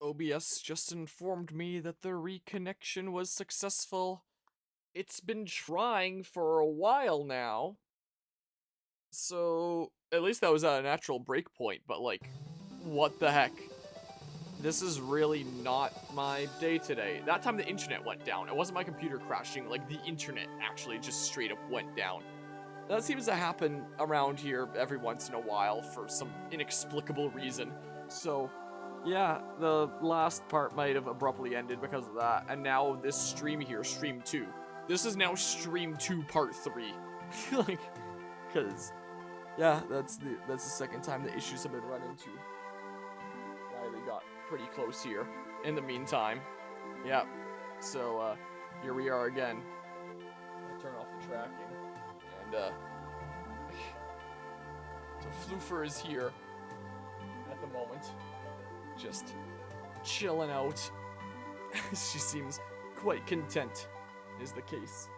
OBS just informed me that the reconnection was successful. It's been trying for a while now. So, at least that was at a natural breakpoint, but like, what the heck? This is really not my day today. That time the internet went down. It wasn't my computer crashing, like the internet actually just straight up went down. That seems to happen around here every once in a while for some inexplicable reason. So, yeah, the last part might have abruptly ended because of that. And now this stream here, stream 2. This is now stream 2 part 3. Like, cause, yeah, that's the second time the issues have been run into. Riley got pretty close here in the meantime. Yeah, so, here we are again. I'll turn off the tracking. And, so Floofer is here at the moment. Just chilling out. She seems quite content, is the case.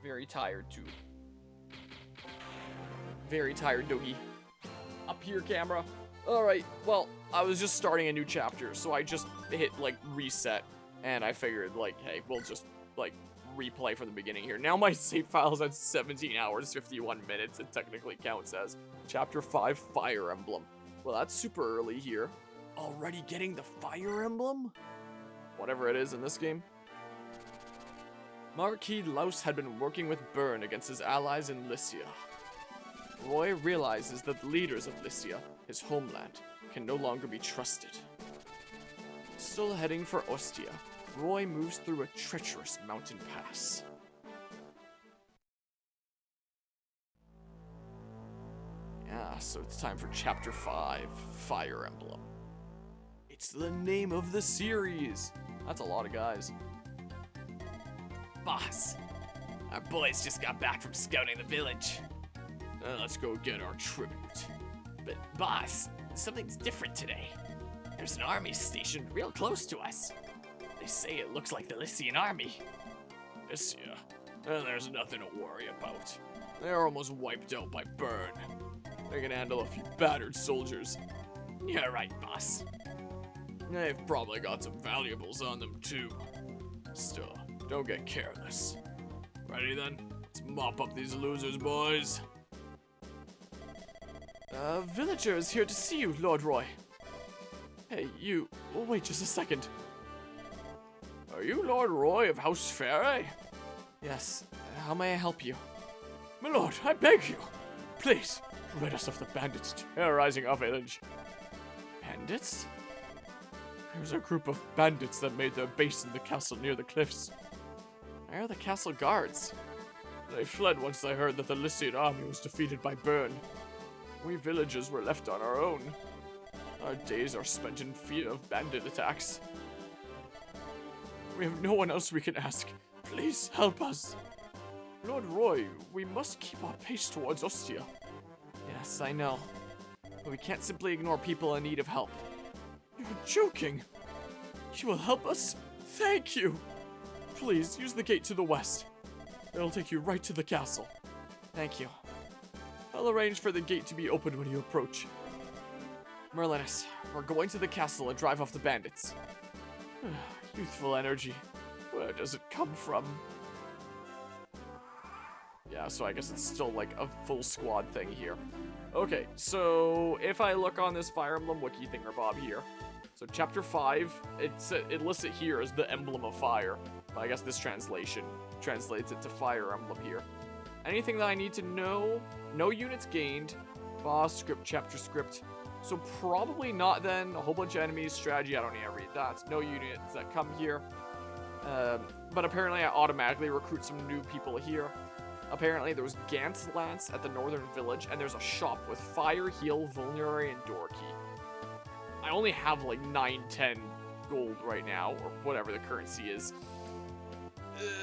Very tired, too. Very tired, Doggy. Up here, camera. Alright, well, I was just starting a new chapter, so I just hit, like, reset. And I figured, like, hey, we'll just, like, replay from the beginning here. Now my save file's at 17 hours, 51 minutes. It technically counts as Chapter 5, Fire Emblem. Well, that's super early here. Already getting the Fire Emblem? Whatever it is in this game. Marquis Laus had been working with Byrne against his allies in Lycia. Roy realizes that the leaders of Lycia, his homeland, can no longer be trusted. Still heading for Ostia, Roy moves through a treacherous mountain pass. Yeah, so it's time for Chapter 5, Fire Emblem. It's the name of the series! That's a lot of guys. Boss, our boys just got back from scouting the village. Let's go get our tribute. But boss, something's different today. There's an army stationed real close to us. They say it looks like the Lycian army. Lycia? There's nothing to worry about. They're almost wiped out by Byrne. They can handle a few battered soldiers. You're right, boss. They've probably got some valuables on them too. Still, don't get careless. Ready then? Let's mop up these losers, boys. Villager is here to see you, Lord Roy. Hey, you. Oh, wait just a second. Are you Lord Roy of House Fairy? Yes. How may I help you? My lord, I beg you. Please, rid us of the bandits terrorizing our village. Bandits? There's a group of bandits that made their base in the castle near the cliffs. Where are the castle guards? They fled once they heard that the Lycian army was defeated by Byrne. We villagers were left on our own. Our days are spent in fear of bandit attacks. We have no one else we can ask. Please help us. Lord Roy, we must keep our pace towards Ostia. Yes, I know. But we can't simply ignore people in need of help. You're joking. You will help us? Thank you. Please, use the gate to the west. It'll take you right to the castle. Thank you. I'll arrange for the gate to be opened when you approach. Merlinus, we're going to the castle and drive off the bandits. Youthful energy. Where does it come from? Yeah, so I guess it's still like a full squad thing here. Okay, so if I look on this Fire Emblem Wiki thingerbob here, so Chapter 5, it lists it here as the Emblem of Fire. But I guess this translation translates it to Fire Emblem here. Anything that I need to know? No units gained. Boss script, chapter script. So probably not then. A whole bunch of enemies, strategy, I don't need to read that. No units that come here. But apparently I automatically recruit some new people here. Apparently there was Gant's Lance at the northern village, and there's a shop with Fire, Heal, Vulnerary, and Door Key. I only have like 9, 10 gold right now, or whatever the currency is.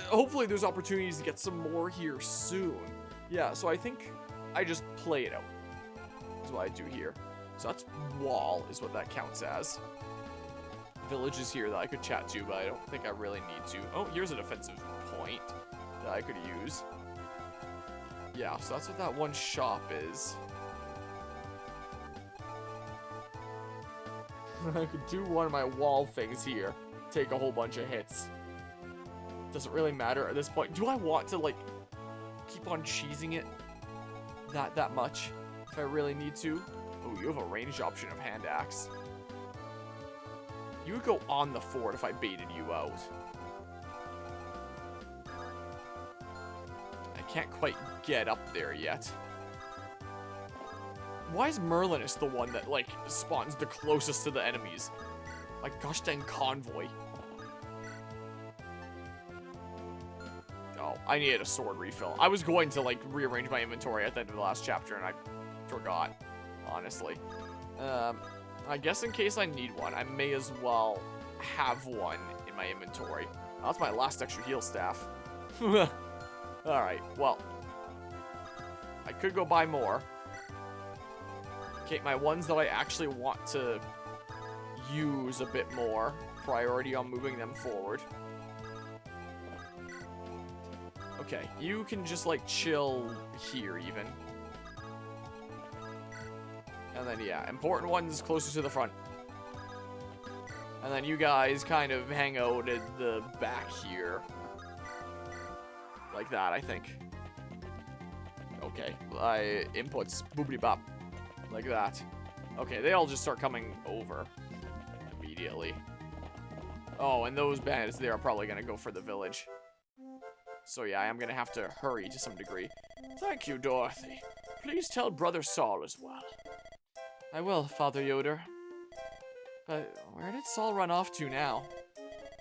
Hopefully there's opportunities to get some more here soon. Yeah, so I think I just play it out. That's what I do here. So that's wall is what that counts as. Villages here that I could chat to, but I don't think I really need to. Oh, here's a defensive point that I could use. Yeah, so that's what that one shop is. I could do one of my wall things here. Take a whole bunch of hits. Doesn't really matter at this point. Do I want to, like, keep on cheesing it that much? If I really need to. Oh, you have a ranged option of hand axe. You would go on the fort if I baited you out. I can't quite get up there yet. Why is Merlinus the one that, like, spawns the closest to the enemies? Like, gosh dang convoy. Oh, I needed a sword refill. I was going to, like, rearrange my inventory at the end of the last chapter, and I forgot, honestly. I guess in case I need one, I may as well have one in my inventory. Oh, that's my last extra heal staff. Alright, well. I could go buy more. Okay, my ones that I actually want to use a bit more. Priority on moving them forward. Okay, you can just, like, chill here, even. And then, yeah, important ones closer to the front. And then you guys kind of hang out at the back here. Like that, I think. Okay, inputs, boobity bop. Like that. Okay, they all just start coming over immediately. Oh, and those bandits there are probably going to go for the village. So yeah, I am going to have to hurry to some degree. Thank you, Dorothy. Please tell Brother Saul as well. I will, Father Yoder. But where did Saul run off to now?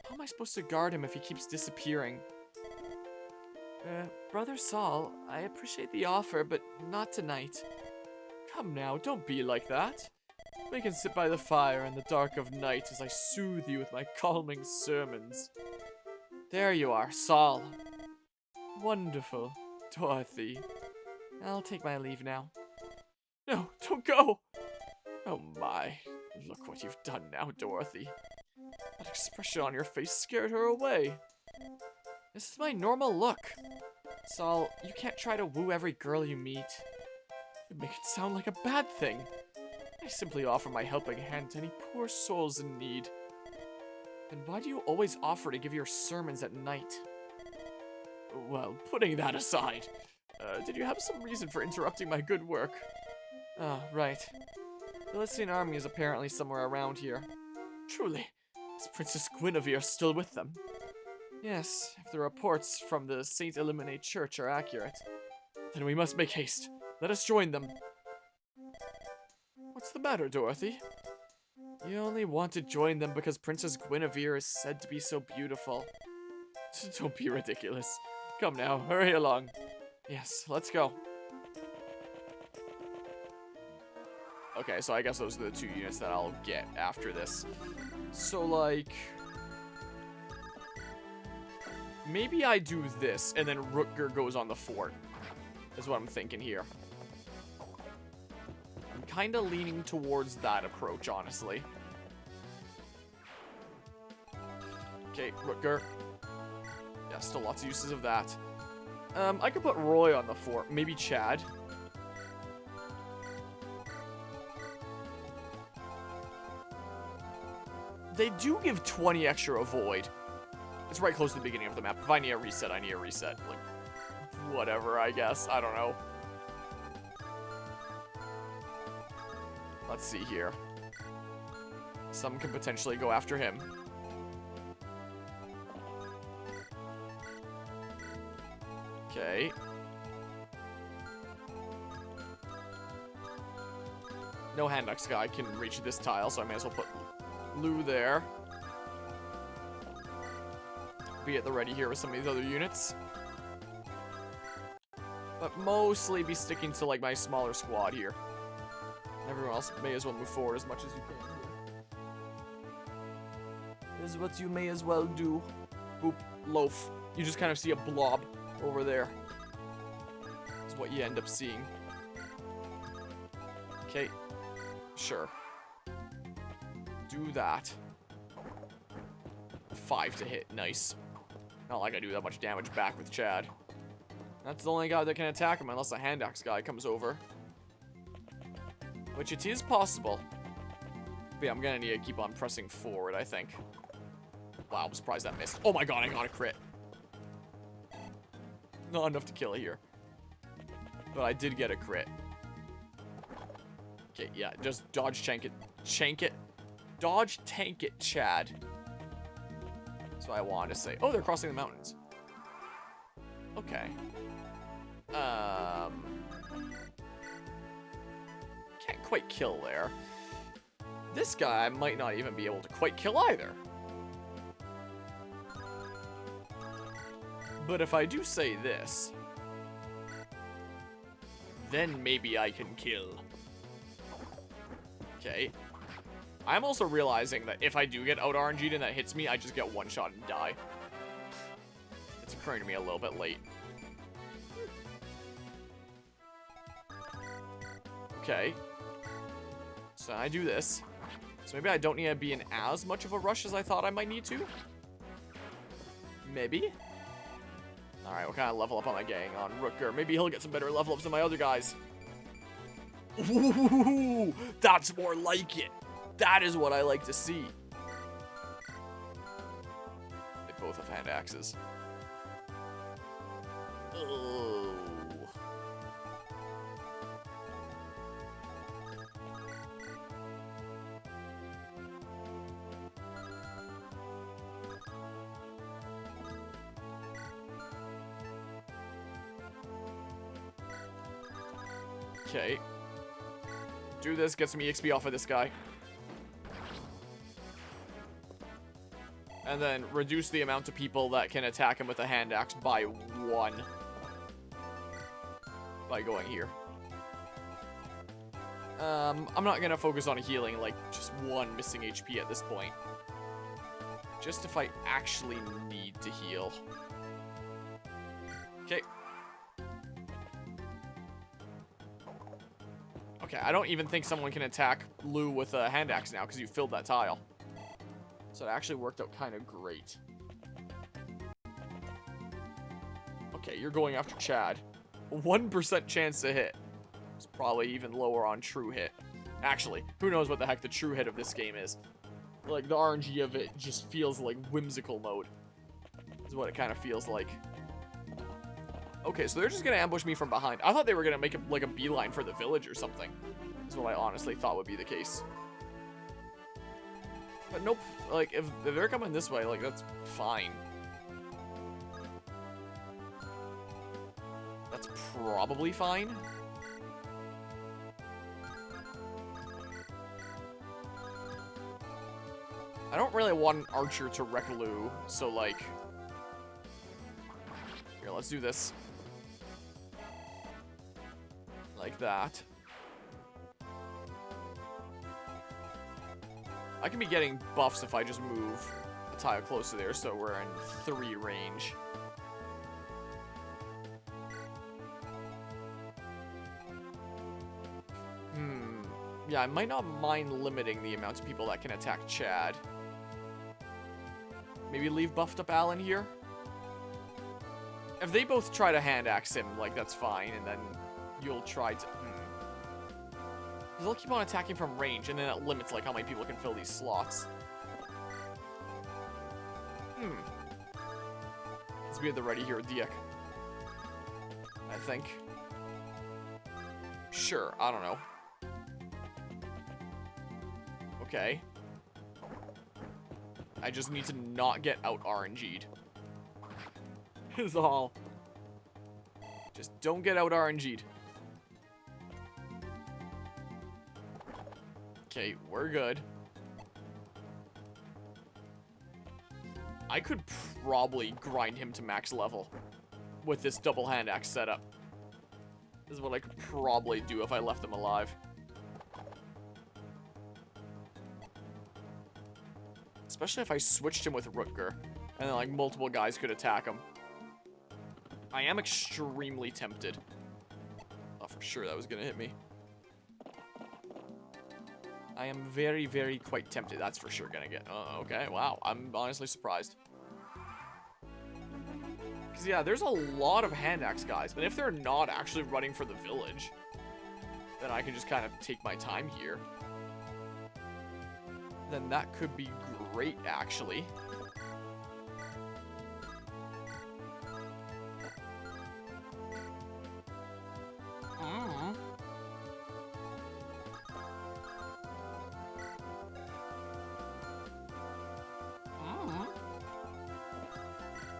How am I supposed to guard him if he keeps disappearing? Brother Saul, I appreciate the offer, but not tonight. Come now, don't be like that. We can sit by the fire in the dark of night as I soothe you with my calming sermons. There you are, Saul. Wonderful, Dorothy. I'll take my leave now. No, don't go! Oh my, look what you've done now, Dorothy. That expression on your face scared her away. This is my normal look. Saul, you can't try to woo every girl you meet. You make it sound like a bad thing. I simply offer my helping hand to any poor souls in need. Then why do you always offer to give your sermons at night? Well, putting that aside, did you have some reason for interrupting my good work? Ah, right. The Lycian army is apparently somewhere around here. Truly, is Princess Guinevere still with them? Yes, if the reports from the Saint Illuminate Church are accurate. Then we must make haste. Let us join them. What's the matter, Dorothy? You only want to join them because Princess Guinevere is said to be so beautiful. Don't be ridiculous. Come now, hurry along. Yes, let's go. Okay, so I guess those are the 2 units that I'll get after this. So, like... maybe I do this, and then Rutger goes on the fort. Is what I'm thinking here. I'm kind of leaning towards that approach, honestly. Okay, Rutger. Yeah, still lots of uses of that. I could put Roy on the fort. Maybe Chad. They do give 20 extra avoid. It's right close to the beginning of the map. If I need a reset, I need a reset. Like, whatever, I guess. I don't know. Let's see here. Some could potentially go after him. Okay. No Handux guy can reach this tile, so I may as well put Lou there. Be at the ready here with some of these other units. But mostly be sticking to, like, my smaller squad here. Everyone else may as well move forward as much as you can. Is what you may as well do. Boop. Loaf. You just kind of see a blob over there. Is what you end up seeing. Okay. Sure. Do that. 5 to hit. Nice. Not like I do that much damage back with Chad. That's the only guy that can attack him unless a hand axe guy comes over. Which it is possible. But yeah, I'm gonna need to keep on pressing forward, I think. Wow, I'm surprised that missed. Oh my god, I got a crit. Not enough to kill it here. But I did get a crit. Okay, yeah, just dodge tank it. Shank it. Dodge tank it, Chad. That's what I wanted to say. Oh, they're crossing the mountains. Okay. Can't quite kill there. This guy I might not even be able to quite kill either. But if I do say this, then maybe I can kill. Okay. I'm also realizing that if I do get out RNG'd and that hits me, I just get one shot and die. It's occurring to me a little bit late. Okay. So I do this. So maybe I don't need to be in as much of a rush as I thought I might need to. Maybe. Alright, what kind of level up am I getting on Rooker? Maybe he'll get some better level ups than my other guys. Ooh, that's more like it. That is what I like to see. They both have hand axes. Oh. Okay. Do this, get some EXP off of this guy. And then reduce the amount of people that can attack him with a hand axe by 1. By going here. I'm not gonna focus on healing, like, just 1 missing HP at this point. Just if I actually need to heal. Okay. Okay, I don't even think someone can attack Lou with a hand axe now, because you filled that tile. So it actually worked out kind of great. Okay, you're going after Chad. 1% chance to hit. It's probably even lower on true hit. Actually, who knows what the heck the true hit of this game is. Like, the RNG of it just feels like whimsical mode. Is what it kind of feels like. Okay, so they're just going to ambush me from behind. I thought they were going to make like a beeline for the village or something. Is what I honestly thought would be the case. But nope, like, if they're coming this way, like, that's fine. That's probably fine. I don't really want an archer to wreck Lou, so, like... Here, let's do this. Like that. I can be getting buffs if I just move a tile close to there, so we're in 3 range. Yeah, I might not mind limiting the amount of people that can attack Chad. Maybe leave buffed up Alan here? If they both try to hand axe him, like, that's fine, and then you'll try to... Because they'll keep on attacking from range, and then it limits, like, how many people can fill these slots. Let's be at the ready here, Diek. I think. Sure, I don't know. Okay. I just need to not get out RNG'd. Is all. Just don't get out RNG'd. Okay, we're good. I could probably grind him to max level with this double hand axe setup. This is what I could probably do if I left him alive. Especially if I switched him with Rutger, and then, like, multiple guys could attack him. I am extremely tempted. Oh, for sure that was gonna hit me. I am very, very quite tempted. That's for sure gonna get... okay, wow. I'm honestly surprised. Because, yeah, there's a lot of hand axe guys. And if they're not actually running for the village, then I can just kind of take my time here. then that could be great, actually.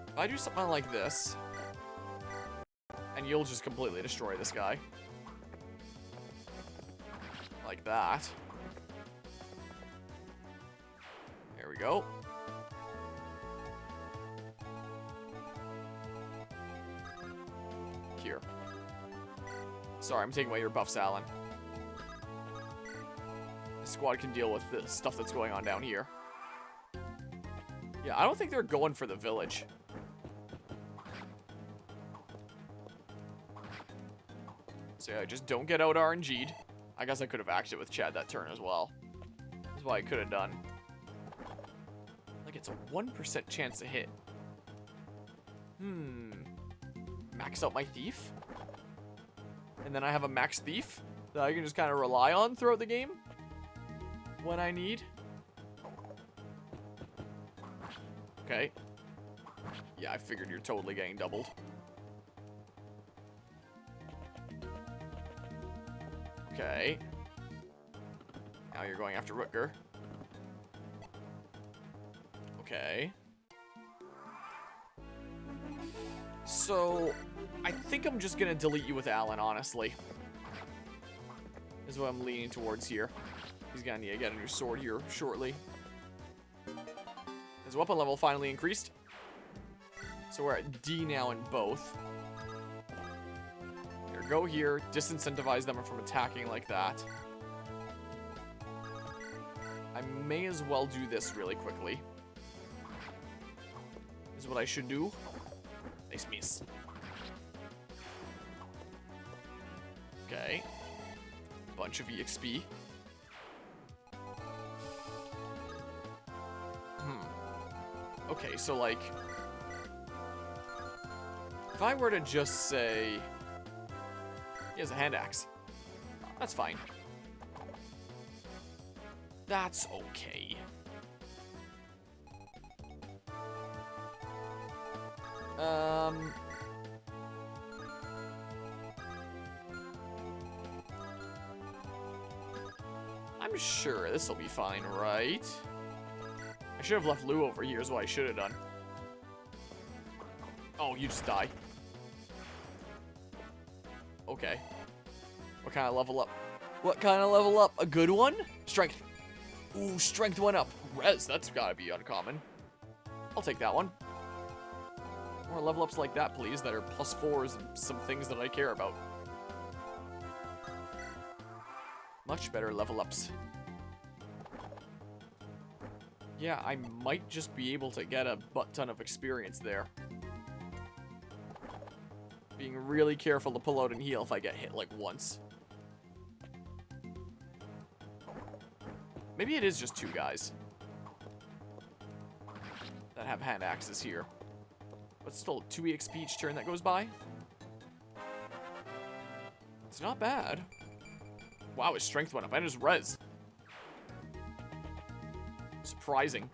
If I do something like this, and you'll just completely destroy this guy. Like that. There we go. Here. Sorry, I'm taking away your buffs, Alan. The squad can deal with the stuff that's going on down here. Yeah, I don't think they're going for the village. So yeah, just don't get out RNG'd. I guess I could have acted with Chad that turn as well. That's what I could have done. Like, it's a 1% chance to hit. Max out my thief? And then I have a max thief that I can just kind of rely on throughout the game when I need. Okay. Yeah, I figured you're totally getting doubled. Okay. Now you're going after Rutger. Okay. So, I think I'm just gonna delete you with Alan, honestly. Is what I'm leaning towards here. He's gonna need to get a new sword here shortly. His weapon level finally increased. So we're at D now in both. Here, go here. Disincentivize them from attacking like that. I may as well do this really quickly. This is what I should do. Nice miss. Okay. Bunch of EXP. Okay, so like, if I were to just say, he has a hand axe. That's fine. That's okay. I'm sure this will be fine, right? I should have left Lou over here is what I should have done. Oh, you just die. Okay. What kind of level up? What kind of level up? A good one? Strength. Ooh, strength went up. Res, that's gotta be uncommon. I'll take that one. More level ups like that, please, that are +4s and some things that I care about. Much better level ups. Yeah, I might just be able to get a butt-ton of experience there. Being really careful to pull out and heal if I get hit like once. Maybe it is just 2 guys that have hand axes here. But still, 2 EXP each turn that goes by. It's not bad. Wow, his strength went up and his res. Surprising.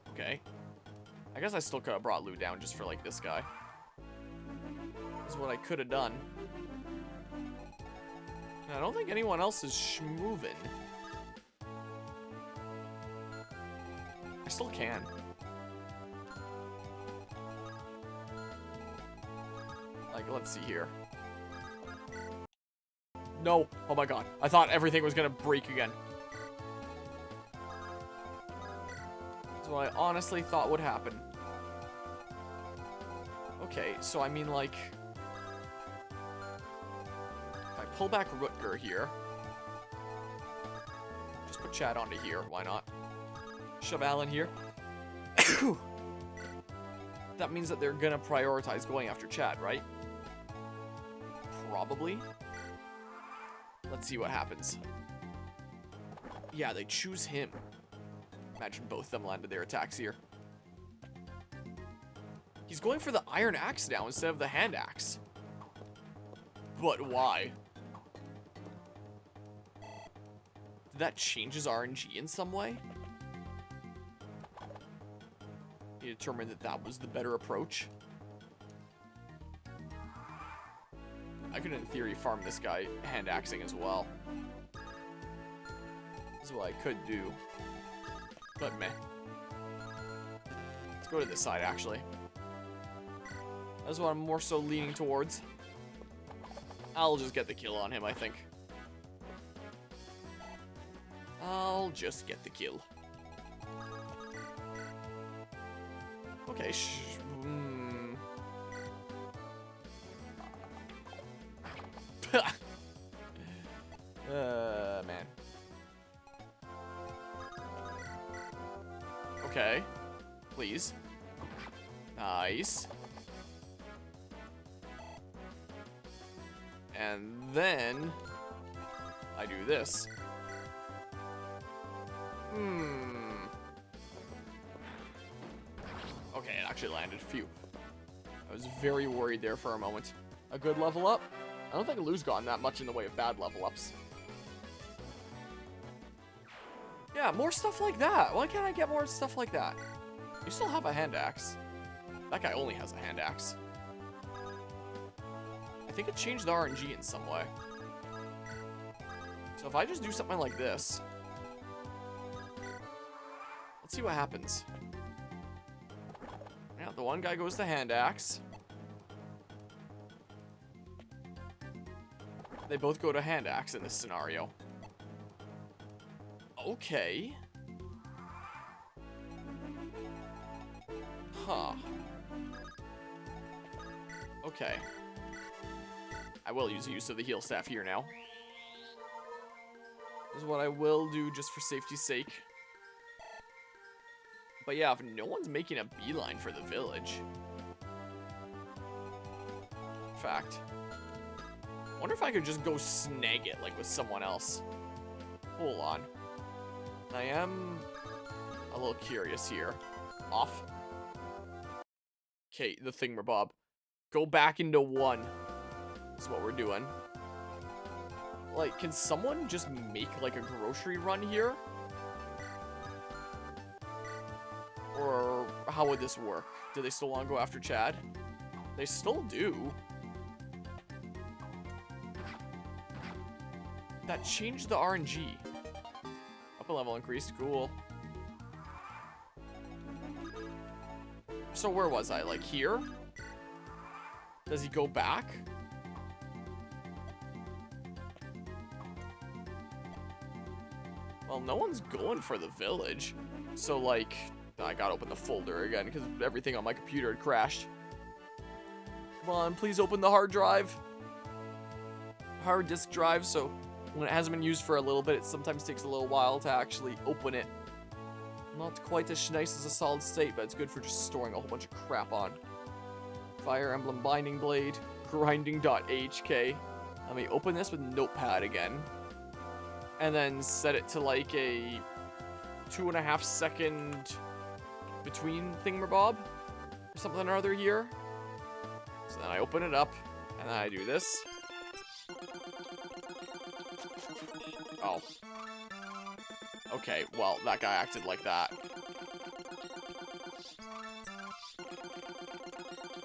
Okay. I guess I still could have brought Lou down just for, like, this guy. This is what I could have done. And I don't think anyone else is schmovin'. I still can. Like, let's see here. No. Oh my god. I thought everything was gonna break again. That's what I honestly thought would happen. Okay, so I mean, like, if I pull back Rutger here, just put Chad onto here, why not? Shove Alan here. That means that they're gonna prioritize going after Chad, right? Probably. Let's see what happens. Yeah, they choose him. Imagine both of them landed their attacks here. He's going for the iron axe now instead of the hand axe. But why? Did that changes RNG in some way. He determined that that was the better approach. I could, in theory, farm this guy hand-axing as well. That's what I could do. But meh. Let's go to this side, actually. That's what I'm more so leaning towards. I'll just get the kill on him, I think. I'll just get the kill. Okay, man. Okay. Please. Nice. And then I do this. Okay, it actually landed. Phew. I was very worried there for a moment. A good level up? I don't think Lou's gotten that much in the way of bad level ups. Yeah, more stuff like that. Why can't I get more stuff like that? You still have a hand axe. That guy only has a hand axe. I think it changed the RNG in some way. So if I just do something like this, let's see what happens. Yeah, the one guy goes to hand axe. They both go to hand axe in this scenario. Okay. Huh. Okay. I will use the use of the heal staff here now. This is what I will do just for safety's sake. But yeah, if no one's making a beeline for the village. In fact, I wonder if I could just go snag it, like, with someone else. Hold on. I am a little curious here. Off. Okay, the thingamabob. Go back into one. That's what we're doing. Like, can someone just make, like, a grocery run here? Or how would this work? Do they still want to go after Chad? They still do. That changed the RNG. Up a level increased. Cool. So where was I? Like here? Does he go back? Well, no one's going for the village. So, like, I gotta open the folder again because everything on my computer had crashed. Come on, please open the hard drive. Hard disk drive, so when it hasn't been used for a little bit, it sometimes takes a little while to actually open it. Not quite as nice as a solid state, but it's good for just storing a whole bunch of crap on. Fire Emblem Binding Blade, grinding.ahk. Let me open this with Notepad again. And then set it to like a 2.5 second between thingamabob or something or other here. So then I open it up, and then I do this. Oh. Okay, well, that guy acted like that.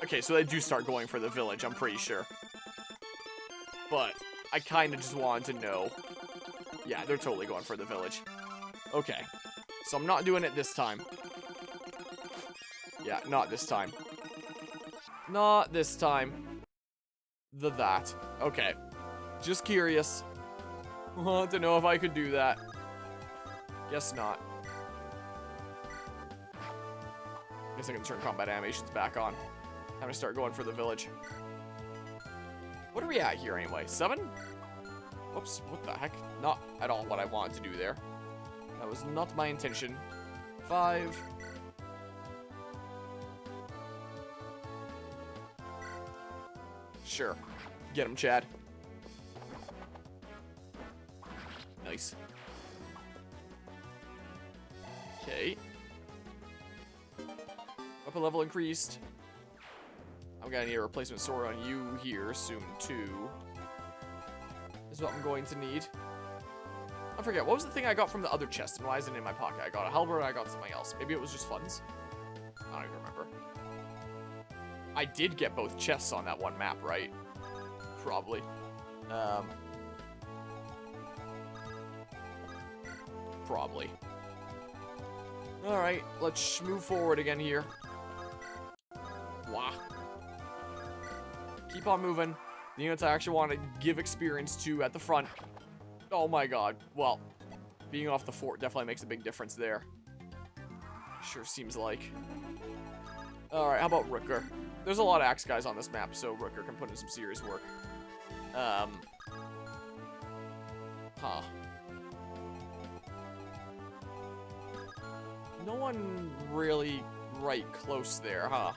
Okay, so they do start going for the village, I'm pretty sure. But I kind of just wanted to know. Yeah, they're totally going for the village. Okay, so I'm not doing it this time. Yeah, not this time. Not this time. That. Okay. Just curious. Want to know if I could do that. Guess not. Guess I can turn combat animations back on. I'm gonna start going for the village. What are we at here anyway? 7? Whoops, what the heck? Not at all what I wanted to do there. That was not my intention. 5. Sure. Get him, Chad. Nice. Okay. Weapon level increased. I'm gonna need a replacement sword on you here soon, too. Is what I'm going to need. forget. What was the thing I got from the other chest, and why isn't it in my pocket? I got a halberd, and I got something else. Maybe it was just funds? I don't even remember. I did get both chests on that one map, right? Probably. Probably. Alright, let's move forward again here. Wow. Keep on moving. The units I actually want to give experience to at the front. Oh my god. Well, being off the fort definitely makes a big difference there. Sure seems like. Alright, how about Rooker? There's a lot of axe guys on this map, so Rooker can put in some serious work. Huh. No one really right close there, huh?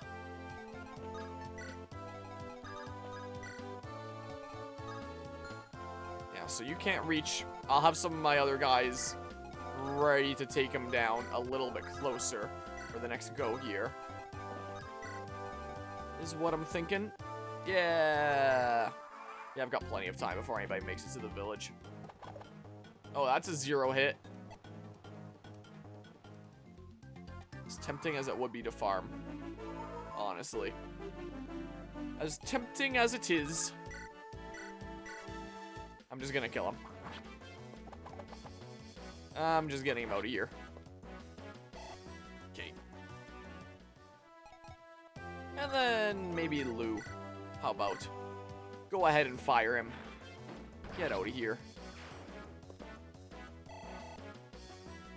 Yeah, so you can't reach. I'll have some of my other guys ready to take him down a little bit closer for the next go here. Is what I'm thinking. Yeah. Yeah, I've got plenty of time before anybody makes it to the village. Oh, that's a 0 hit. As tempting as it would be to farm. Honestly. As tempting as it is. I'm just gonna kill him. I'm just getting him out of here. Okay. And then maybe Lou. How about? Go ahead and fire him. Get out of here.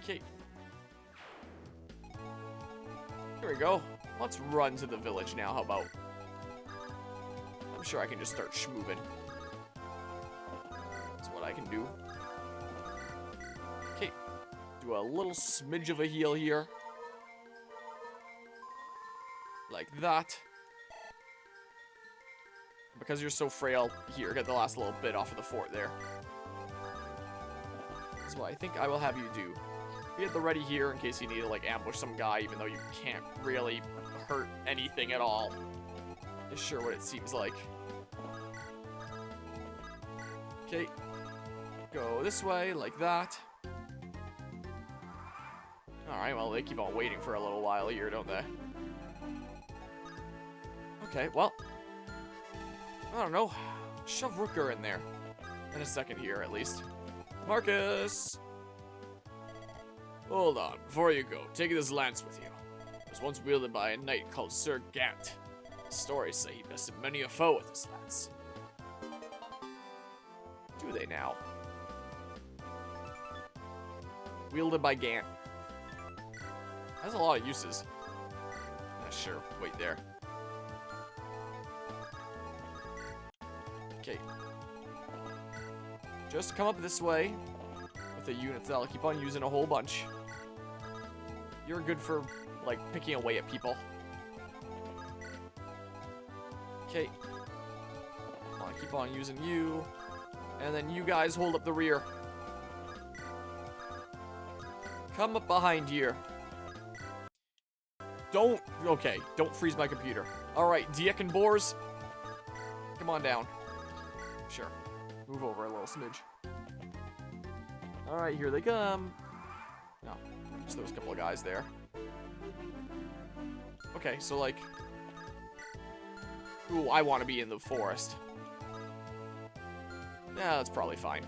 Okay. Here we go. Let's run to the village now. How about? I'm sure I can just start schmooving. That's what I can do. Okay. Do a little smidge of a heal here. Like that. Because you're so frail, here, get the last little bit off of the fort there. That's what I think I will have you do. Be at the ready here in case you need to, like, ambush some guy, even though you can't really hurt anything at all. Is sure what it seems like. Okay. Go this way, like that. Alright, well, they keep on waiting for a little while here, don't they? Okay, well. I don't know. Shove Rooker in there. In a second here, at least. Marcus! Hold on. Before you go, take this lance with you. It was once wielded by a knight called Sir Gant. Stories say he bested many a foe with this lance. Do they now? Wielded by Gant. Has a lot of uses. Sure. Wait there. Okay. Just come up this way with the units that I'll keep on using a whole bunch. You're good for, like, picking away at people. Okay. I'll keep on using you. And then you guys hold up the rear. Come up behind here. Don't. Okay, don't freeze my computer. Alright, Diek and Boars. Come on down. Sure. Move over a little smidge. Alright, here they come. No, just those couple of guys there. Okay, so like... Ooh, I want to be in the forest. Yeah, that's probably fine.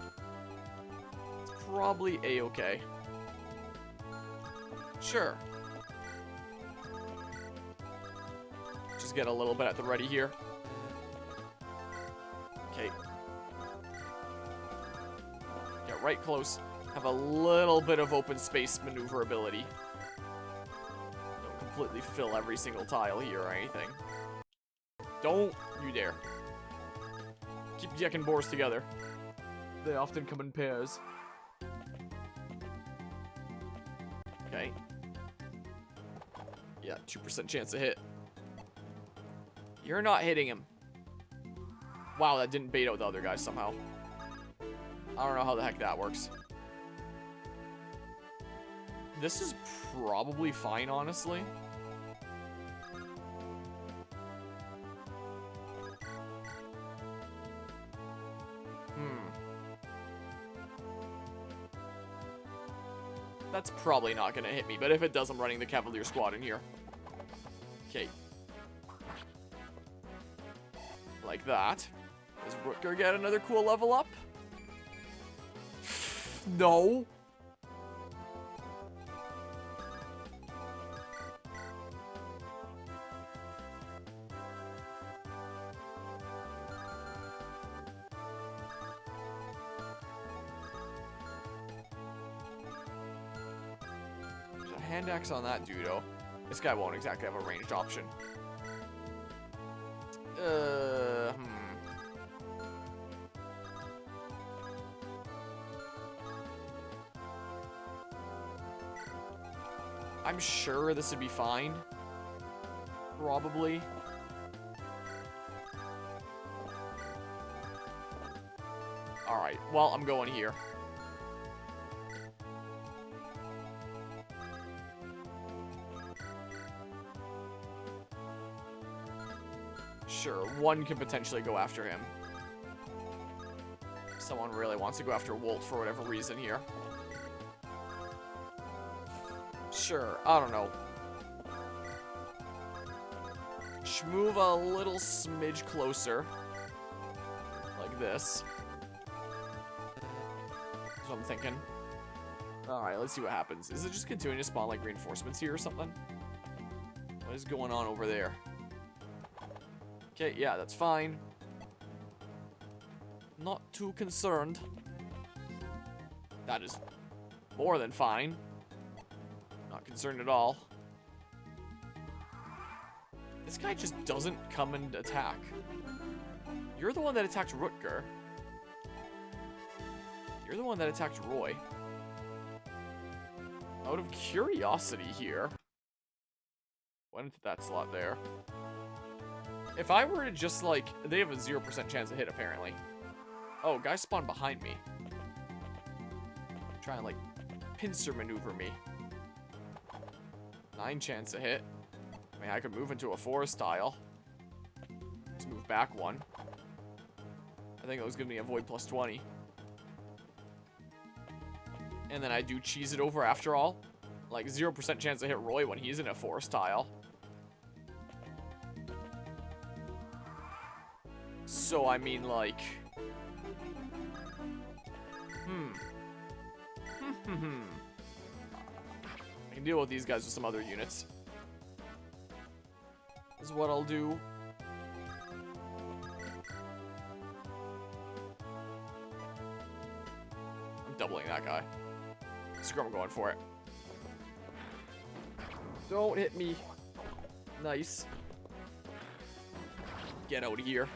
It's probably a-okay. Sure. Just get a little bit at the ready here. Okay. Get right close. Have a little bit of open space maneuverability. Don't completely fill every single tile here or anything. Don't you dare. Keep Diek and Boars together. They often come in pairs. Okay. Yeah, 2% chance to hit. You're not hitting him. Wow, that didn't bait out the other guys somehow. I don't know how the heck that works. This is probably fine, honestly. That's probably not gonna hit me, but if it does, I'm running the Cavalier Squad in here. Okay. Like that. Does Rutger get another cool level up? No. There's a hand axe on that dudo. This guy won't exactly have a ranged option. I'm sure this would be fine. Probably. Alright, well, I'm going here. Sure, one can potentially go after him. Someone really wants to go after Wolt for whatever reason here. Sure, I don't know. Should move a little smidge closer. Like this. That's what I'm thinking. Alright, let's see what happens. Is it just continuing to spawn like reinforcements here or something? What is going on over there? Okay, yeah, that's fine. Not too concerned. That is more than fine. Not concerned at all. This guy just doesn't come and attack. You're the one that attacked Rutger. You're the one that attacked Roy. Out of curiosity here. Went into that slot there. If I were to just, like... They have a 0% chance to hit, apparently. Oh, guys spawned behind me. Try and, like, pincer maneuver me. 9 chance to hit. I mean, I could move into a forest tile. Just move back 1. I think it was gonna be a void plus 20. And then I do cheese it over after all. Like, 0% chance to hit Roy when he's in a forest tile. So, I mean, like... I can deal with these guys with some other units. This is what I'll do. I'm doubling that guy. Screw it, I'm going for it. Don't hit me. Nice. Get out of here.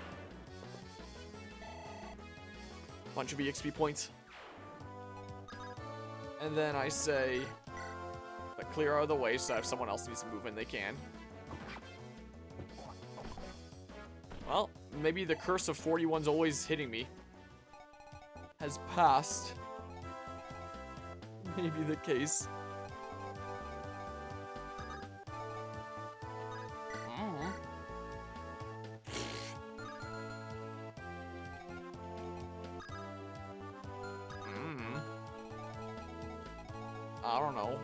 Bunch of EXP points. And then I say, but clear out of the way so if someone else needs to move in, they can. Well, maybe the curse of 41's always hitting me has passed. Maybe the case. I don't know.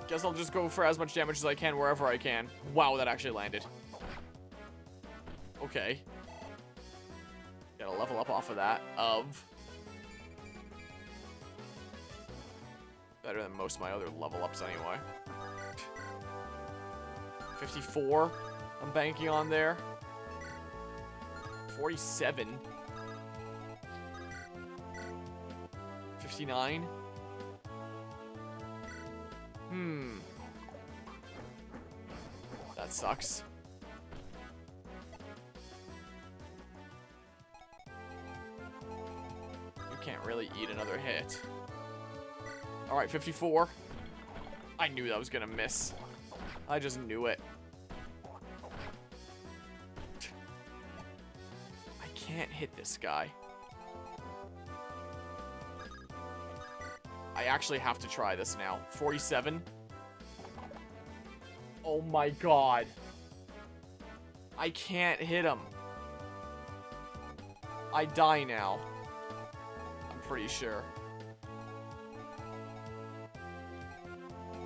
Guess I'll just go for as much damage as I can wherever I can. Wow, that actually landed. Okay. Gotta level up off of that. Better than most of my other level ups anyway. 54. I'm banking on there. 47. 59. That sucks. You can't really eat another hit. Alright, 54. I knew that was gonna miss. I just knew it. I can't hit this guy. I actually have to try this now. 47. Oh my god. I can't hit him. I die now. I'm pretty sure.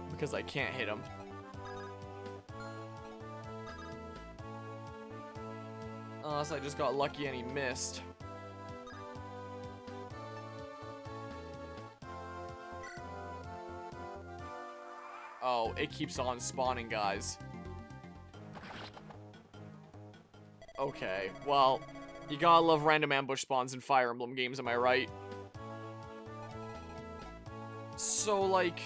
Because I can't hit him. Unless I just got lucky and he missed. Oh, it keeps on spawning, guys. Okay, well, you gotta love random ambush spawns in Fire Emblem games, am I right? So, like...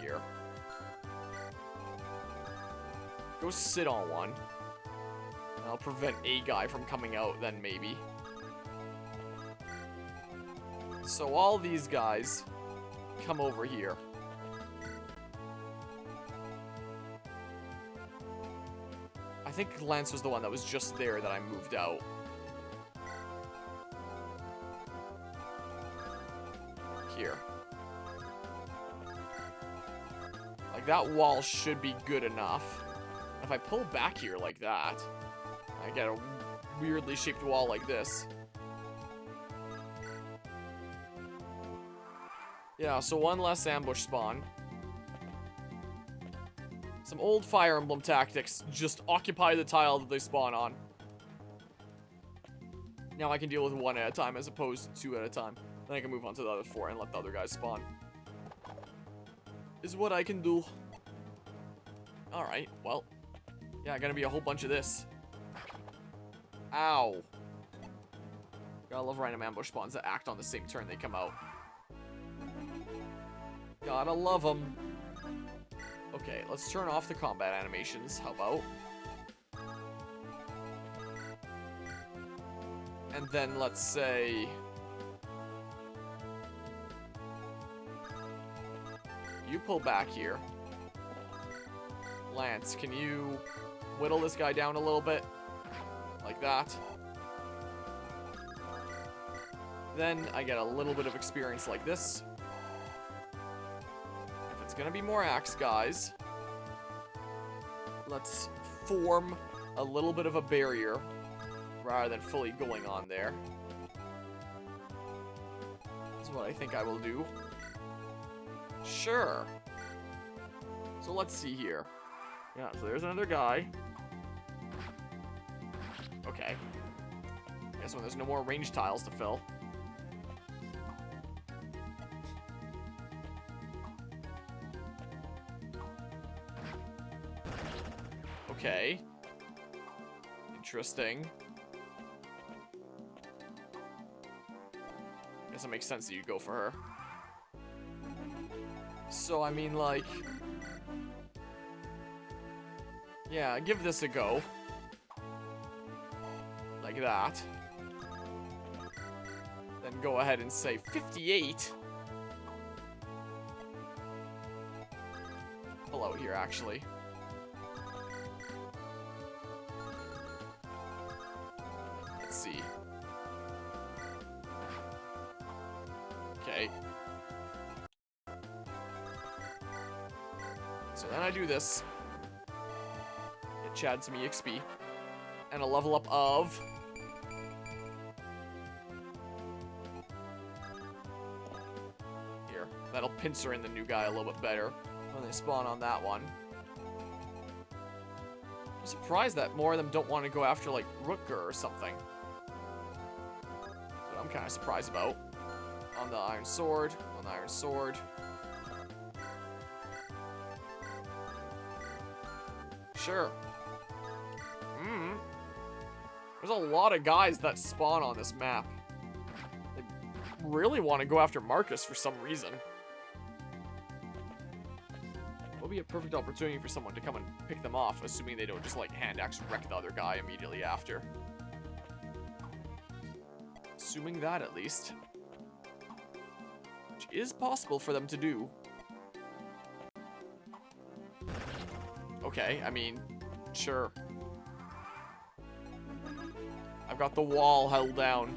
Here. Go sit on one. I'll prevent a guy from coming out then, maybe. So all these guys come over here. I think Lance was the one that was just there that I moved out. Here. Like, that wall should be good enough. If I pull back here like that, I get a weirdly shaped wall like this. Yeah, so one less ambush spawn. Some old Fire Emblem tactics. Just occupy the tile that they spawn on. Now I can deal with one at a time as opposed to two at a time. Then I can move on to the other four and let the other guys spawn. Is what I can do. Alright, well. Yeah, gonna be a whole bunch of this. Ow. Gotta love random ambush spawns that act on the same turn they come out. Gotta love them. Okay, let's turn off the combat animations. How about? And then let's say... You pull back here. Lance, can you whittle this guy down a little bit? Like that. Then I get a little bit of experience like this. If it's gonna be more axe guys, let's form a little bit of a barrier rather than fully going on there. This is what I think I will do. Sure. So let's see here. Yeah, so there's another guy. Okay. Guess when there's no more range tiles to fill. Okay. Interesting. Guess it makes sense that you go for her. So, I mean, like... Yeah, give this a go. Like that. Then go ahead and say 58. Pull out here, actually. Let's see. Okay. So then I do this. Get Chad some EXP. And a level up of... Here. That'll pincer in the new guy a little bit better when they spawn on that one. I'm surprised that more of them don't want to go after, like, Rutger or something. That's what I'm kind of surprised about. On the Iron Sword. On the Iron Sword. Sure. There's a lot of guys that spawn on this map. They really want to go after Marcus for some reason. Will be a perfect opportunity for someone to come and pick them off, assuming they don't just like hand axe wreck the other guy immediately after. Assuming that at least. Which is possible for them to do. Okay, I mean, sure. I've got the wall held down.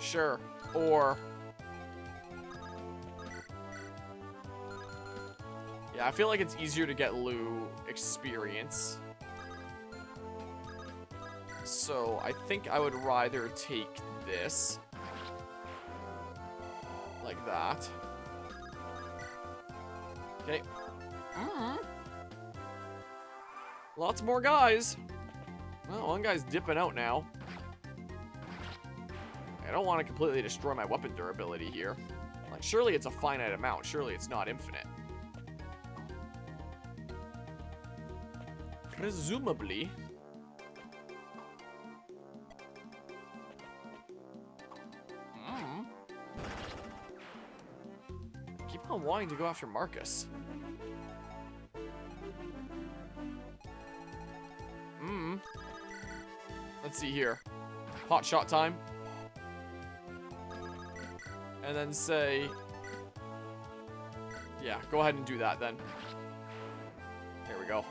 Sure. Or... yeah, I feel like it's easier to get Lou experience. So, I think I would rather take this. Like that. Okay. Lots more guys. Well, one guy's dipping out now. I don't want to completely destroy my weapon durability here. Like, surely it's a finite amount. Surely it's not infinite. Presumably. I keep on wanting to go after Marcus. Let's see here. Hot shot time. And then say... yeah, go ahead and do that then. There we go.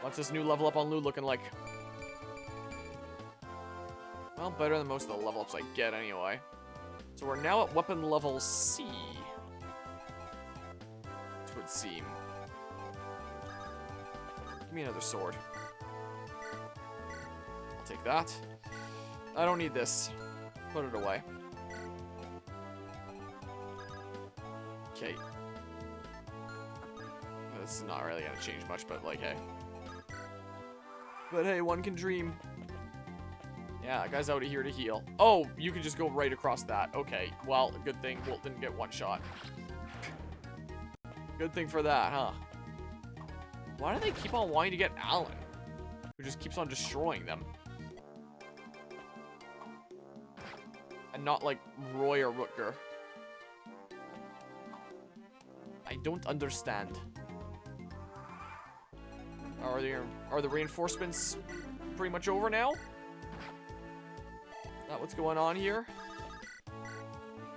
What's this new level up on Lou looking like? Well, better than most of the level ups I get anyway. So we're now at weapon level C. It would seem. Give me another sword. I'll take that. I don't need this. Put it away. Okay. This is not really gonna change much, but like, hey. But hey, one can dream. Yeah, that guy's out of here to heal. Oh, you can just go right across that. Okay, well, good thing Walt didn't get one shot. Good thing for that, huh? Why do they keep on wanting to get Alan? Who just keeps on destroying them? And not like Roy or Rutger. I don't understand. Are the reinforcements pretty much over now? Is that what's going on here?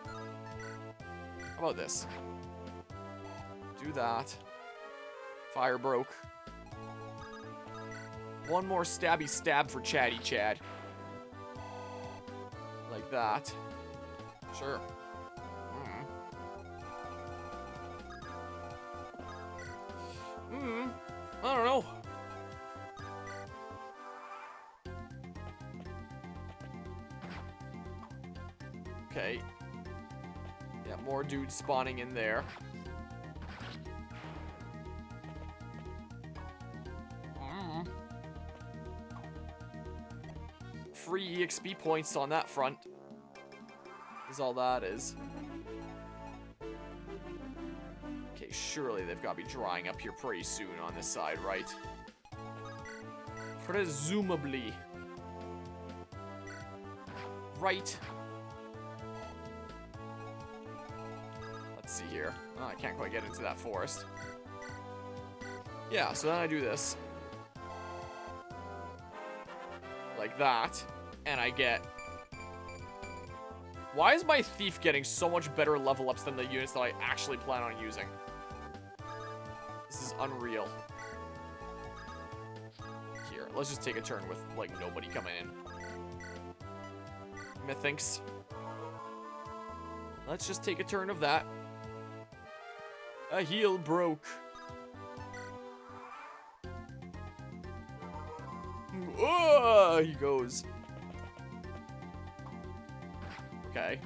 How about this? Do that. Fire broke. One more stabby stab for Chatty Chad. Like that. Sure. I don't know. Okay. Yeah, more dudes spawning in there. Free EXP points on that front. Is all that is. Okay, surely they've got to be drying up here pretty soon on this side, right? Presumably. Right. Let's see here. Oh, I can't quite get into that forest. Yeah, so then I do this. Like that. And I get... why is my thief getting so much better level ups than the units that I actually plan on using? This is unreal. Here, let's just take a turn with, like, nobody coming in. Methinks. Let's just take a turn of that. A heel broke. Oh, he goes. Okay.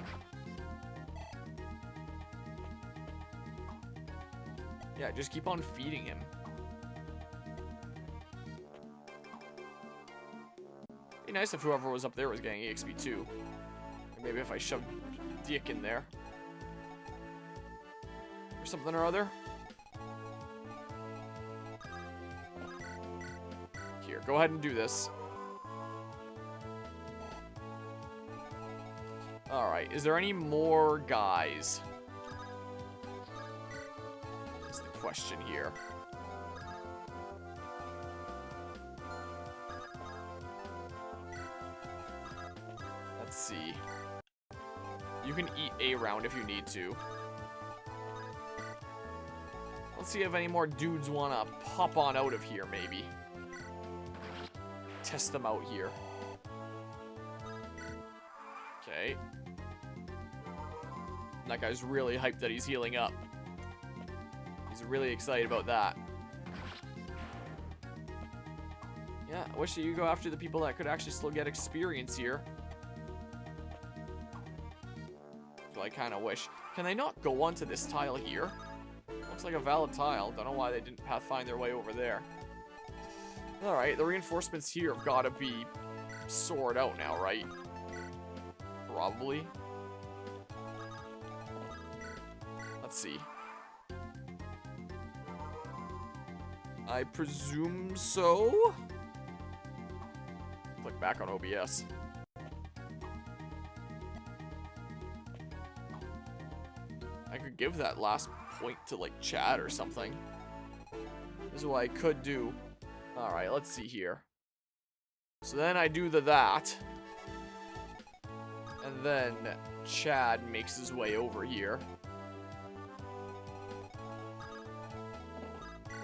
Yeah, just keep on feeding him. Be nice if whoever was up there was getting EXP too. Or maybe if I shoved Dick in there. Or something or other. Here, go ahead and do this. Alright, is there any more guys? That's the question here. Let's see. You can eat a round if you need to. see if any more dudes want to pop on out of here, maybe. Test them out here. Okay. That guy's really hyped that he's healing up. He's really excited about that. Yeah, I wish that you go after the people that could actually still get experience here. So I kind of wish. Can they not go onto this tile here? Looks like a valid tile. Don't know why they didn't find their way over there. Alright, the reinforcements here have got to be sorted out now, right? Probably. Let's see. I presume so? Click back on OBS. I could give that last point to, like, chat or something. This is what I could do. Alright, let's see here. So then I do that. And then Chad makes his way over here.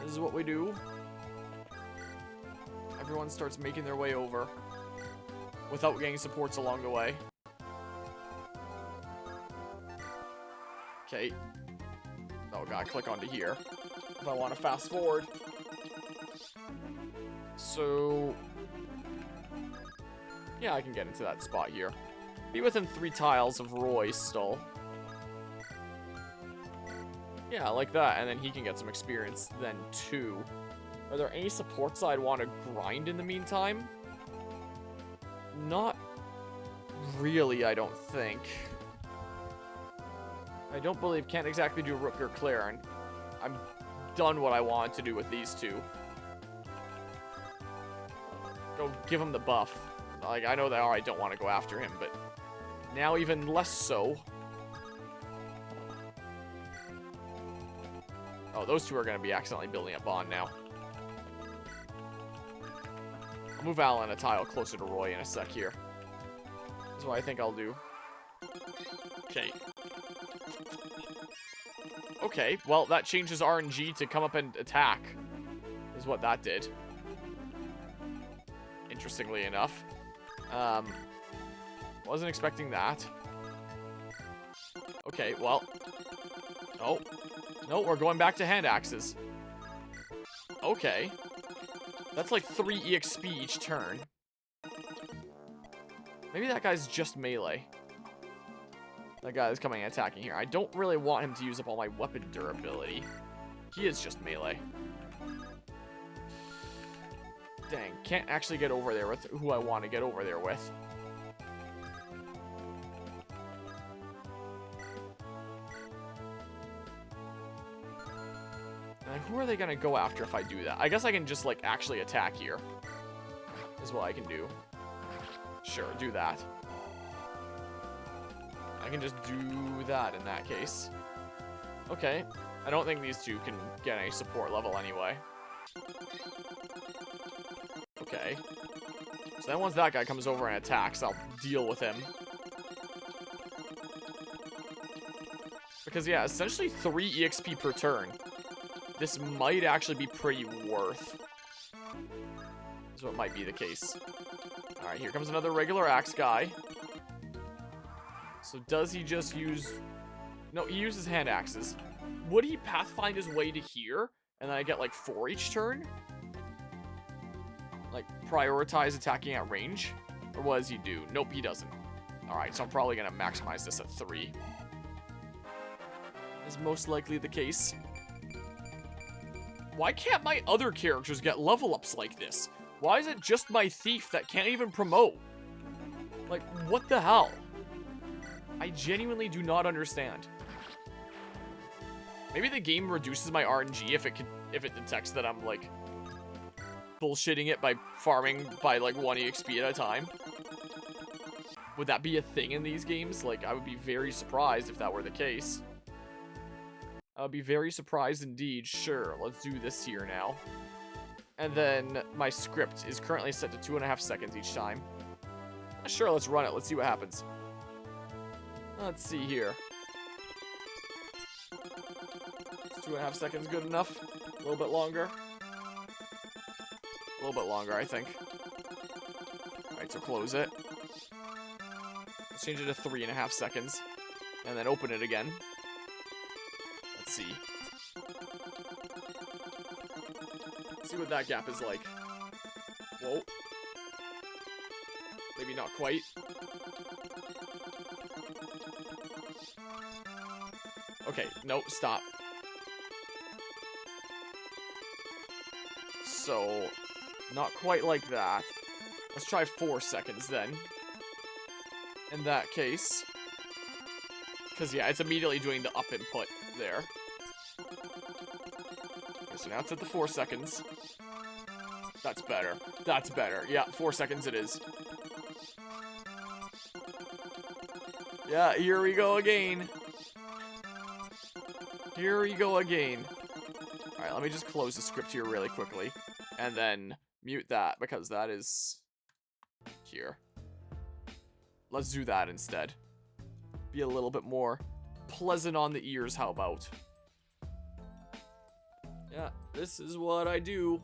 This is what we do. Everyone starts making their way over without getting supports along the way. Okay. Oh, gotta click onto here if I want to fast forward. So, yeah, I can get into that spot here. Be within 3 tiles of Roy still. Yeah, like that, and then he can get some experience then too. Are there any supports I'd want to grind in the meantime? Not really, I don't think. I don't believe, can't exactly do Rook or Claire, and I'm done what I wanted to do with these two. Go give him the buff. Like, I know that I don't want to go after him, but now even less so. Oh, those two are going to be accidentally building a bond now. I'll move Alan a tile closer to Roy in a sec here. That's what I think I'll do. Okay. Okay, well, that changes RNG to come up and attack. Is what that did. Interestingly enough. Wasn't expecting that. Okay, well. Oh. No, we're going back to hand axes. Okay. That's like 3 EXP each turn. Maybe that guy's just melee. That guy is coming and attacking here. I don't really want him to use up all my weapon durability. He is just melee. Dang, can't actually get over there with who I want to get over there with. And who are they going to go after if I do that? I guess I can just, like, actually attack here. Is what I can do. Sure, do that. I can just do that in that case. Okay. I don't think these two can get any support level anyway. Okay. So then once that guy comes over and attacks, I'll deal with him. Because, yeah, essentially 3 EXP per turn. This might actually be pretty worth. Is what might be the case. Alright, here comes another regular axe guy. So does he just use... No, he uses hand axes. Would he pathfind his way to here? And then I get like 4 each turn? Like, prioritize attacking at range? Or what does he do? Nope, he doesn't. Alright, so I'm probably going to maximize this at 3. Is most likely the case. Why can't my other characters get level ups like this? Why is it just my thief that can't even promote? Like, what the hell? I genuinely do not understand. Maybe the game reduces my RNG if it detects that I'm, like, bullshitting it by farming by, like, 1 EXP at a time. Would that be a thing in these games? Like, I would be very surprised if that were the case. I would be very surprised indeed. Sure, let's do this here now. And then my script is currently set to 2.5 seconds each time. Sure, let's run it. Let's see what happens. Let's see here. 2.5 seconds good enough? A little bit longer? A little bit longer, I think. Alright, so close it. Let's change it to 3.5 seconds. And then open it again. Let's see. Let's see what that gap is like. Whoa. Maybe not quite. Okay, no, stop. So, not quite like that. Let's try 4 seconds then. In that case. Because, yeah, it's immediately doing the up input there. Okay, so now it's at the 4 seconds. That's better. That's better. Yeah, 4 seconds it is. Yeah, here we go again. Here we go again. Alright, let me just close the script here really quickly. And then mute that, because that is here. Let's do that instead. Be a little bit more pleasant on the ears, how about? Yeah, this is what I do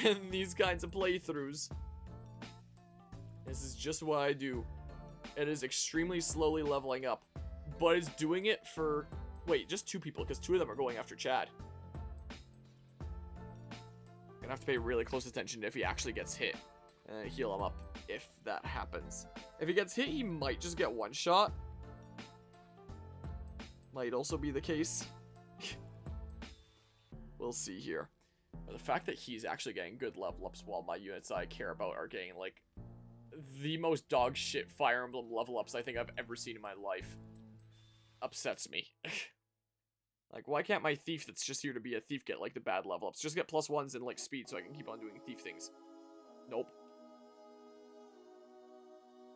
in these kinds of playthroughs. This is just what I do. It is extremely slowly leveling up, but it's doing it for... Wait, just 2 people, because 2 of them are going after Chad. Gonna have to pay really close attention if he actually gets hit. And heal him up if that happens. If he gets hit, he might just get one shot. Might also be the case. We'll see here. But the fact that he's actually getting good level ups while my units I care about are getting, like, the most dog shit Fire Emblem level ups I think I've ever seen in my life upsets me. Like, why can't my thief that's just here to be a thief get, like, the bad level ups? Just get +1s in, like, speed so I can keep on doing thief things. Nope.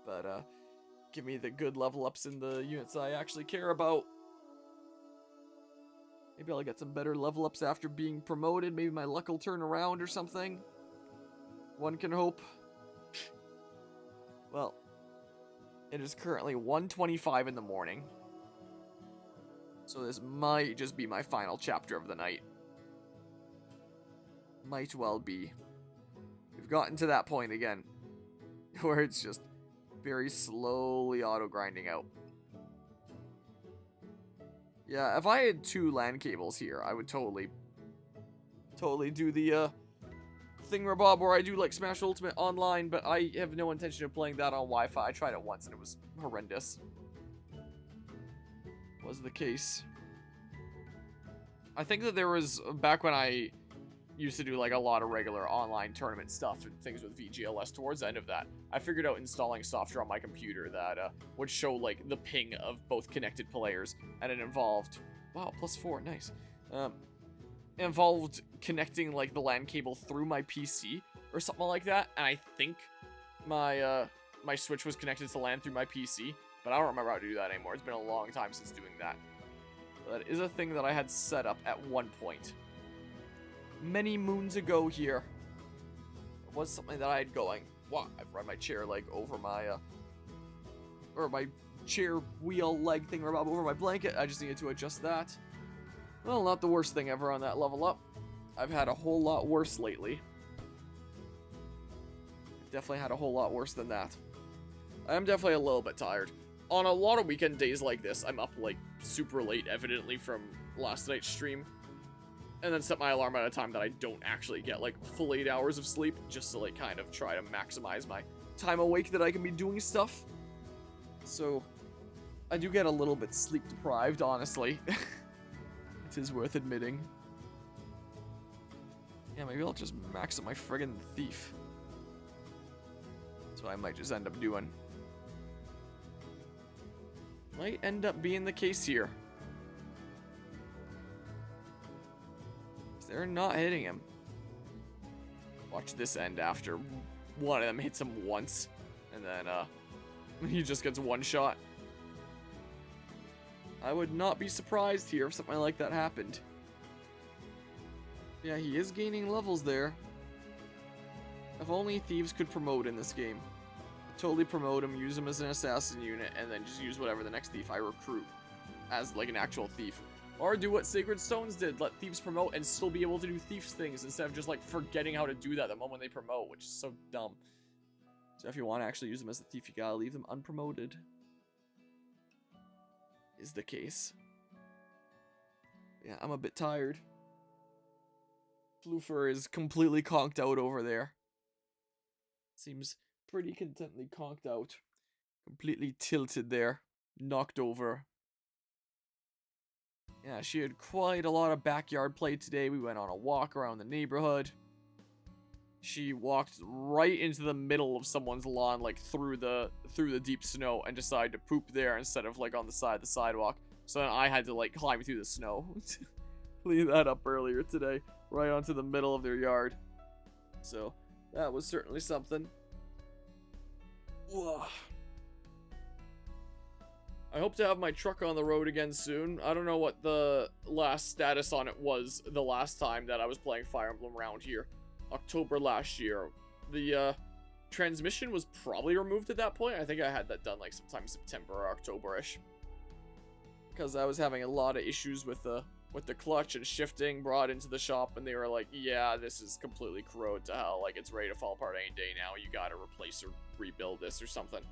But, give me the good level ups in the units I actually care about. Maybe I'll get some better level ups after being promoted. Maybe my luck will turn around or something. One can hope. Well, it is currently 1:25 in the morning. So this might just be my final chapter of the night. Might well be. We've gotten to that point again. Where it's just very slowly auto-grinding out. Yeah, if I had 2 LAN cables here, I would totally do the, thingamabob where I do, like, Smash Ultimate online, but I have no intention of playing that on Wi-Fi. I tried it once and it was horrendous. Was the case. I think that there was, back when I used to do, like, a lot of regular online tournament stuff and things with VGLS towards the end of that, I figured out installing software on my computer that would show, like, the ping of both connected players, and it involved, wow, +4, nice, involved connecting, like, the LAN cable through my PC, or something like that, and I think my, my Switch was connected to LAN through my PC, but I don't remember how to do that anymore. It's been a long time since doing that. But that is a thing that I had set up at one point. Many moons ago here. It was something that I had going. Wow, I've run my chair leg over my, or my chair wheel leg thing over my blanket. I just needed to adjust that. Well, not the worst thing ever on that level up. I've had a whole lot worse lately. Definitely had a whole lot worse than that. I am definitely a little bit tired. On a lot of weekend days like this, I'm up, like, super late, evidently, from last night's stream. And then set my alarm at a time that I don't actually get, like, full 8 hours of sleep, just to, like, kind of try to maximize my time awake that I can be doing stuff. So, I do get a little bit sleep deprived, honestly. It is worth admitting. Yeah, maybe I'll just max up my friggin' thief. That's what I might just end up doing. Might end up being the case here. They're not hitting him. Watch this end after one of them hits him once. And then, he just gets one shot. I would not be surprised here if something like that happened. Yeah, he is gaining levels there. If only thieves could promote in this game. I'd totally promote him, use him as an assassin unit, and then just use whatever the next thief I recruit as, like, an actual thief. Or do what Sacred Stones did, let thieves promote and still be able to do thieves things instead of just like forgetting how to do that the moment they promote, which is so dumb. So if you want to actually use them as a thief, you gotta leave them unpromoted. Is the case. Yeah, I'm a bit tired. Floofer is completely conked out over there. Seems pretty contently conked out. Completely tilted there. Knocked over. Yeah, she had quite a lot of backyard play today. We went on a walk around the neighborhood. She walked right into the middle of someone's lawn, like through the deep snow, and decided to poop there instead of like on the side of the sidewalk. So then I had to like climb through the snow. Clean that up earlier today, right onto the middle of their yard. So that was certainly something. Ugh. I hope to have my truck on the road again soon. I don't know what the last status on it was the last time that I was playing Fire Emblem around here. October last year. The transmission was probably removed at that point. I think I had that done like sometime September or October-ish. Because I was having a lot of issues with the clutch and shifting brought into the shop, and they were like, yeah, this is completely corroded to hell. Like, it's ready to fall apart any day now. You gotta replace or rebuild this or something.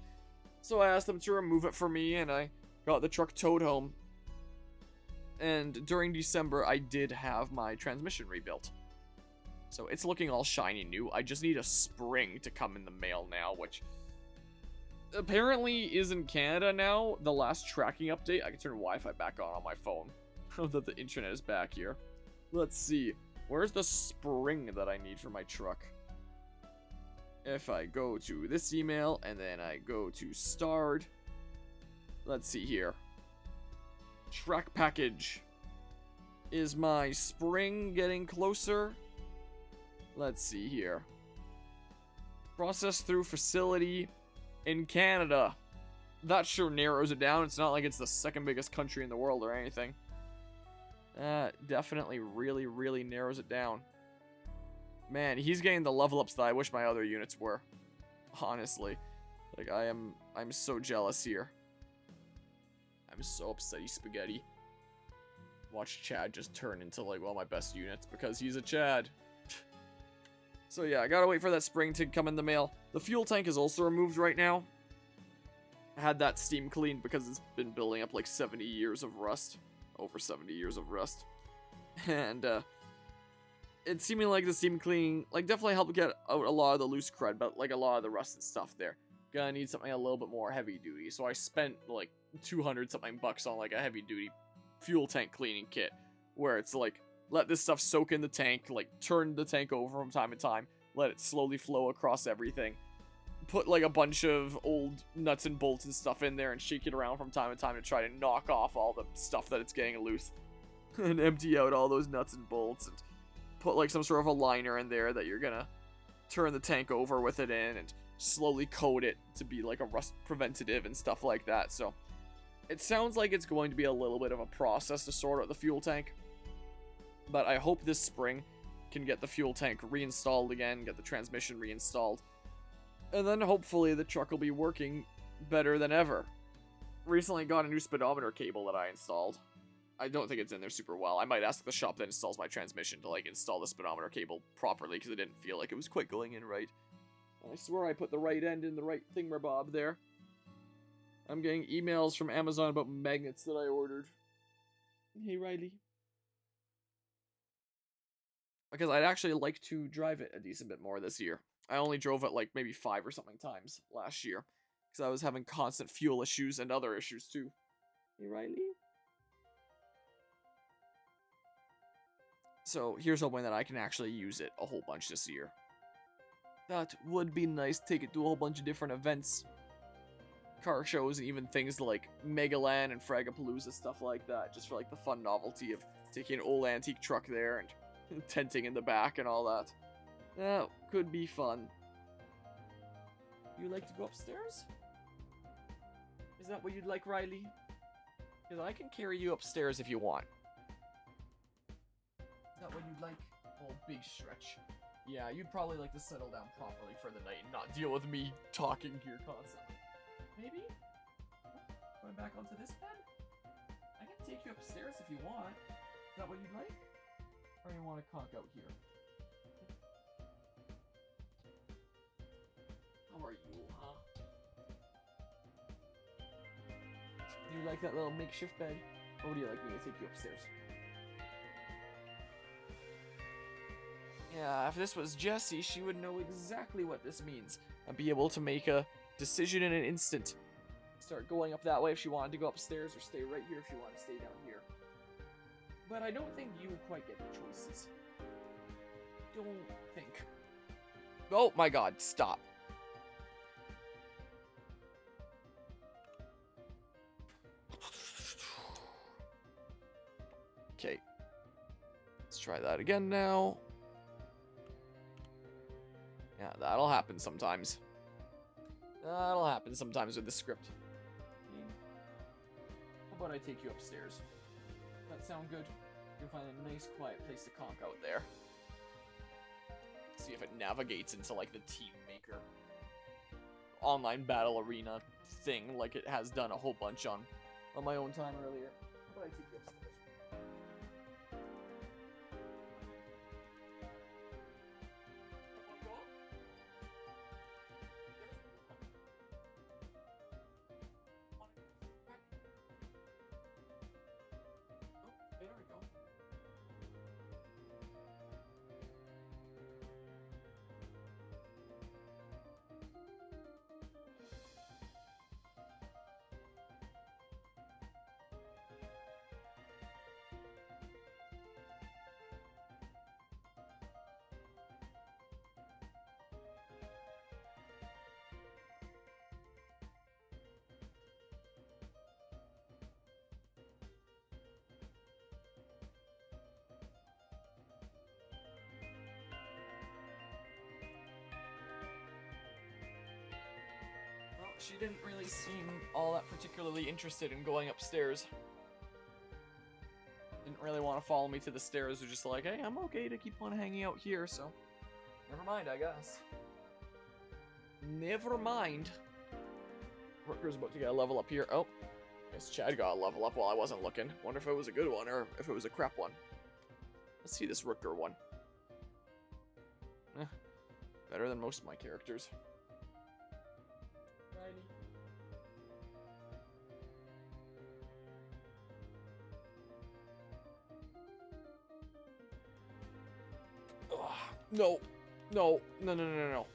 So I asked them to remove it for me, and I got the truck towed home. And during December, I did have my transmission rebuilt. So it's looking all shiny new. I just need a spring to come in the mail now, which apparently is in Canada now. The last tracking update. I can turn Wi-Fi back on my phone. Now that the internet is back here. Let's see. Where's the spring that I need for my truck? If I go to this email and then I go to starred. Let's see here. Track package. Is my spring getting closer? Let's see here. Process through facility in Canada. That sure narrows it down. It's not like it's the second biggest country in the world or anything. That definitely really, really narrows it down. Man, he's getting the level ups that I wish my other units were. Honestly. Like, I'm so jealous here. I'm so upsetty spaghetti. Watch Chad just turn into, like, one of my best units because he's a Chad. So yeah, I gotta wait for that spring to come in the mail. The fuel tank is also removed right now. I had that steam cleaned because it's been building up like 70 years of rust. Over 70 years of rust. And, it's seeming like the steam cleaning, like, definitely helped get out a lot of the loose crud, but, like, a lot of the rust and stuff there. Gonna need something a little bit more heavy duty, so I spent, like, 200 something bucks on, like, a heavy duty fuel tank cleaning kit, where it's, like, let this stuff soak in the tank, like, turn the tank over from time to time, let it slowly flow across everything, put, like, a bunch of old nuts and bolts and stuff in there and shake it around from time to time to try to knock off all the stuff that it's getting loose, and empty out all those nuts and bolts, and put like some sort of a liner in there that you're gonna turn the tank over with it in and slowly coat it to be like a rust preventative and stuff like that. So it sounds like it's going to be a little bit of a process to sort out the fuel tank, but I hope this spring can get the fuel tank reinstalled again, get the transmission reinstalled, and then hopefully the truck will be working better than ever. Recently got a new speedometer cable that I installed. I don't think it's in there super well. I might ask the shop that installs my transmission to, like, install the speedometer cable properly, because it didn't feel like it was quite going in right. I swear I put the right end in the right thingamabob there. I'm getting emails from Amazon about magnets that I ordered. Hey, Riley. Because I'd actually like to drive it a decent bit more this year. I only drove it, like, maybe 5 or something times last year, because I was having constant fuel issues and other issues, too. Hey, Riley? So here's hoping that I can actually use it a whole bunch this year. That would be nice. Take it to a whole bunch of different events. Car shows, and even things like Megaland and Fragapalooza, stuff like that. Just for like the fun novelty of taking an old antique truck there and tenting in the back and all that. That could be fun. You like to go upstairs? Is that what you'd like, Riley? Because I can carry you upstairs if you want. Is that what you'd like? Oh, big stretch. Yeah, you'd probably like to settle down properly for the night and not deal with me talking here constantly. Maybe? Going back onto this bed? I can take you upstairs if you want. Is that what you'd like? Or you want to conk out here? How are you, huh? Do you like that little makeshift bed? Or would you like me to take you upstairs? Yeah, if this was Jessie, she would know exactly what this means. And be able to make a decision in an instant. Start going up that way if she wanted to go upstairs, or stay right here if she wanted to stay down here. But I don't think you quite get the choices. Don't think. Oh my god, stop. Okay. Let's try that again now. Yeah, that'll happen sometimes. That'll happen sometimes with the script. How about I take you upstairs? Does that sound good? You'll find a nice quiet place to conk out there. See if it navigates into like the Team Maker online battle arena thing like it has done a whole bunch on my own time earlier. How about I take you upstairs? There we go. She didn't really seem all that particularly interested in going upstairs. Didn't really want to follow me to the stairs. Was just like, hey, I'm okay to keep on hanging out here, so never mind, I guess. Never mind. Rooker's about to get a level up here. Oh, I guess Chad got a level up while I wasn't looking. Wonder if it was a good one or if it was a crap one. Let's see this Rooker one. Better than most of my characters. No. No. No, no, no, no, no.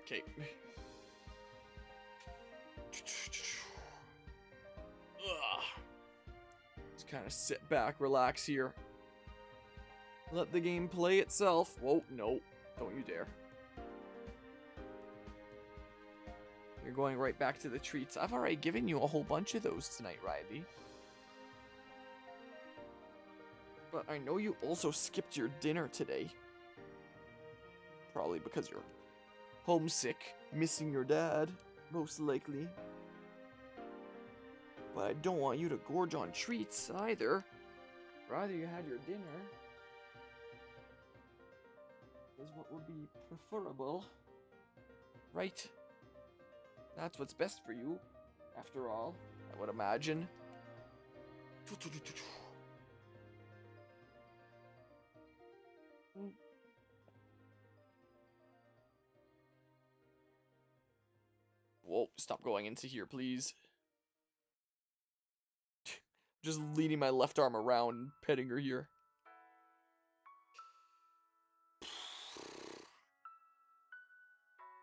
Okay. Just kind of sit back, relax here. Let the game play itself. Whoa, no. Don't you dare. You're going right back to the treats. I've already given you a whole bunch of those tonight, Riley. But I know you also skipped your dinner today. Probably because you're homesick, missing your dad, most likely. But I don't want you to gorge on treats either. Rather you had your dinner. Is what would be preferable. Right? That's what's best for you, after all, I would imagine. Whoa, stop going into here, please. Just leaning my left arm around, petting her here.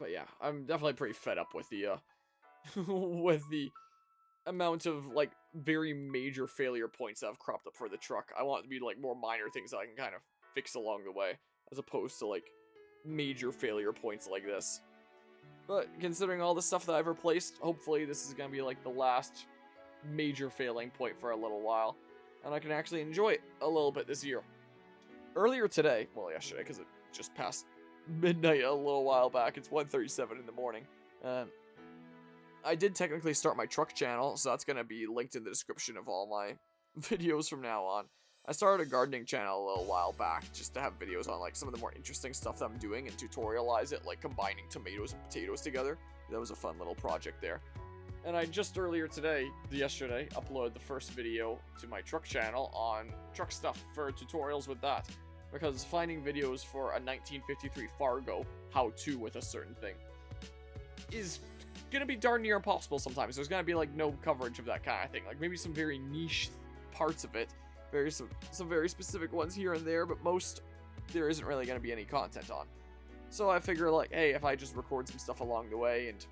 But yeah, I'm definitely pretty fed up with the, with the amount of, like, very major failure points that have cropped up for the truck. I want it to be, like, more minor things that I can kind of fix along the way, as opposed to, like, major failure points like this. But considering all the stuff that I've replaced, hopefully this is going to be, like, the last major failing point for a little while, and I can actually enjoy it a little bit this year. Earlier today, well, yesterday, because it just passed midnight a little while back, it's 1:37 in the morning, I did technically start my truck channel, so that's going to be linked in the description of all my videos from now on. I started a gardening channel a little while back, just to have videos on, like, some of the more interesting stuff that I'm doing and tutorialize it, like combining tomatoes and potatoes together. That was a fun little project there. And I just yesterday, uploaded the first video to my truck channel on truck stuff for tutorials with that. Because finding videos for a 1953 Fargo how-to with a certain thing is gonna be darn near impossible sometimes. There's gonna be like no coverage of that kind of thing. Like maybe some very niche parts of it. Some very specific ones here and there, but most there isn't really gonna be any content on. So I figure like, hey, if I just record some stuff along the way and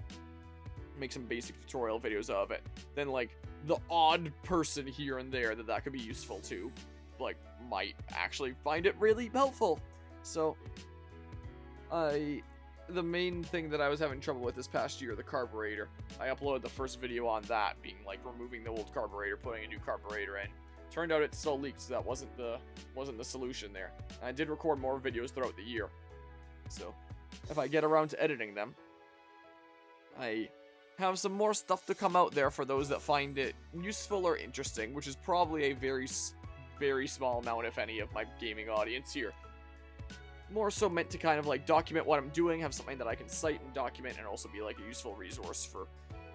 make some basic tutorial videos of it, then like the odd person here and there that could be useful to, like, might actually find it really helpful. So the main thing that I was having trouble with this past year, the carburetor, I uploaded the first video on that, being like removing the old carburetor, putting a new carburetor in. Turned out it still leaked, so that wasn't the solution there. And I did record more videos throughout the year, so if I get around to editing them, I have some more stuff to come out there for those that find it useful or interesting, which is probably a very small amount, if any, of my gaming audience here. More so meant to kind of like document what I'm doing, have something that I can cite and document, and also be like a useful resource for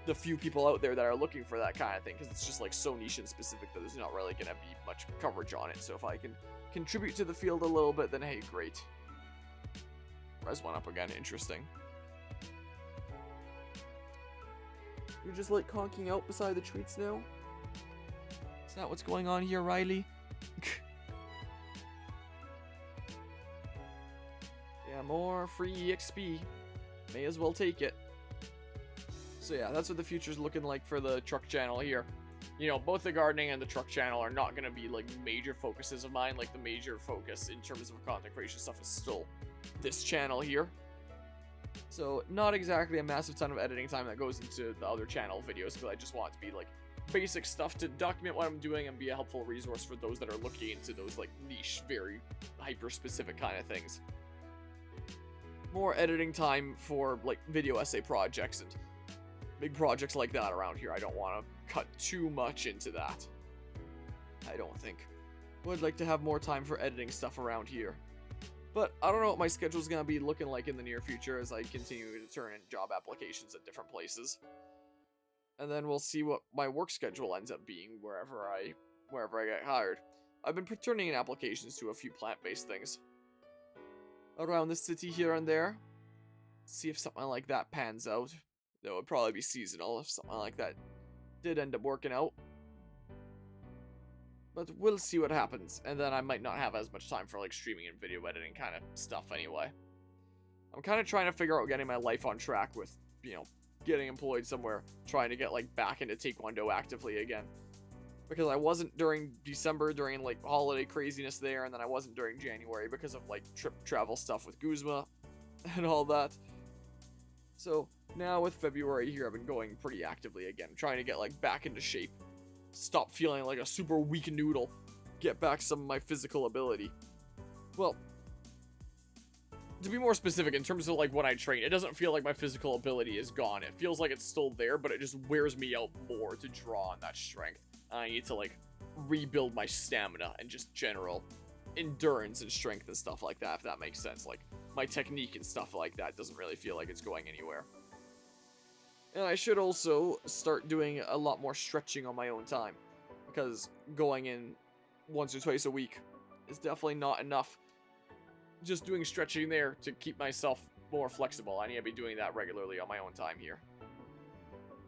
the few people out there that are looking for that kind of thing, because it's just like so niche and specific that there's not really going to be much coverage on it. So if I can contribute to the field a little bit, then hey, great. Res one up again, interesting. You're just like conking out beside the treats now? Is that what's going on here, Riley? Yeah, more free EXP. May as well take it. So yeah, that's what the future's looking like for the truck channel here. You know, both the gardening and the truck channel are not going to be like major focuses of mine. Like the major focus in terms of content creation stuff is still this channel here. So not exactly a massive ton of editing time that goes into the other channel videos, because I just want it to be like basic stuff to document what I'm doing and be a helpful resource for those that are looking into those like niche, very hyper-specific kind of things. More editing time for like video essay projects and big projects like that around here. I don't want to cut too much into that. I don't think. Would like to have more time for editing stuff around here. But I don't know what my schedule's going to be looking like in the near future as I continue to turn in job applications at different places. And then we'll see what my work schedule ends up being wherever I get hired. I've been turning in applications to a few plant-based things around the city here and there. See if something like that pans out. That would probably be seasonal if something like that did end up working out. But we'll see what happens, and then I might not have as much time for like streaming and video editing kind of stuff anyway. I'm kind of trying to figure out getting my life on track with, you know, getting employed somewhere, trying to get like back into Taekwondo actively again. Because I wasn't during December during like holiday craziness there, and then I wasn't during January because of like trip travel stuff with Guzma and all that. So now with February here, I've been going pretty actively again, trying to get like back into shape. Stop feeling like a super weak noodle. Get back some of my physical ability. Well, to be more specific, in terms of like when I train, it doesn't feel like my physical ability is gone. It feels like it's still there, but it just wears me out more to draw on that strength. I need to like rebuild my stamina and just general endurance and strength and stuff like that, if that makes sense. Like my technique and stuff like that doesn't really feel like it's going anywhere. And I should also start doing a lot more stretching on my own time, because going in once or twice a week is definitely not enough. Just doing stretching there to keep myself more flexible. I need to be doing that regularly on my own time here.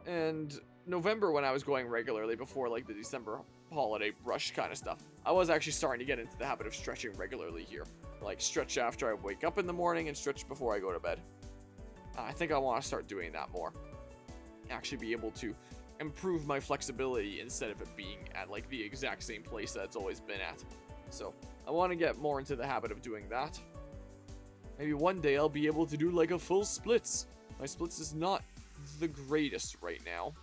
And November, when I was going regularly before like the December holiday rush kind of stuff, I was actually starting to get into the habit of stretching regularly here. Like stretch after I wake up in the morning and stretch before I go to bed. I think I want to start doing that more. Actually be able to improve my flexibility instead of it being at like the exact same place that it's always been at. So I want to get more into the habit of doing that. Maybe one day I'll be able to do like a full splits. My splits is not the greatest right now,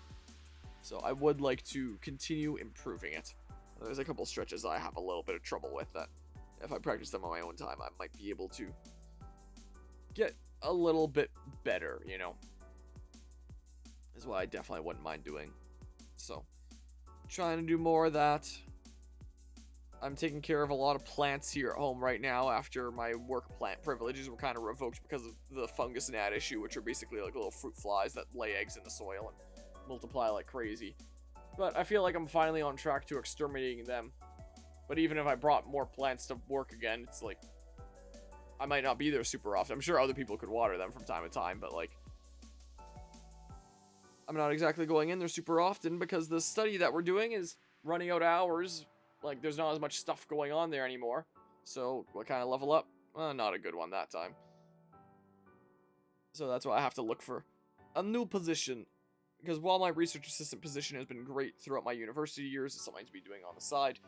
so I would like to continue improving it. There's a couple stretches I have a little bit of trouble with that if I practice them on my own time, I might be able to get a little bit better, you know. Is what I definitely wouldn't mind doing. So, trying to do more of that. I'm taking care of a lot of plants here at home right now after my work plant privileges were kind of revoked because of the fungus gnat issue, which are basically like little fruit flies that lay eggs in the soil and multiply like crazy. But I feel like I'm finally on track to exterminating them. But even if I brought more plants to work again, it's like, I might not be there super often. I'm sure other people could water them from time to time, but like, I'm not exactly going in there super often because the study that we're doing is running out of hours. Like, there's not as much stuff going on there anymore. So, what kind of level up? Not a good one that time. So that's why I have to look for a new position. Because while my research assistant position has been great throughout my university years, it's something to be doing on the side.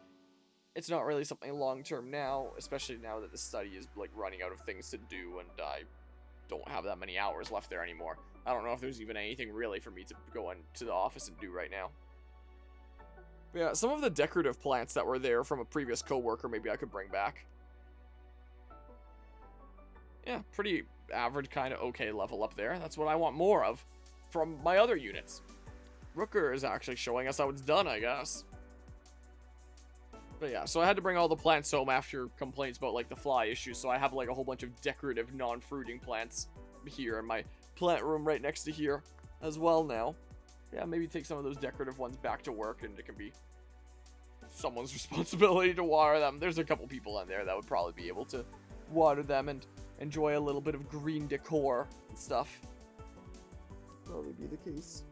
It's not really something long-term now, especially now that the study is like running out of things to do and I don't have that many hours left there anymore. I don't know if there's even anything really for me to go into the office and do right now. But yeah, some of the decorative plants that were there from a previous coworker, maybe I could bring back. Yeah, pretty average kind of okay level up there. That's what I want more of from my other units. Rooker is actually showing us how it's done, I guess. But yeah, so I had to bring all the plants home after complaints about like the fly issue, so I have like a whole bunch of decorative non-fruiting plants here in my plant room right next to here as well now. Yeah, maybe take some of those decorative ones back to work and it can be someone's responsibility to water them. There's a couple people in there that would probably be able to water them and enjoy a little bit of green decor and stuff. Probably be the case.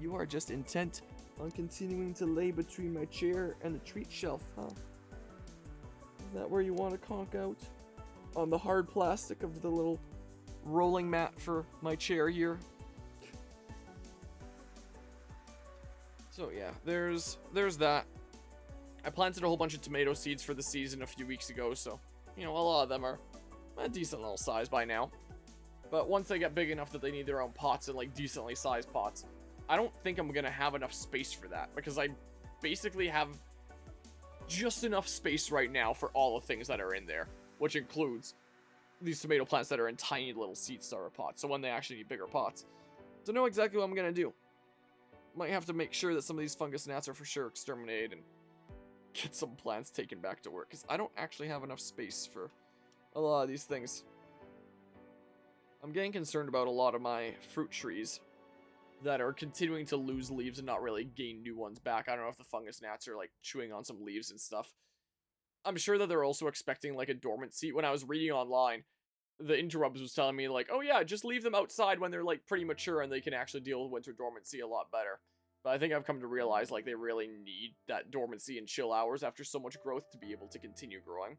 You are just intent on continuing to lay between my chair and the treat shelf, huh? Is that where you want to conk out? On the hard plastic of the little rolling mat for my chair here? So yeah, there's that. I planted a whole bunch of tomato seeds for the season a few weeks ago, so, you know, a lot of them are a decent little size by now. But once they get big enough that they need their own pots and like decently sized pots, I don't think I'm gonna have enough space for that because I basically have just enough space right now for all the things that are in there, which includes these tomato plants that are in tiny little seed starter pots. So when they actually need bigger pots, don't know exactly what I'm gonna do. Might have to make sure that some of these fungus gnats are for sure exterminated and get some plants taken back to work because I don't actually have enough space for a lot of these things. I'm getting concerned about a lot of my fruit trees that are continuing to lose leaves and not really gain new ones back. I don't know if the fungus gnats are like chewing on some leaves and stuff. I'm sure that they're also expecting like a dormancy. When I was reading online, the interrupts was telling me like, oh yeah, just leave them outside when they're like pretty mature and they can actually deal with winter dormancy a lot better. But I think I've come to realize like they really need that dormancy and chill hours after so much growth to be able to continue growing.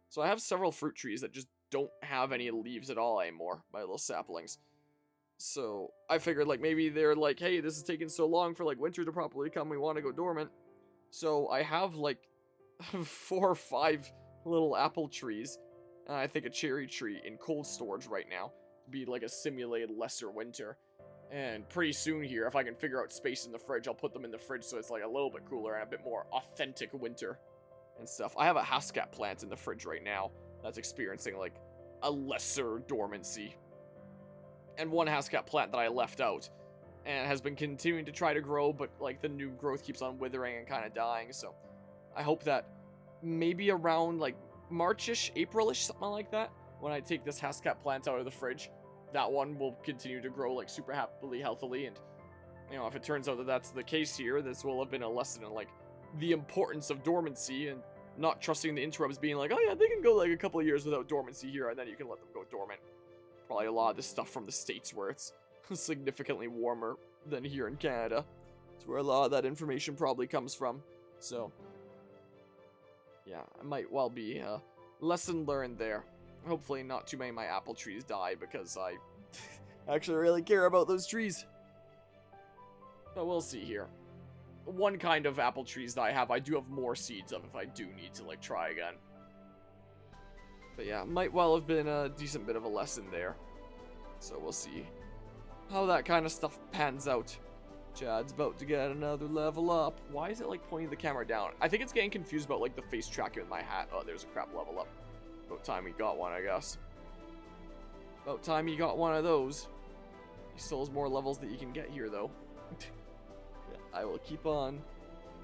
So I have several fruit trees that just don't have any leaves at all anymore, my little saplings. So I figured like maybe they're like, hey, this is taking so long for like winter to properly come, we want to go dormant. So I have like 4 or 5 little apple trees, and I think a cherry tree in cold storage right now to be like a simulated lesser winter. And pretty soon here, if I can figure out space in the fridge, I'll put them in the fridge so it's like a little bit cooler and a bit more authentic winter and stuff. I have a hascat plant in the fridge right now that's experiencing like a lesser dormancy. And one hascat plant that I left out and has been continuing to try to grow, but like the new growth keeps on withering and kind of dying. So I hope that maybe around like March-ish, April-ish, something like that, when I take this hascat plant out of the fridge, that one will continue to grow like super happily, healthily. And you know, if it turns out that that's the case here, this will have been a lesson in like the importance of dormancy and not trusting the interrupts being like, oh yeah, they can go like a couple of years without dormancy here and then you can let them go dormant. Probably a lot of this stuff from the States where it's significantly warmer than here in Canada. It's where a lot of that information probably comes from. So yeah, it might well be a lesson learned there. Hopefully not too many of my apple trees die because I actually really care about those trees. But we'll see here. One kind of apple trees that I do have more seeds of if I do need to like try again. But yeah, might well have been a decent bit of a lesson there. So we'll see how that kind of stuff pans out. Chad's about to get another level up. Why is it like pointing the camera down? I think it's getting confused about like the face tracking with my hat. Oh, there's a crap level up. About time he got one, I guess. About time he got one of those. He still has more levels that you can get here, though. Yeah, I will keep on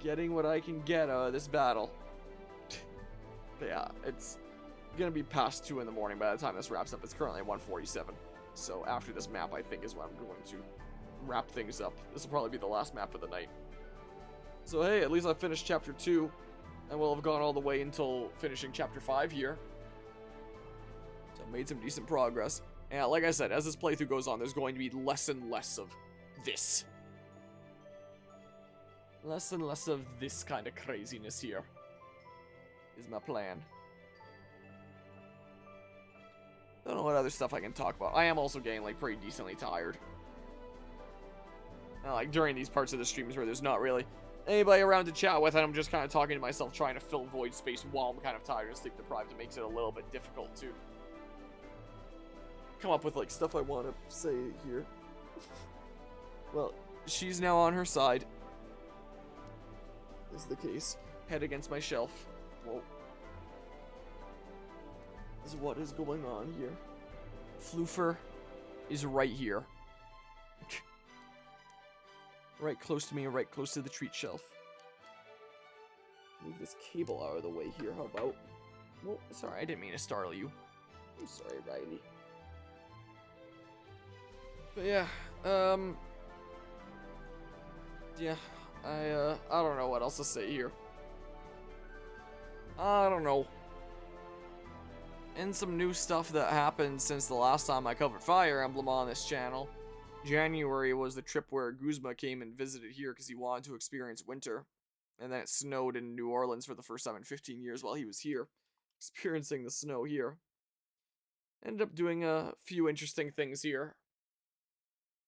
getting what I can get out of this battle. But yeah, it's gonna be past 2 in the morning by the time this wraps up. It's currently 1:47. So after this map, I think is when I'm going to wrap things up. This will probably be the last map of the night. So hey, at least I finished chapter 2, and we'll have gone all the way until finishing chapter 5 here. So made some decent progress. And like I said, as this playthrough goes on, there's going to be less and less of this. Less and less of this kind of craziness here is my plan. Don't know what other stuff I can talk about. I am also getting, like, pretty decently tired. Now, like, during these parts of the streams where there's not really anybody around to chat with, and I'm just kind of talking to myself, trying to fill void space while I'm kind of tired and sleep deprived. It makes it a little bit difficult to come up with, like, stuff I want to say here. Well, she's now on her side. Is the case. Head against my shelf. Whoa. This is what is going on here. Floofer is right here. Right close to me and right close to the treat shelf. Move this cable out of the way here, how about? Well, sorry, I didn't mean to startle you. I'm sorry, Riley. But yeah, yeah, I don't know what else to say here. I don't know. And some new stuff that happened since the last time I covered Fire Emblem on this channel. January was the trip where Guzma came and visited here because he wanted to experience winter. And then it snowed in New Orleans for the first time in 15 years while he was here, experiencing the snow here. Ended up doing a few interesting things here.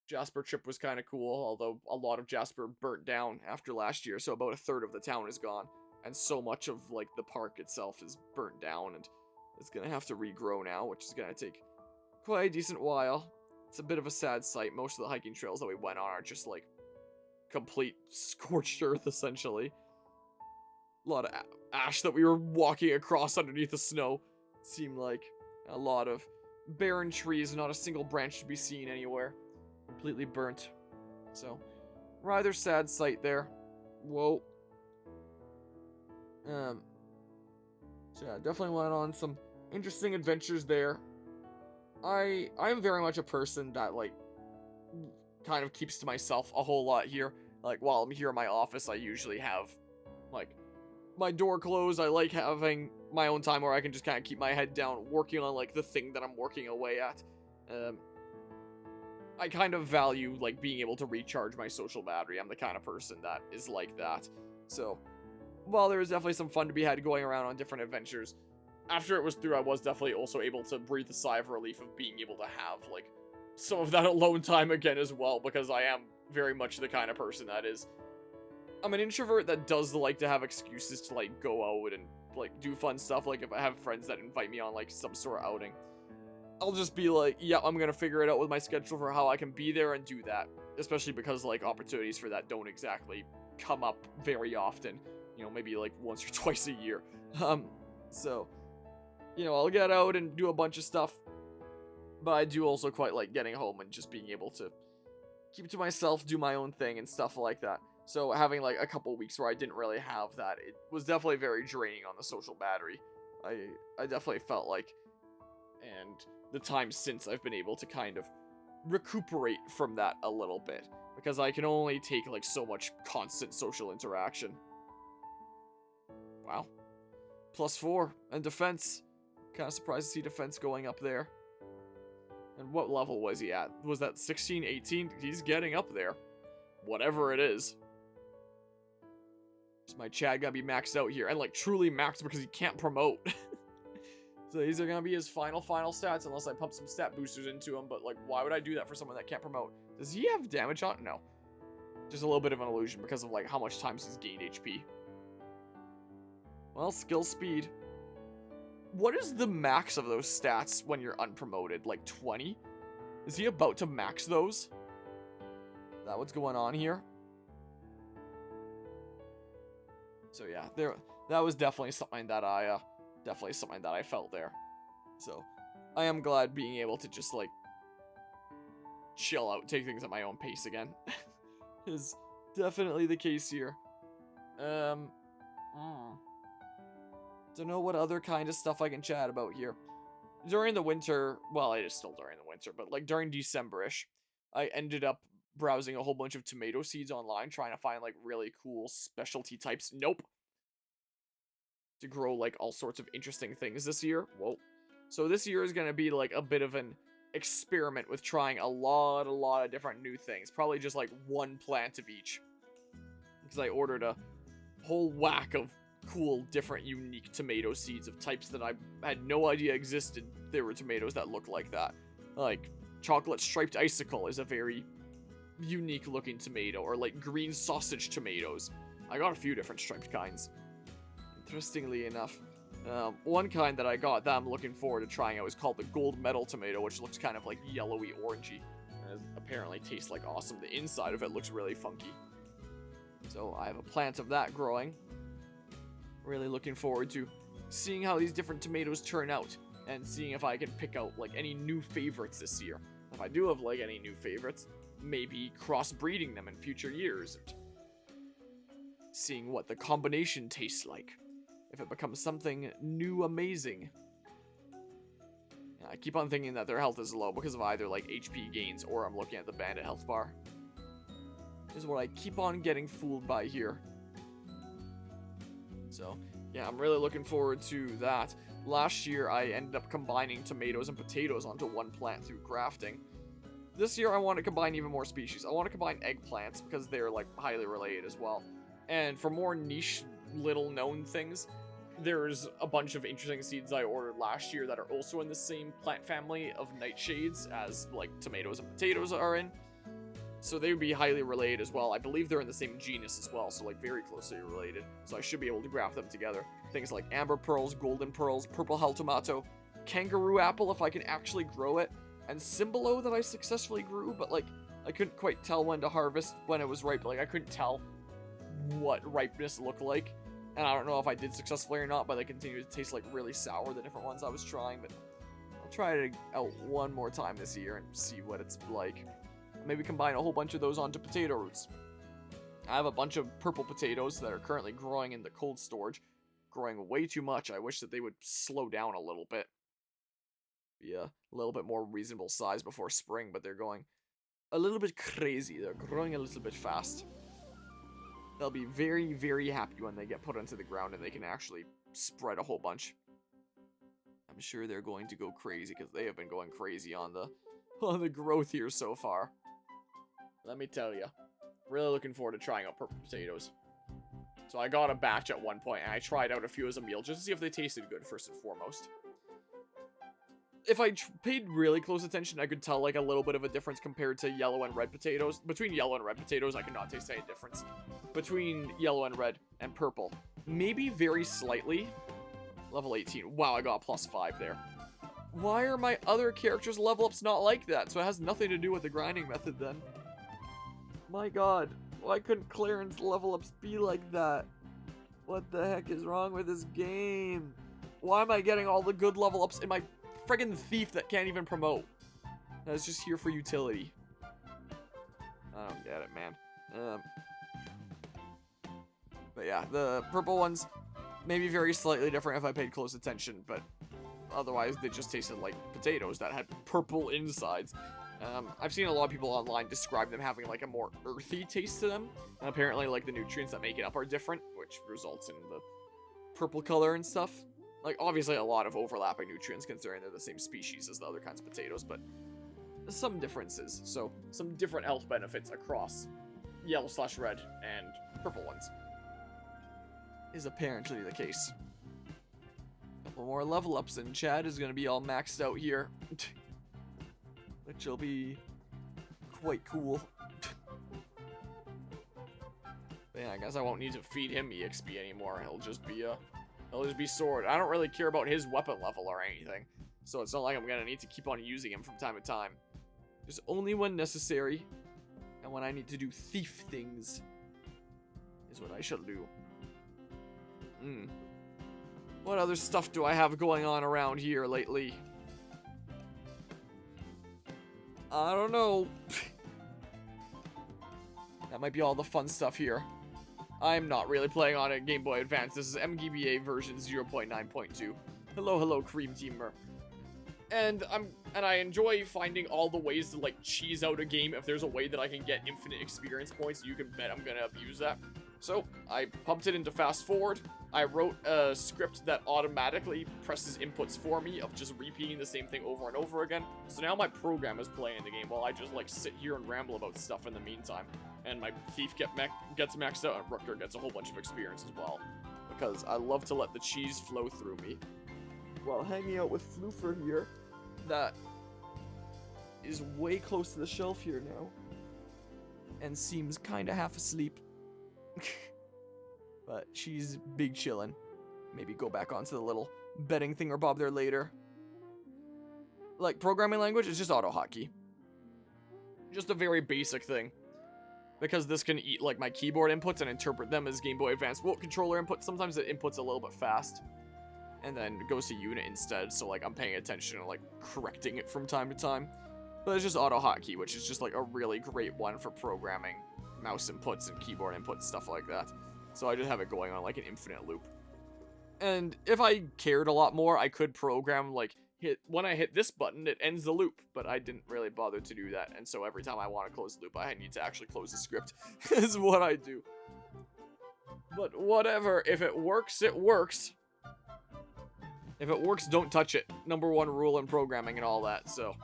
Jasper trip was kind of cool, although a lot of Jasper burnt down after last year, so about a third of the town is gone. And so much of, like, the park itself is burnt down, and it's gonna have to regrow now, which is gonna take quite a decent while. It's a bit of a sad sight. Most of the hiking trails that we went on are just, like, complete scorched earth, essentially. A lot of ash that we were walking across underneath the snow. It seemed like a lot of barren trees, not a single branch to be seen anywhere. Completely burnt. So, rather sad sight there. Whoa. So yeah, definitely went on some interesting adventures there. I'm very much a person that, like, kind of keeps to myself a whole lot here. Like, while I'm here in my office, I usually have, like, my door closed. I like having my own time where I can just kind of keep my head down, working on, like, the thing that I'm working away at. I kind of value, like, being able to recharge my social battery. I'm the kind of person that is like that. So, while there was definitely some fun to be had going around on different adventures, after it was through, I was definitely also able to breathe a sigh of relief of being able to have, like, some of that alone time again as well, because I am very much the kind of person that is... I'm an introvert that does like to have excuses to, like, go out and, like, do fun stuff. Like, if I have friends that invite me on, like, some sort of outing, I'll just be like, yeah, I'm gonna figure it out with my schedule for how I can be there and do that. Especially because, like, opportunities for that don't exactly come up very often. You know, maybe, like, once or twice a year. So, you know, I'll get out and do a bunch of stuff. But I do also quite like getting home and just being able to keep to myself, do my own thing and stuff like that. So having, like, a couple weeks where I didn't really have that, it was definitely very draining on the social battery. I definitely felt like, and the time since I've been able to kind of recuperate from that a little bit, because I can only take, like, so much constant social interaction. Wow. +4 and defense. Kind of surprised to see defense going up there. And what level was he at? Was that 16, 18? He's getting up there. Whatever it is. Is my Chad gonna be maxed out here? And, like, truly maxed because he can't promote. So these are gonna be his final stats unless I pump some stat boosters into him. But, like, why would I do that for someone that can't promote? Does he have damage on? No. Just a little bit of an illusion because of, like, how much times he's gained HP. Well, skill speed. What is the max of those stats when you're unpromoted? Like 20? Is he about to max those? Is that what's going on here? So yeah, that was definitely something that I felt there. So I am glad being able to just, like, chill out, take things at my own pace again. Is definitely the case here. Don't know what other kind of stuff I can chat about here. During the winter, well, it is still during the winter, but, like, during December-ish, I ended up browsing a whole bunch of tomato seeds online, trying to find like really cool specialty types. Nope. To grow like all sorts of interesting things this year. Whoa. So this year is going to be like a bit of an experiment with trying a lot of different new things. Probably just like one plant of each. Because I ordered a whole whack of cool, different, unique tomato seeds of types that I had no idea existed. There were tomatoes that look like that. Like, chocolate striped icicle is a very unique looking tomato. Or like green sausage tomatoes. I got a few different striped kinds. Interestingly enough. One kind that I got that I'm looking forward to trying out is called the gold medal tomato, which looks kind of like yellowy orangey. And apparently tastes like awesome. The inside of it looks really funky. So I have a plant of that growing. Really looking forward to seeing how these different tomatoes turn out and seeing if I can pick out like any new favorites this year. If I do have like any new favorites, maybe crossbreeding them in future years. And seeing what the combination tastes like. If it becomes something new amazing. Yeah, I keep on thinking that their health is low because of either like HP gains or I'm looking at the bandit health bar. Is what I keep on getting fooled by here. So, yeah, I'm really looking forward to that. Last year, I ended up combining tomatoes and potatoes onto one plant through grafting. This year, I want to combine even more species. I want to combine eggplants because they're, like, highly related as well. And for more niche, little-known things, there's a bunch of interesting seeds I ordered last year that are also in the same plant family of nightshades as, like, tomatoes and potatoes are in. So they would be highly related as well. I believe they're in the same genus as well, so like very closely related. So I should be able to graft them together. Things like amber pearls, golden pearls, purple hell tomato, kangaroo apple if I can actually grow it, and Symbolo that I successfully grew, but like I couldn't quite tell when to harvest when it was ripe. Like I couldn't tell what ripeness looked like. And I don't know if I did successfully or not, but they continue to taste like really sour, the different ones I was trying. But I'll try it out one more time this year and see what it's like. Maybe combine a whole bunch of those onto potato roots. I have a bunch of purple potatoes that are currently growing in the cold storage. Growing way too much. I wish that they would slow down a little bit. Be a little bit more reasonable size before spring, but they're going a little bit crazy. They're growing a little bit fast. They'll be very, very happy when they get put into the ground and they can actually spread a whole bunch. I'm sure they're going to go crazy because they have been going crazy on the growth here so far. Let me tell you, really looking forward to trying out purple potatoes. So I got a batch at one point, and I tried out a few as a meal just to see if they tasted good first and foremost. If I paid really close attention, I could tell like a little bit of a difference compared to yellow and red potatoes. Between yellow and red potatoes, I could not taste any difference. Between yellow and red and purple, maybe very slightly. Level 18. Wow, I got a +5 there. Why are my other characters' level ups not like that? So it has nothing to do with the grinding method then. My god, why couldn't Clarence level ups be like that? What the heck is wrong with this game? Why am I getting all the good level ups in my friggin' thief that can't even promote? That's just here for utility. I don't get it, man. But yeah, the purple ones, maybe very slightly different if I paid close attention, but otherwise they just tasted like potatoes that had purple insides. I've seen a lot of people online describe them having like a more earthy taste to them, and apparently like the nutrients that make it up are different, which results in the purple color and stuff. Like obviously a lot of overlapping nutrients considering they're the same species as the other kinds of potatoes, but some differences. So some different health benefits across yellow/red and purple ones is apparently the case. Couple more level ups and Chad is gonna be all maxed out here. Which will be quite cool. But yeah, I guess I won't need to feed him EXP anymore. He'll just be sword. I don't really care about his weapon level or anything, so it's not like I'm gonna need to keep on using him from time to time. Just only when necessary, and when I need to do thief things is what I shall do. What other stuff do I have going on around here lately? I don't know. That might be all the fun stuff here. I'm not really playing on a Game Boy Advance. This is mGBA version 0.9.2. Hello, Cream Teamer. And I enjoy finding all the ways to like cheese out a game. If there's a way that I can get infinite experience points, you can bet I'm gonna abuse that. So I pumped it into fast forward. I wrote a script that automatically presses inputs for me of just repeating the same thing over and over again. So now my program is playing the game while I just like sit here and ramble about stuff in the meantime. And my thief gets maxed out and Rooker gets a whole bunch of experience as well. Because I love to let the cheese flow through me. While hanging out with Floofer here, that is way close to the shelf here now. And seems kinda half asleep. But she's big chillin'. Maybe go back onto the little betting thingamabob there later. Like, programming language is just AutoHotkey. Just a very basic thing. Because this can eat, like, my keyboard inputs and interpret them as Game Boy Advance controller inputs. Sometimes it inputs a little bit fast. And then goes to unit instead, so, like, I'm paying attention and, like, correcting it from time to time. But it's just AutoHotkey, which is just, like, a really great one for programming mouse inputs and keyboard inputs, stuff like that. So I just have it going on, like, an infinite loop. And if I cared a lot more, I could program, like, when I hit this button, it ends the loop. But I didn't really bother to do that, and so every time I want to close the loop, I need to actually close the script, is what I do. But whatever, if it works, it works. If it works, don't touch it. Number one rule in programming and all that, so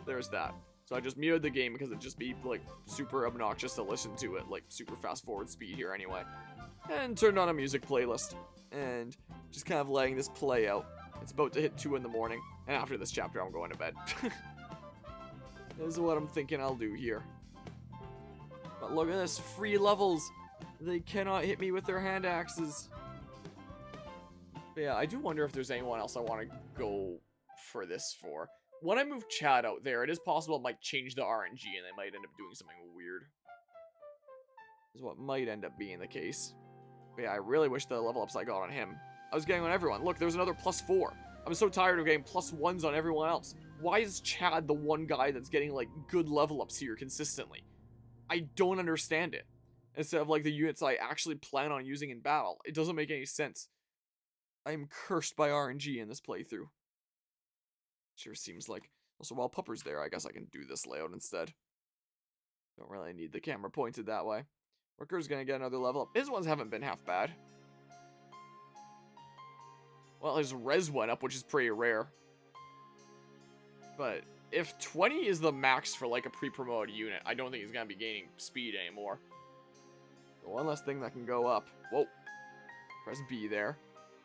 there's that. So I just muted the game because it'd just be, like, super obnoxious to listen to it, like, super fast forward speed here anyway. And turned on a music playlist, and just kind of letting this play out. It's about to hit 2 in the morning, and after this chapter, I'm going to bed. This is what I'm thinking I'll do here. But look at this, free levels. They cannot hit me with their hand axes. But yeah, I do wonder if there's anyone else I want to go for this for. When I move Chad out there, it is possible it might change the RNG, and they might end up doing something weird. Is what might end up being the case. But yeah, I really wish the level ups I got on him. I was getting on everyone. Look, there's another +4. I'm so tired of getting +1s on everyone else. Why is Chad the one guy that's getting, like, good level ups here consistently? I don't understand it. Instead of, like, the units I actually plan on using in battle. It doesn't make any sense. I am cursed by RNG in this playthrough. Sure seems like. Also, while Pupper's there, I guess I can do this layout instead. Don't really need the camera pointed that way. Rooker's gonna get another level up. His ones haven't been half bad. Well, his res went up, which is pretty rare. But if 20 is the max for, like, a pre-promoted unit, I don't think he's gonna be gaining speed anymore. The one less thing that can go up. Whoa. Press B there.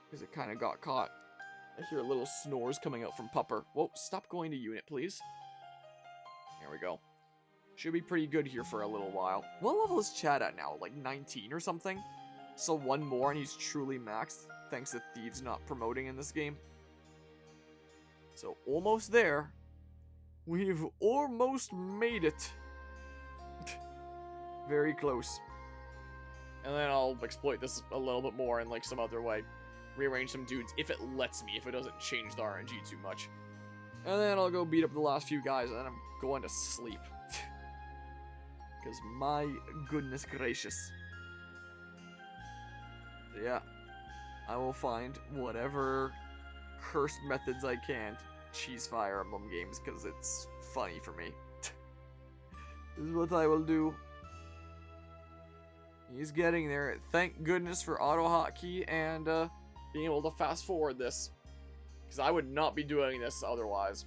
Because it kind of got caught. I hear little snores coming out from Pupper. Whoa, stop going to unit, please. There we go. Should be pretty good here for a little while. What level is Chad at now? Like 19 or something? So one more and he's truly maxed. Thanks to Thieves not promoting in this game. So almost there. We've almost made it. Very close. And then I'll exploit this a little bit more in, like, some other way. Rearrange some dudes if it lets me, if it doesn't change the RNG too much. And then I'll go beat up the last few guys, and then I'm going to sleep. Because my goodness gracious. Yeah. I will find whatever cursed methods I can to cheese Fire Emblem games, because it's funny for me. This is what I will do. He's getting there. Thank goodness for AutoHotkey and being able to fast forward this. Because I would not be doing this otherwise.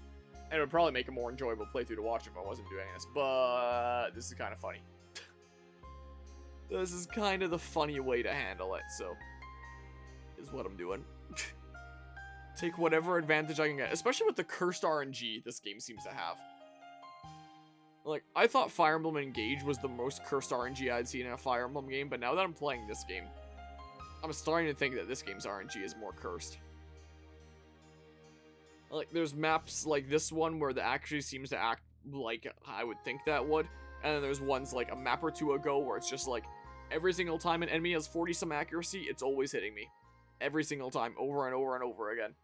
And it would probably make a more enjoyable playthrough to watch if I wasn't doing this. But this is kind of funny. This is kind of the funny way to handle it, so is what I'm doing. Take whatever advantage I can get, especially with the cursed RNG this game seems to have. Like, I thought Fire Emblem Engage was the most cursed RNG I'd seen in a Fire Emblem game, but now that I'm playing this game, I'm starting to think that this game's RNG is more cursed. Like, there's maps like this one where the accuracy seems to act like I would think that would, and then there's ones like a map or two ago where it's just like, every single time an enemy has 40-some accuracy, it's always hitting me. Every single time, over and over and over again.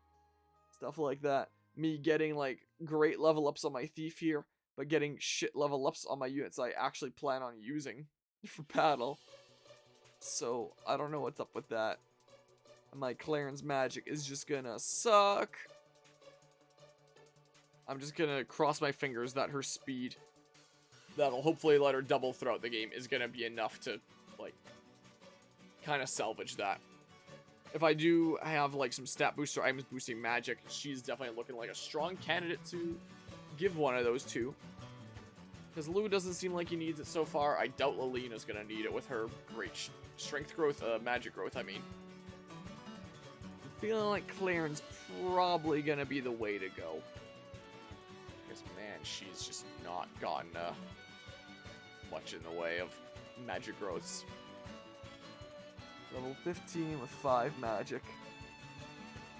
Stuff like that. Me getting, like, great level ups on my Thief here, but getting shit level ups on my units I actually plan on using for battle. So, I don't know what's up with that. My Clarence magic is just gonna suck. I'm just gonna cross my fingers that her speed, that'll hopefully let her double throughout the game, is gonna be enough to, like, kind of salvage that. If I do have, like, some stat booster items boosting magic, she's definitely looking like a strong candidate to give one of those to. Because Lou doesn't seem like he needs it so far. I doubt Lilina's gonna need it with her great strength growth, magic growth, I mean. I'm feeling like Claren's probably gonna be the way to go. Because, man, she's just not gotten much in the way of magic growths. Level 15 with 5 magic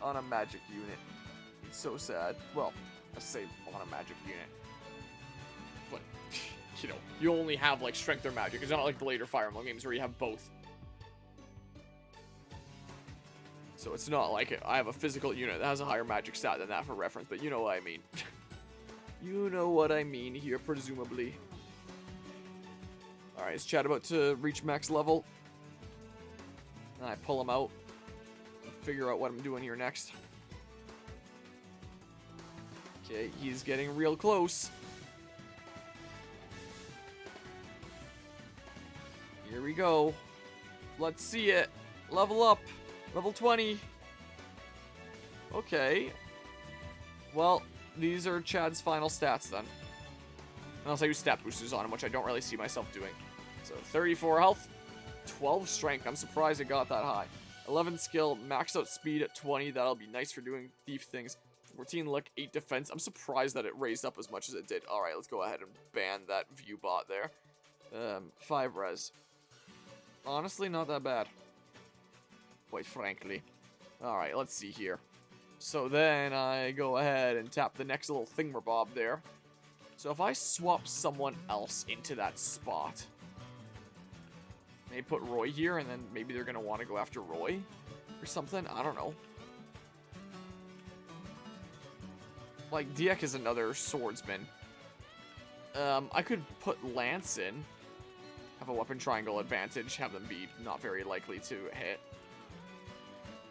on a magic unit. It's so sad. Well, I say on a magic unit. But, you know, you only have, like, strength or magic. It's not like the later Fire Emblem games where you have both. So it's not like I have a physical unit that has a higher magic stat than that for reference, but you know what I mean. You know what I mean here, presumably. Alright, is Chad about to reach max level? And I pull him out and figure out what I'm doing here next. Okay, he's getting real close. Here we go. Let's see it. Level up. Level 20. Okay. Well, these are Chad's final stats then. Unless I use stat boosters on him, which I don't really see myself doing. So 34 health. 12 strength. I'm surprised it got that high. 11 skill, maxed out speed at 20. That'll be nice for doing thief things. 14 luck, 8 defense. I'm surprised that it raised up as much as it did. Alright, let's go ahead and ban that view bot there. 5 res. Honestly, not that bad. Quite frankly. Alright, let's see here. So then I go ahead and tap the next little thingamabob there. So if I swap someone else into that spot... Maybe put Roy here, and then maybe they're going to want to go after Roy or something. I don't know. Like, Diek is another swordsman. I could put Lance in. Have a weapon triangle advantage. Have them be not very likely to hit.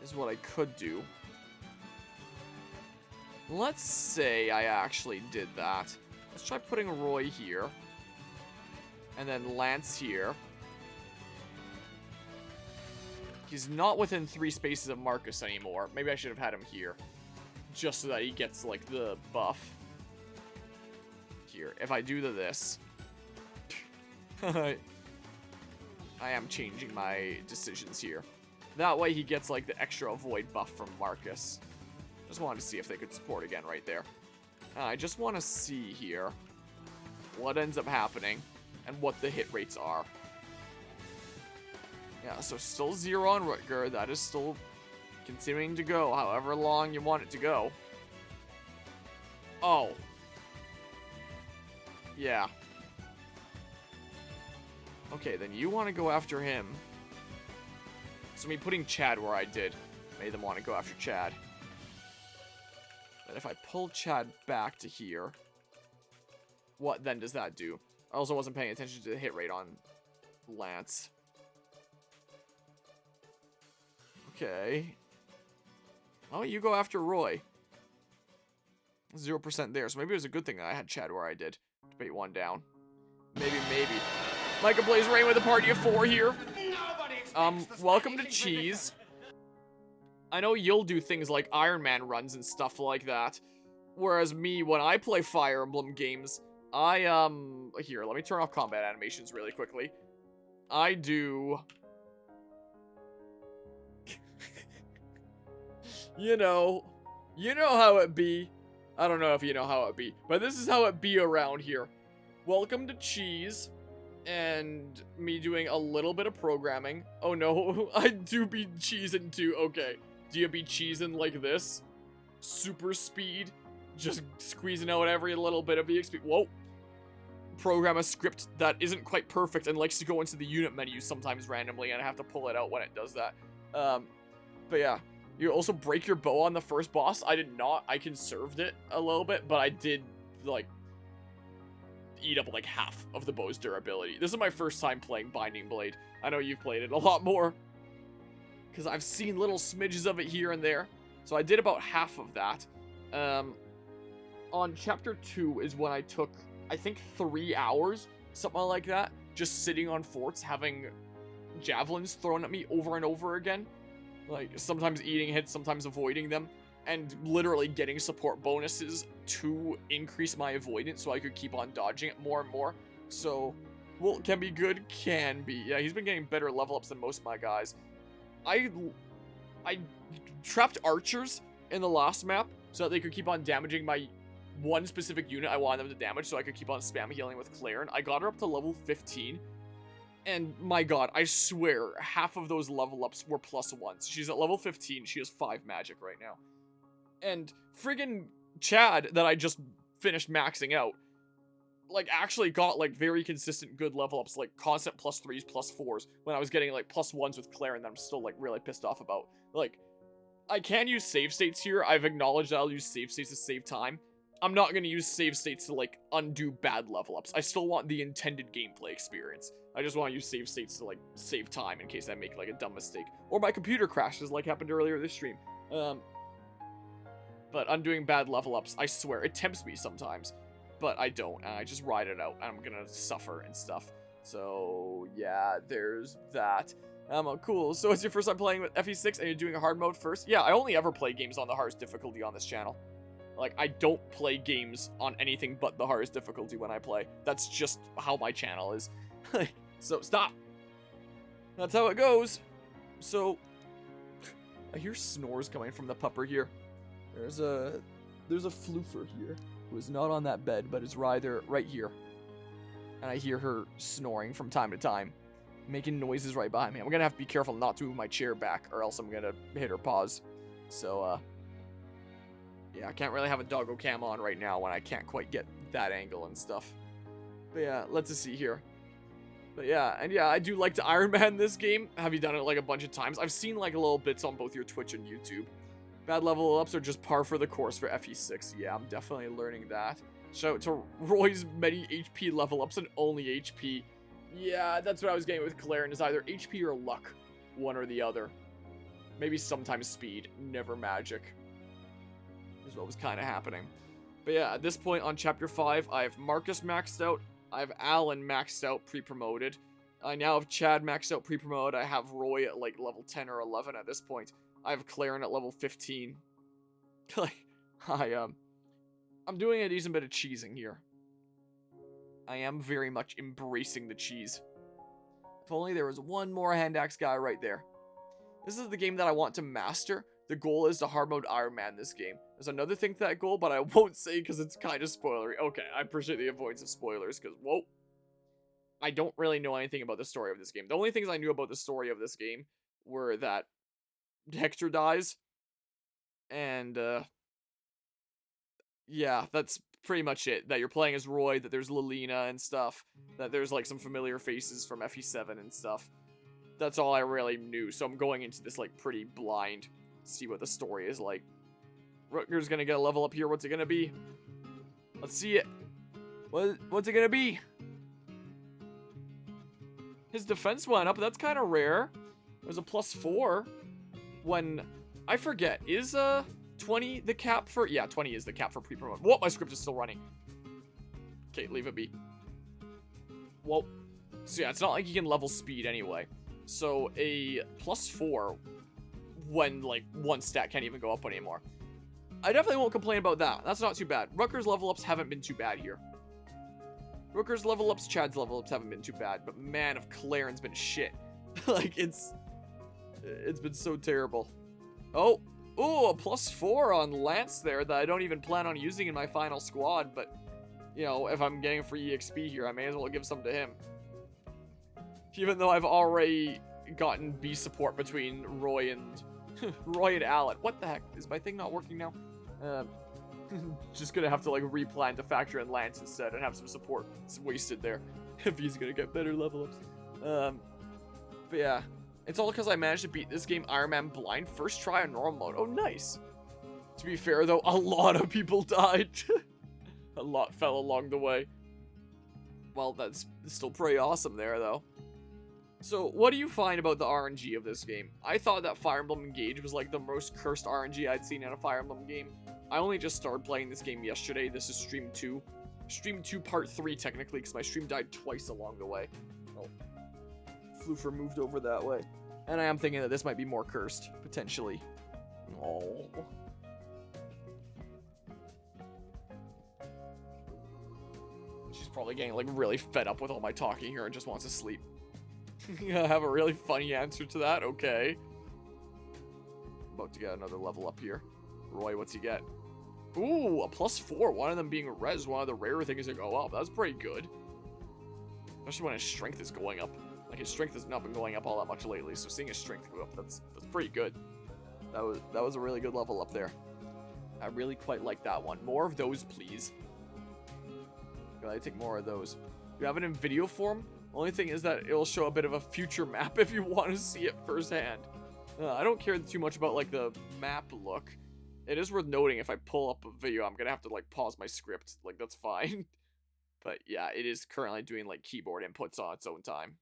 Is what I could do. Let's say I actually did that. Let's try putting Roy here. And then Lance here. He's not within 3 spaces of Marcus anymore. Maybe I should have had him here. Just so that he gets, like, the buff. Here. If I do this... I am changing my decisions here. That way he gets, like, the extra avoid buff from Marcus. Just wanted to see if they could support again right there. I just want to see here what ends up happening and what the hit rates are. Yeah, so still 0 on Rutger. That is still continuing to go, however long you want it to go. Oh. Yeah. Okay, then you want to go after him. So me putting Chad where I did made them want to go after Chad. Then if I pull Chad back to here, what then does that do? I also wasn't paying attention to the hit rate on Lance. Okay. Oh, you go after Roy. 0% there, so maybe it was a good thing that I had Chad where I did. Debate 1 down. Maybe. Micah Blaze Rain with a party of 4 here. Welcome to Cheese. I know you'll do things like Iron Man runs and stuff like that. Whereas me, when I play Fire Emblem games, I, here, let me turn off combat animations really quickly. I do... You know how it be. I don't know if you know how it be, but this is how it be around here. Welcome to Cheese, and me doing a little bit of programming. Oh no, I do be cheesing too. Okay, do you be cheesing like this? Super speed, just squeezing out every little bit of EXP. Whoa. Program a script that isn't quite perfect and likes to go into the unit menu sometimes randomly, and I have to pull it out when it does that. But yeah. You also break your bow on the first boss. I did not. I conserved it a little bit, but I did, like, eat up, like, half of the bow's durability. This is my first time playing Binding Blade. I know you've played it a lot more, because I've seen little smidges of it here and there. So I did about half of that. on chapter 2 is when I took, I think, 3 hours, something like that, just sitting on forts, having javelins thrown at me over and over again. Like, sometimes eating hits, sometimes avoiding them, and literally getting support bonuses to increase my avoidance so I could keep on dodging it more and more. So, well, can be good, can be. Yeah, he's been getting better level ups than most of my guys. I trapped archers in the last map so that they could keep on damaging my one specific unit I wanted them to damage, so I could keep on spam healing with Claire. I got her up to level 15. And my god, I swear, half of those level ups were +1s. She's at level 15, she has 5 magic right now. And friggin' Chad, that I just finished maxing out, like, actually got, like, very consistent good level ups, like, constant +3s, +4s, when I was getting, like, +1s with Claire, and that I'm still, like, really pissed off about. Like, I can use save states here. I've acknowledged that I'll use save states to save time. I'm not gonna use save states to, like, undo bad level ups. I still want the intended gameplay experience. I just want to use save states to, like, save time in case I make, like, a dumb mistake. Or my computer crashes, like happened earlier this stream. But undoing bad level ups, I swear, it tempts me sometimes. But I don't, and I just ride it out, and I'm gonna suffer and stuff. So, yeah, there's that. Cool. So it's your first time playing with FE6, and you're doing a hard mode first? Yeah, I only ever play games on the hardest difficulty on this channel. Like, I don't play games on anything but the hardest difficulty when I play. That's just how my channel is. So, stop. That's how it goes. So, I hear snores coming from the pupper here. There's a floofer here who is not on that bed, but is rather right here. And I hear her snoring from time to time, making noises right behind me. I'm gonna have to be careful not to move my chair back, or else I'm gonna hit her paws. So, yeah, I can't really have a doggo cam on right now when I can't quite get that angle and stuff. But yeah, let's just see here. But yeah, and yeah, I do like to Iron Man this game. Have you done it like a bunch of times? I've seen like little bits on both your Twitch and YouTube. Bad level ups are just par for the course for FE6. Yeah, I'm definitely learning that. Shout out to Roy's many HP level ups and only HP. Yeah, that's what I was getting with Claire, and it's either HP or luck. One or the other. Maybe sometimes speed, never magic. Is what was kind of happening. But yeah, at this point on chapter 5, I have Marcus maxed out. I have Alan maxed out, pre-promoted. I now have Chad maxed out, pre-promoted. I have Roy at like level 10 or 11 at this point. I have Claren at level 15. Like, I'm doing a decent bit of cheesing here. I am very much embracing the cheese. If only there was one more hand axe guy right there. This is the game that I want to master. The goal is to hard mode Iron Man this game. There's another thing to that goal, but I won't say because it's kind of spoilery. Okay, I appreciate the avoidance of spoilers because, whoa. I don't really know anything about the story of this game. The only things I knew about the story of this game were that Hector dies. And, yeah, that's pretty much it. That you're playing as Roy, that there's Lilina and stuff. That there's, like, some familiar faces from FE7 and stuff. That's all I really knew, so I'm going into this, like, pretty blind. See what the story is like. Rutger's gonna get a level up here. What's it gonna be? Let's see it. What's it gonna be? His defense went up. That's kind of rare. There's a +4 when I forget. Is 20 the cap for? Yeah, 20 is the cap for pre-promote. Whoa, my script is still running. Okay, leave it be. Whoa. So yeah, it's not like you can level speed anyway. So a +4 when, like, one stat can't even go up anymore. I definitely won't complain about that. That's not too bad. Rutger's level ups haven't been too bad here. Rutger's level ups, Chad's level ups haven't been too bad. But man, if Claren's been shit. Like, it's been so terrible. Oh, a +4 on Lance there that I don't even plan on using in my final squad. But, you know, if I'm getting free EXP here, I may as well give some to him. Even though I've already gotten B support between Roy and Alan. What the heck? Is my thing not working now? Just gonna have to, like, replan to factor in Lance instead and have some support. It's wasted there. If he's gonna get better level ups. But yeah. It's all because I managed to beat this game Iron Man blind first try on normal mode. Oh, nice. To be fair, though, a lot of people died. A lot fell along the way. Well, that's still pretty awesome there, though. So, what do you find about the RNG of this game? I thought that Fire Emblem Engage was, like, the most cursed RNG I'd seen in a Fire Emblem game. I only just started playing this game yesterday. This is stream 2. Stream 2 part 3, technically, because my stream died twice along the way. Oh. Floofer moved over that way. And I am thinking that this might be more cursed, potentially. Oh. She's probably getting, like, really fed up with all my talking here and just wants to sleep. I have a really funny answer to that. Okay. About to get another level up here. Roy, what's he get? Ooh, a +4. One of them being a res, one of the rarer things that go up. That's pretty good. Especially when his strength is going up. Like, his strength has not been going up all that much lately, so seeing his strength go up, that's pretty good. That was a really good level up there. I really quite like that one. More of those, please. Gotta take more of those. You have it in video form. Only thing is that it'll show a bit of a future map if you want to see it firsthand. I don't care too much about, like, the map look. It is worth noting, if I pull up a video, I'm gonna have to, like, pause my script. Like, that's fine. But, yeah, it is currently doing, like, keyboard inputs on its own time.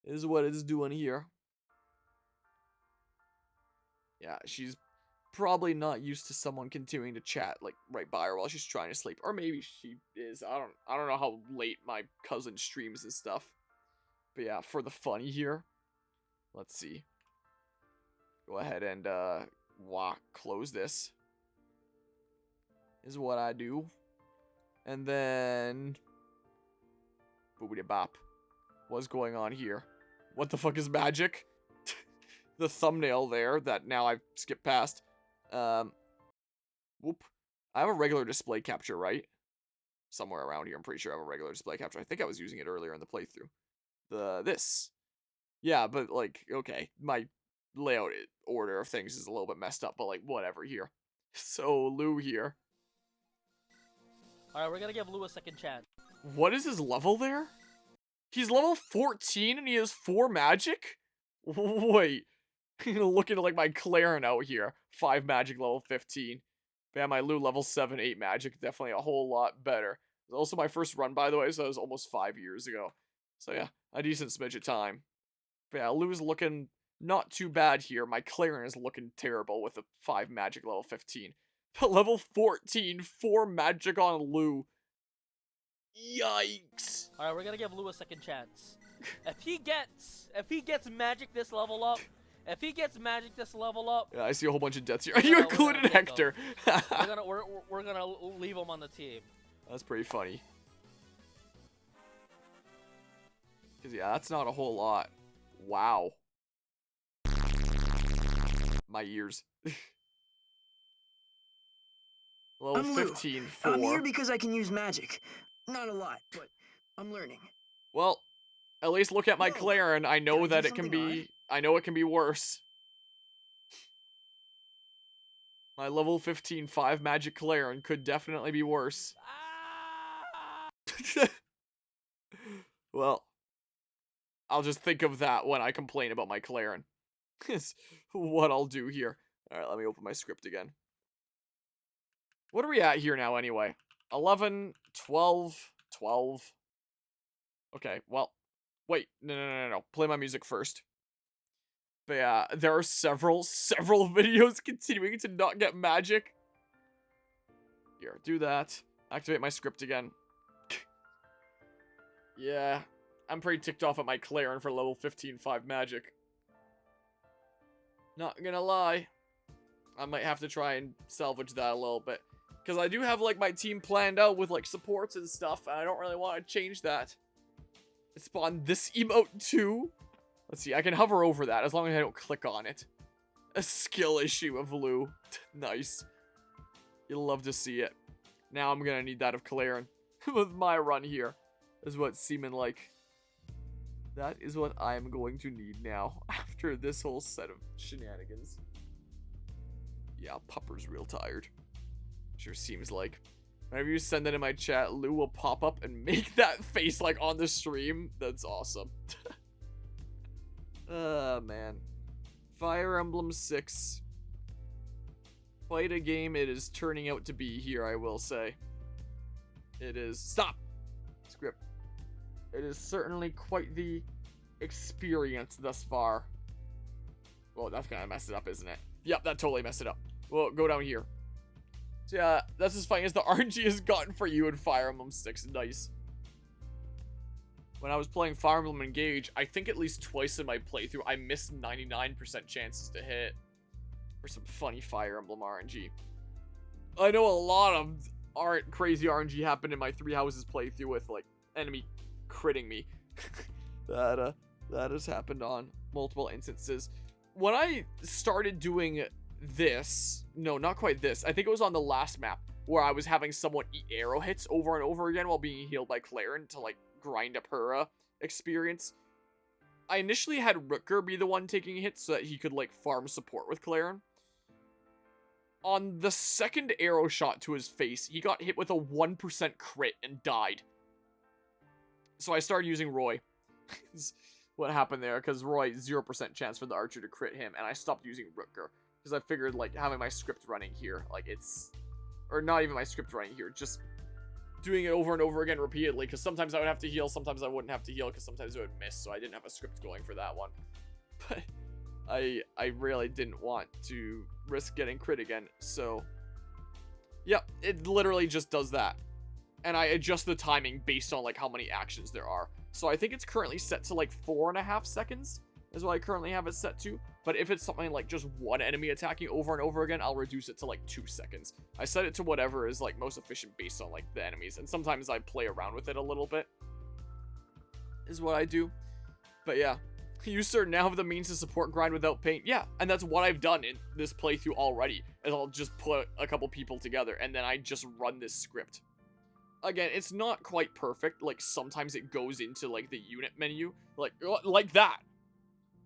This is what it's doing here. Yeah, she's probably not used to someone continuing to chat, like, right by her while she's trying to sleep. Or maybe she is. I don't know how late my cousin streams and stuff. But, yeah, for the funny here, let's see. Go ahead and, close this. Is what I do. And then boobity bop. What's going on here? What the fuck is magic? The thumbnail there that now I've skipped past. Whoop. I have a regular display capture, right? Somewhere around here, I'm pretty sure I have a regular display capture. I think I was using it earlier in the playthrough. This. Yeah, but like, okay, my layout order of things is a little bit messed up, but like, whatever here. So, Lou here. Alright, we're gonna give Lou a second chance. What is his level there? He's level 14 and he has 4 magic? Wait. Looking like my Claren out here. 5 magic, level 15. But yeah, my Lou level 7, 8 magic. Definitely a whole lot better. It was also my first run, by the way, so that was almost 5 years ago. So yeah, a decent smidge of time. But yeah, Lou's looking not too bad here. My Claren is looking terrible with a 5 magic, level 15. But level 14, 4 magic on Lou. Yikes. Alright, we're gonna give Lou a second chance. If he gets magic this level up, Yeah, I see a whole bunch of deaths here. You included Hector. we're gonna leave him on the team. That's pretty funny. Cause yeah, that's not a whole lot. Wow. My ears. Level 15, 4. I'm here because I can use magic. Not a lot, but I'm learning. Well, at least look at my Claren. I know Can I that do it can something be... I know it can be worse. My level 15, 5 magic Claren could definitely be worse. Well, I'll just think of that when I complain about my Claren. Is what I'll do here. Alright, let me open my script again. What are we at here now, anyway? 11, 12, 12. Okay, well, wait, no. Play my music first. But yeah, there are several videos continuing to not get magic. Here, do that. Activate my script again. Yeah, I'm pretty ticked off at my Claren for level 15, 5 magic. Not gonna lie. I might have to try and salvage that a little bit. Because I do have, like, my team planned out with, like, supports and stuff, and I don't really want to change that. It spawned this emote, too. Let's see, I can hover over that, as long as I don't click on it. A skill issue of Lou. Nice. You'll love to see it. Now I'm gonna need that of Claren. With my run here. Is what it's seeming like. That is what I am going to need now, after this whole set of shenanigans. Yeah, Pupper's real tired. Sure seems like. Whenever you send that in my chat, Lou will pop up and make that face like on the stream. That's awesome. Man. Fire Emblem 6. Quite a game it is turning out to be here, I will say. It is. Stop! Script. It is certainly quite the experience thus far. Well, that's gonna mess it up, isn't it? Yep, that totally messed it up. Well, go down here. So yeah, that's as funny as the RNG has gotten for you in Fire Emblem 6. Nice. When I was playing Fire Emblem Engage, I think at least twice in my playthrough, I missed 99% chances to hit for some funny Fire Emblem RNG. I know a lot of crazy RNG happened in my Three Houses playthrough with, like, enemy critting me. that has happened on multiple instances. When I started doing this, no, not quite this, I think it was on the last map, where I was having someone eat arrow hits over and over again while being healed by Claren to, like, grind up her experience. I initially had Rutger be the one taking hits so that he could, like, farm support with Claren. On the second arrow shot to his face, he got hit with a 1% crit and died. So I started using Roy. What happened there, because Roy, 0% chance for the archer to crit him, and I stopped using Rutger. Because I figured, like, having my script running here, like, it's... Or not even my script running here, just doing it over and over again repeatedly, because sometimes I would have to heal, sometimes I wouldn't have to heal, because sometimes it would miss, so I didn't have a script going for that one. But I really didn't want to risk getting crit again, so... Yep, it literally just does that. And I adjust the timing based on, like, how many actions there are. So I think it's currently set to, like, 4.5 seconds, is what I currently have it set to. But if it's something like just one enemy attacking over and over again, I'll reduce it to, like, 2 seconds. I set it to whatever is, like, most efficient based on, like, the enemies. And sometimes I play around with it a little bit, is what I do. But yeah, you sir now have the means to support grind without pain. Yeah, and that's what I've done in this playthrough already, is I'll just put a couple people together, and then I just run this script. Again, it's not quite perfect. Like, sometimes it goes into, like, the unit menu. Like that.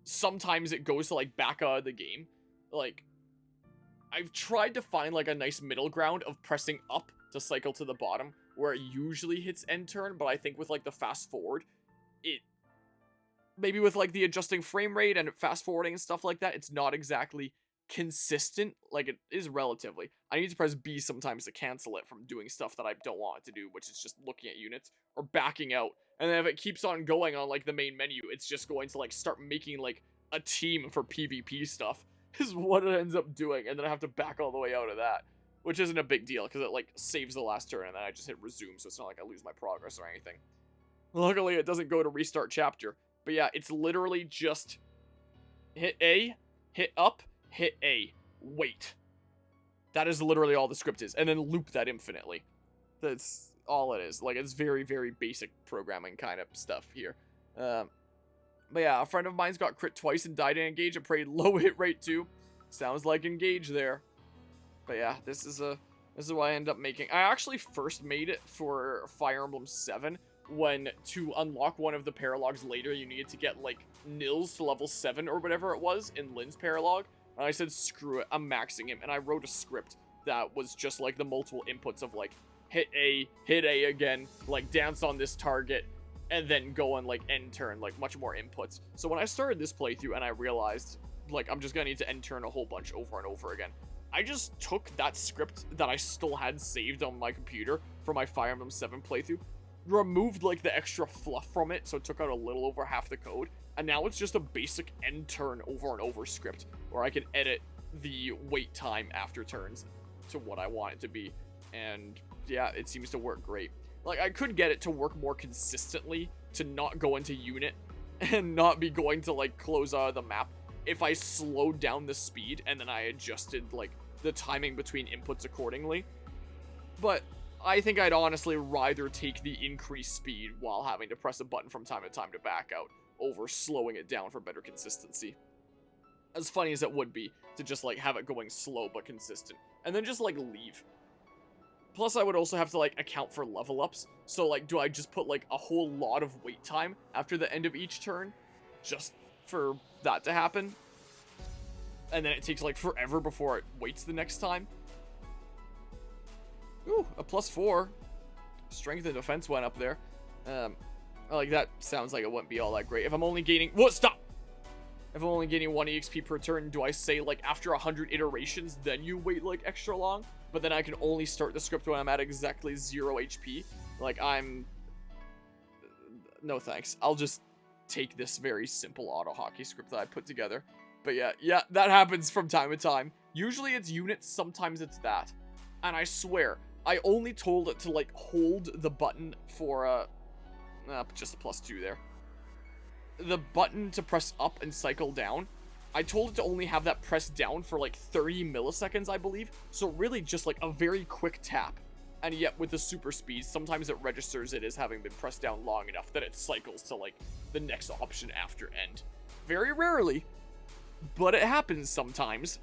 Sometimes it goes to, like, back out of the game. Like, I've tried to find, like, a nice middle ground of pressing up to cycle to the bottom, where it usually hits end turn, but I think with, like, the fast forward, it... Maybe with, like, the adjusting frame rate and fast forwarding and stuff like that, it's not exactly consistent. Like, it is relatively. I need to press B sometimes to cancel it from doing stuff that I don't want it to do, which is just looking at units or backing out. And then if it keeps on going on, like, the main menu, it's just going to, like, start making, like, a team for PvP stuff is what it ends up doing, and then I have to back all the way out of that, which isn't a big deal because it, like, saves the last turn and then I just hit resume, so it's not like I lose my progress or anything. Luckily, it doesn't go to restart chapter. But yeah, it's literally just hit A, hit up, hit A, wait. That is literally all the script is, and then loop that infinitely. That's all it is. Like, it's very, very basic programming kind of stuff here. But yeah, a friend of mine's got crit twice and died in Engage, a pretty low hit rate too. Sounds like Engage there. But yeah, this is what I end up making. I actually first made it for Fire Emblem 7, when to unlock one of the paralogs later, you needed to get, like, Nils to level 7 or whatever it was in Lynn's paralog. And I said, screw it, I'm maxing him. And I wrote a script that was just, like, the multiple inputs of, like, hit A again, like, dance on this target, and then go on, like, end turn, like, much more inputs. So when I started this playthrough and I realized, like, I'm just gonna need to end turn a whole bunch over and over again, I just took that script that I still had saved on my computer for my Fire Emblem 7 playthrough, removed, like, the extra fluff from it, so it took out a little over half the code, and now it's just a basic end turn over and over script, where I can edit the wait time after turns to what I want it to be, and yeah, it seems to work great. Like, I could get it to work more consistently, to not go into unit, and not be going to, like, close out of the map, if I slowed down the speed, and then I adjusted, like, the timing between inputs accordingly, but I think I'd honestly rather take the increased speed while having to press a button from time to time to back out, over slowing it down for better consistency. As funny as it would be to just, like, have it going slow but consistent, and then just, like, leave. Plus, I would also have to, like, account for level ups, so, like, do I just put, like, a whole lot of wait time after the end of each turn, just for that to happen? And then it takes, like, forever before it waits the next time? Ooh, a +4. Strength and defense went up there. Like, that sounds like it wouldn't be all that great. If I'm only gaining... What? Stop! If I'm only gaining 1 EXP per turn, do I say, like, after 100 iterations, then you wait, like, extra long? But then I can only start the script when I'm at exactly 0 HP? Like, I'm... No thanks. I'll just take this very simple auto hockey script that I put together. But yeah, that happens from time to time. Usually it's units, sometimes it's that. And I swear, I only told it to, like, hold the button for, just a +2 there. The button to press up and cycle down, I told it to only have that pressed down for, like, 30 milliseconds, I believe. So really just, like, a very quick tap. And yet, with the super speed, sometimes it registers it as having been pressed down long enough that it cycles to, like, the next option after end. Very rarely, but it happens sometimes.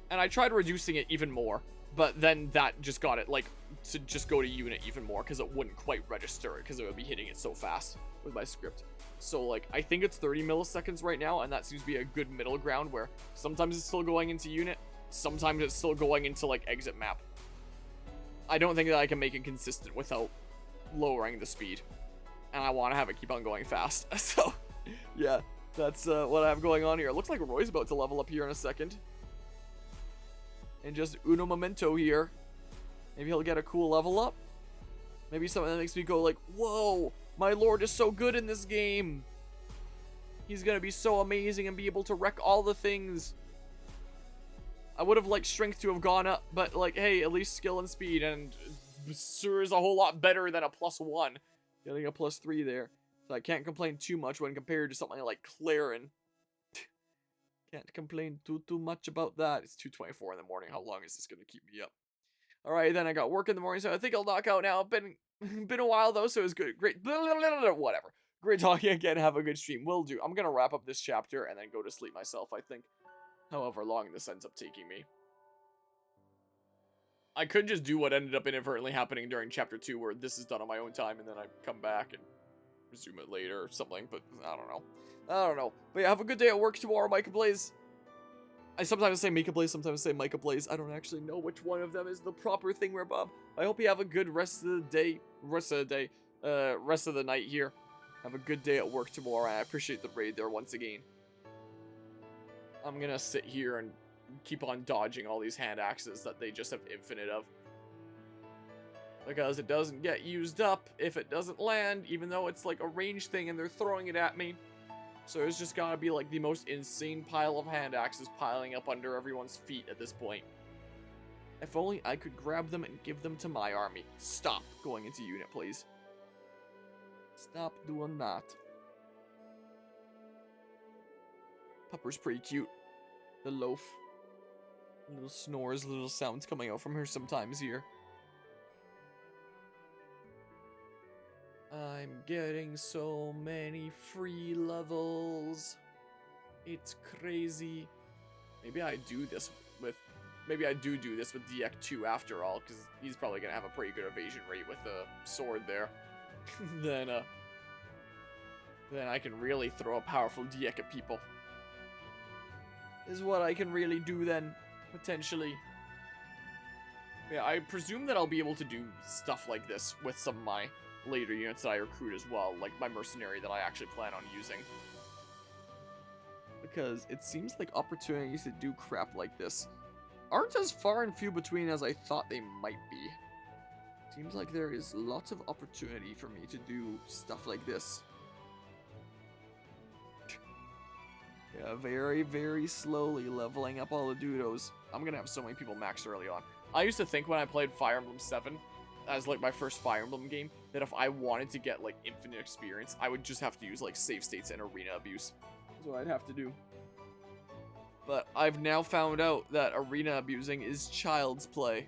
And I tried reducing it even more, but then that just got it, like, to just go to unit even more, because it wouldn't quite register it, because it would be hitting it so fast with my script. So, like, I think it's 30 milliseconds right now, and that seems to be a good middle ground, where sometimes it's still going into unit, sometimes it's still going into, like, exit map. I don't think that I can make it consistent without lowering the speed, and I want to have it keep on going fast. So, yeah, that's what I have going on here. It looks like Roy's about to level up here in a second. And just uno momento here. Maybe he'll get a cool level up. Maybe something that makes me go like, whoa, my lord is so good in this game. He's gonna be so amazing and be able to wreck all the things. I would have liked strength to have gone up, but like, hey, at least skill and speed, and sure is a whole lot better than a +1. Getting a +3 there. So I can't complain too much when compared to something like Clarin. Can't complain too much about that. It's 2:24 in the morning. How long is this gonna keep me up? Alright, then I got work in the morning, so I think I'll knock out now. Been a while though, so it was good. Great. Whatever. Great talking again. Have a good stream. Will do. I'm gonna wrap up this chapter and then go to sleep myself, I think. However long this ends up taking me. I could just do what ended up inadvertently happening during chapter 2, where this is done on my own time and then I come back and resume it later or something, but I don't know. But yeah, have a good day at work tomorrow, Micah Blaze. I sometimes say Micah Blaze, sometimes say Micah Blaze. I don't actually know which one of them is the proper thing, Bob. I hope you have a good rest of the night here. Have a good day at work tomorrow. I appreciate the raid there once again. I'm gonna sit here and keep on dodging all these hand axes that they just have infinite of. Because it doesn't get used up if it doesn't land, even though it's like a ranged thing and they're throwing it at me. So it's just gotta be like the most insane pile of hand axes piling up under everyone's feet at this point. If only I could grab them and give them to my army. Stop going into unit, please. Stop doing that. Pupper's pretty cute. The loaf. Little snores, little sounds coming out from her sometimes here. I'm getting so many free levels. It's crazy. Maybe I do this with... Maybe I do this with Diek 2 after all, because he's probably going to have a pretty good evasion rate with the sword there. Then I can really throw a powerful Diek at people. Is what I can really do then, potentially. Yeah, I presume that I'll be able to do stuff like this with some of my later units that I recruit as well, like my mercenary that I actually plan on using. Because it seems like opportunities to do crap like this aren't as far and few between as I thought they might be. Seems like there is lots of opportunity for me to do stuff like this. Yeah, very, very slowly leveling up all the doodles. I'm gonna have so many people max early on. I used to think when I played Fire Emblem 7, as like my first Fire Emblem game, that if I wanted to get like infinite experience, I would just have to use like save states and arena abuse. That's what I'd have to do. But I've now found out that arena abusing is child's play.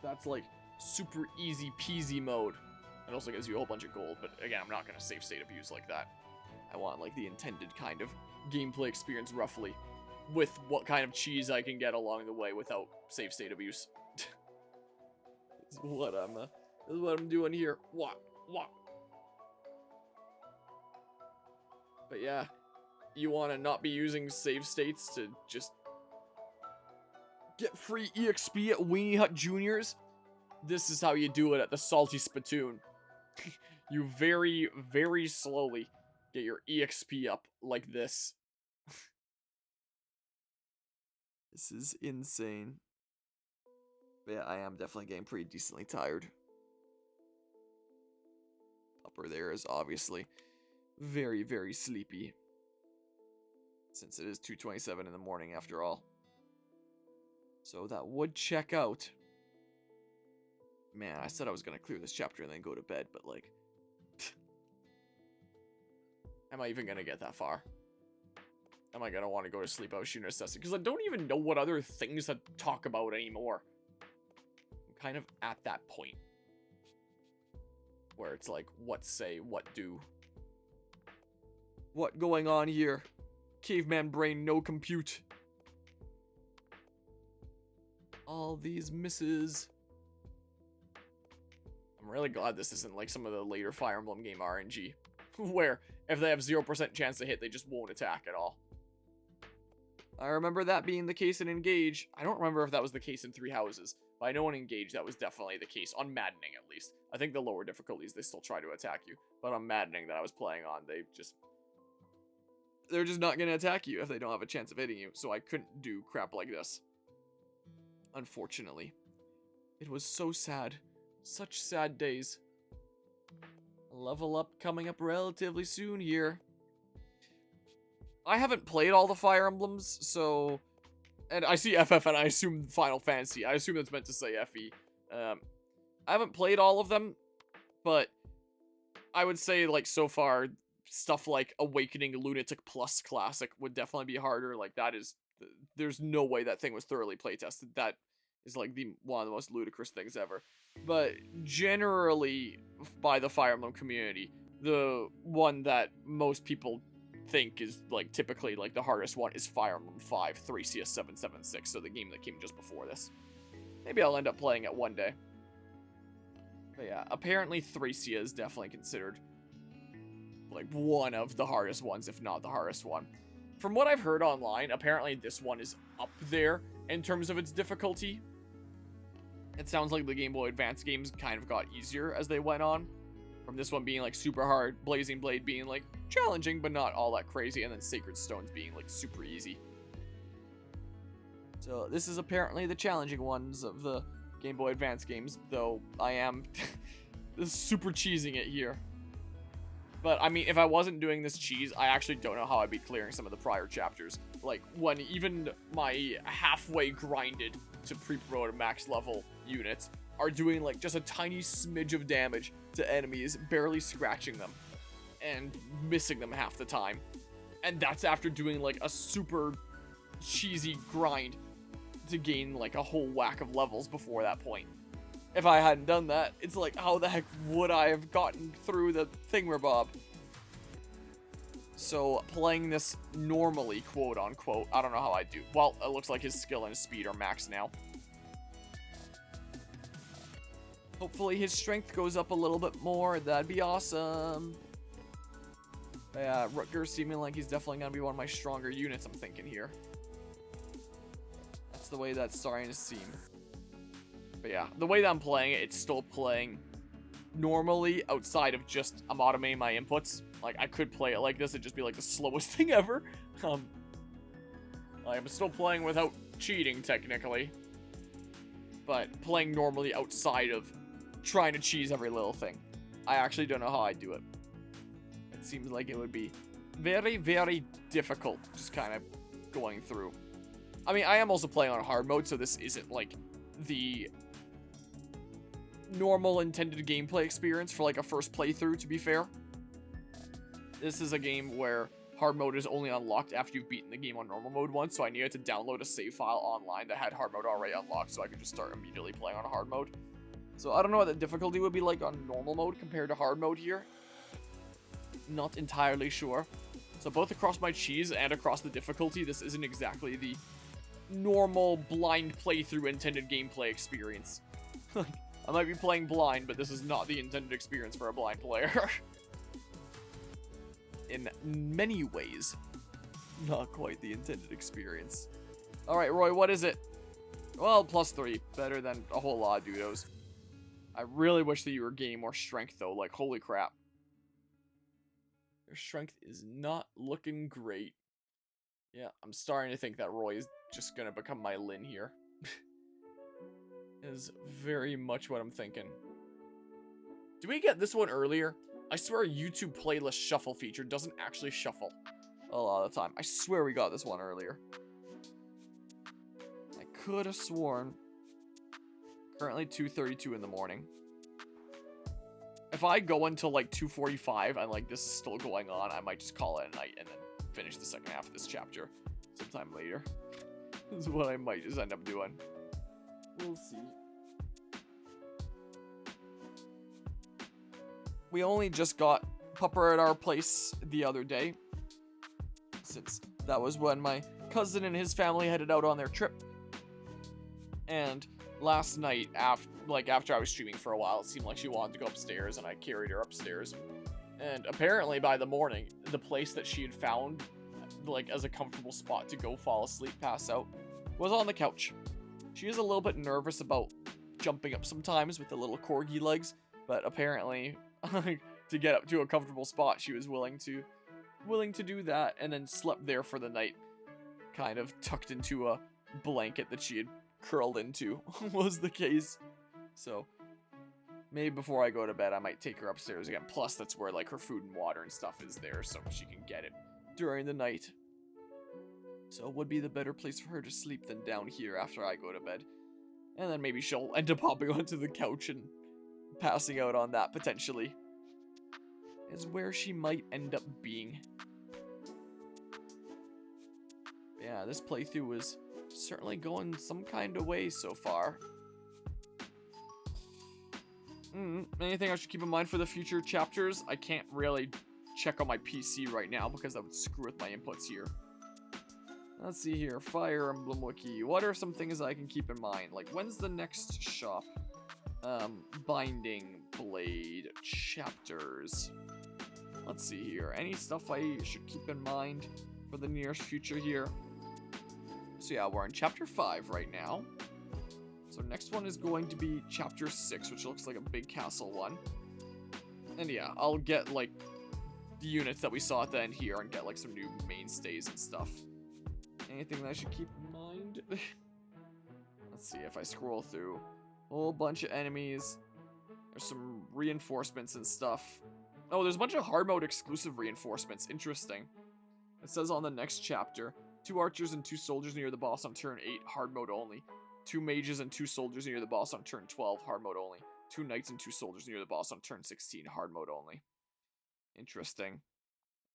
That's like super easy peasy mode. It also gives you a whole bunch of gold, but again, I'm not gonna save state abuse like that. I want like the intended kind of gameplay experience roughly, with what kind of cheese I can get along the way without save state abuse. This is what I'm doing here. What? But yeah, you want to not be using save states to just get free EXP at Weenie Hut Juniors? This is how you do it at the Salty Spittoon. You very, very slowly get your EXP up like this. This is insane. But yeah, I am definitely getting pretty decently tired. Upper there is obviously very, very sleepy. Since it is 2:27 in the morning after all. So that would check out. Man, I said I was going to clear this chapter and then go to bed, but like... Am I even going to get that far? Am I going to want to go to sleep out sheer necessity? Because I don't even know what other things to talk about anymore. I'm kind of at that point. Where it's like, what say, what do. What going on here? Caveman brain, no compute. All these misses. I'm really glad this isn't like some of the later Fire Emblem game RNG. Where, if they have 0% chance to hit, they just won't attack at all. I remember that being the case in Engage. I don't remember if that was the case in Three Houses. But I know in Engage that was definitely the case. On Maddening, at least. I think the lower difficulties, they still try to attack you. But on Maddening that I was playing on, they're just not going to attack you if they don't have a chance of hitting you. So I couldn't do crap like this. Unfortunately. It was so sad. Such sad days. Level up coming up relatively soon here. I haven't played all the Fire Emblems, so... And I see FF and I assume Final Fantasy. I assume that's meant to say FE. I haven't played all of them, but I would say, like, so far, stuff like Awakening Lunatic Plus Classic would definitely be harder. Like, that is... There's no way that thing was thoroughly playtested. That is, like, one of the most ludicrous things ever. But generally, by the Fire Emblem community, the one that most people think is like typically like the hardest one is Fire Emblem 5 3CS776, so the game that came just before this. Maybe I'll end up playing it one day. But yeah, apparently 3C is definitely considered like one of the hardest ones, if not the hardest one. From what I've heard online, apparently this one is up there in terms of its difficulty. It sounds like the Game Boy Advance games kind of got easier as they went on. From this one being like super hard, Blazing Blade being like challenging but not all that crazy, and then Sacred Stones being like super easy. So this is apparently the challenging ones of the Game Boy Advance games, though I am super cheesing it here. But I mean, if I wasn't doing this cheese, I actually don't know how I'd be clearing some of the prior chapters. Like when even my halfway grinded to pre-pro to max level units are doing like just a tiny smidge of damage to enemies, barely scratching them and missing them half the time. And that's after doing like a super cheesy grind to gain like a whole whack of levels before that point. If I hadn't done that, it's like, how the heck would I have gotten through the thingamabob? So playing this normally, quote unquote, I don't know how I do. Well, it looks like his skill and his speed are maxed now. Hopefully his strength goes up a little bit more. That'd be awesome. Yeah, Rutger seeming like he's definitely going to be one of my stronger units, I'm thinking here. That's the way that's starting to seem. But yeah, the way that I'm playing it, it's still playing normally outside of just I'm automating my inputs. Like, I could play it like this, it'd just be like the slowest thing ever. I'm still playing without cheating, technically. But playing normally outside of trying to cheese every little thing. I actually don't know how I do it. It seems like it would be very, very difficult just kind of going through. I mean, I am also playing on hard mode, so this isn't like the normal intended gameplay experience for like a first playthrough, to be fair. This is a game where hard mode is only unlocked after you've beaten the game on normal mode once, so I needed to download a save file online that had hard mode already unlocked so I could just start immediately playing on hard mode. So I don't know what the difficulty would be like on normal mode compared to hard mode here. Not entirely sure. So both across my cheese and across the difficulty, this isn't exactly the normal blind playthrough intended gameplay experience. I might be playing blind, but this is not the intended experience for a blind player. In many ways, not quite the intended experience. Alright, Roy, what is it? Well, +3. Better than a whole lot of dudos. I really wish that you were gaining more strength, though. Like, holy crap. Your strength is not looking great. Yeah, I'm starting to think that Roy is just gonna become my Lin here. Is very much what I'm thinking. Did we get this one earlier? I swear YouTube playlist shuffle feature doesn't actually shuffle a lot of the time. I swear we got this one earlier. I could have sworn. Currently 2:32 in the morning. If I go until like 2:45 and like this is still going on, I might just call it a night and then finish the second half of this chapter sometime later. This is what I might just end up doing. We'll see. We only just got Pupper at our place the other day, since that was when my cousin and his family headed out on their trip. And last night, after I was streaming for a while, it seemed like she wanted to go upstairs, and I carried her upstairs. And apparently by the morning, the place that she had found, like, as a comfortable spot to go fall asleep, pass out, was on the couch. She is a little bit nervous about jumping up sometimes with the little corgi legs, but apparently, to get up to a comfortable spot, she was willing to do that, and then slept there for the night, kind of tucked into a blanket that she had curled into, was the case. So maybe before I go to bed, I might take her upstairs again. Plus, that's where like her food and water and stuff is there, so she can get it during the night. So it would be the better place for her to sleep than down here after I go to bed. And then maybe she'll end up hopping onto the couch and passing out on that, potentially. Is where she might end up being. Yeah, this playthrough was certainly going some kind of way so far. Anything I should keep in mind for the future chapters? I can't really check on my PC right now because that would screw with my inputs here. Let's see here. Fire Emblem Wiki. What are some things I can keep in mind? Like, when's the next shop? Binding Blade chapters. Let's see here. Any stuff I should keep in mind for the nearest future here? So yeah, we're in chapter 5 right now. So next one is going to be chapter 6, which looks like a big castle one. And yeah, I'll get like the units that we saw at the end here and get like some new mainstays and stuff. Anything that I should keep in mind? Let's see if I scroll through. A whole bunch of enemies. There's some reinforcements and stuff. Oh, there's a bunch of hard mode exclusive reinforcements. Interesting. It says on the next chapter, 2 archers and 2 soldiers near the boss on turn 8, hard mode only. 2 mages and 2 soldiers near the boss on turn 12, hard mode only. 2 knights and 2 soldiers near the boss on turn 16, hard mode only. Interesting.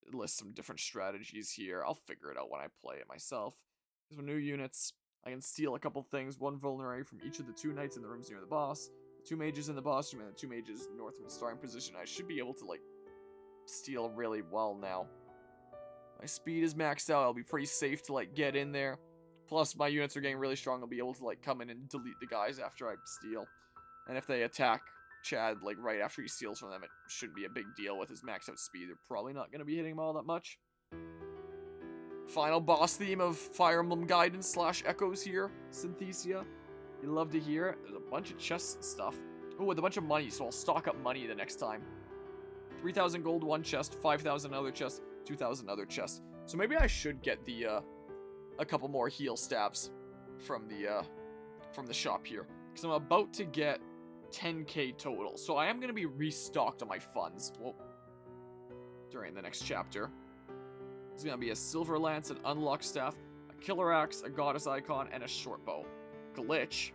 It lists some different strategies here. I'll figure it out when I play it myself. There's some new units. I can steal a couple things. 1 vulnerary from each of the 2 knights in the rooms near the boss. 2 mages in the boss room and the 2 mages north of the starting position. I should be able to, like, steal really well now. My speed is maxed out. I'll be pretty safe to, like, get in there. Plus, my units are getting really strong. I'll be able to, like, come in and delete the guys after I steal. And if they attack Chad, like, right after he steals from them, it shouldn't be a big deal with his maxed out speed. They're probably not going to be hitting him all that much. Final boss theme of Fire Emblem Guidance / Echoes here. Synthesia. You love to hear it. There's a bunch of chests and stuff. Oh, with a bunch of money, so I'll stock up money the next time. 3,000 gold, 1 chest, 5,000 other chest, 2,000 other chest. So maybe I should get the, a couple more heal stabs from the shop here. Because I'm about to get 10k total. So I am going to be restocked on my funds. Well, during the next chapter. There's going to be a silver lance, an unlock staff, a killer axe, a goddess icon, and a short bow. Glitch.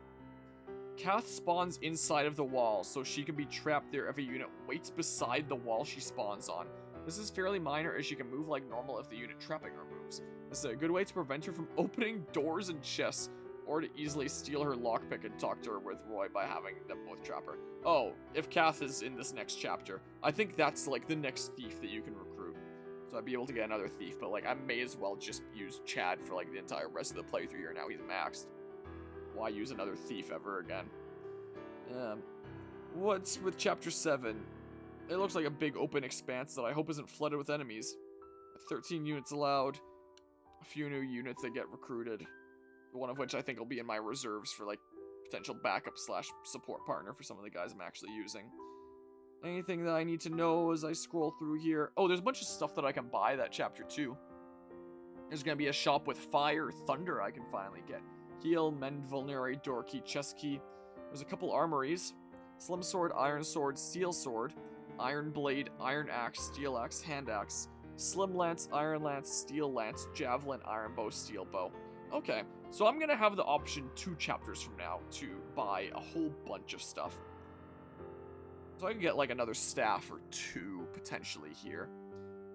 Kath spawns inside of the wall, so she can be trapped there if a unit waits beside the wall she spawns on. This is fairly minor as she can move like normal if the unit trapping her moves. This is a good way to prevent her from opening doors and chests, or to easily steal her lockpick and talk to her with Roy by having them both trap her. Oh, if Kath is in this next chapter, I think that's like the next thief that you can recruit. So I'd be able to get another thief, but like I may as well just use Chad for like the entire rest of the playthrough here. Now he's maxed. Why use another thief ever again? What's with chapter 7? It looks like a big open expanse that I hope isn't flooded with enemies. 13 units allowed. A few new units that get recruited. One of which I think will be in my reserves for like potential backup / support partner for some of the guys I'm actually using. Anything that I need to know as I scroll through here? Oh, there's a bunch of stuff that I can buy that chapter 2. There's going to be a shop with fire, thunder I can finally get. Heal, mend, vulnerary, door key, chest key. There's a couple armories. Slim sword, iron sword, steel sword, iron blade, iron axe, steel axe, hand axe, slim lance, iron lance, steel lance, javelin, iron bow, steel bow. Okay, so I'm gonna have the option 2 chapters from now to buy a whole bunch of stuff. So I can get like another staff or 2 potentially here.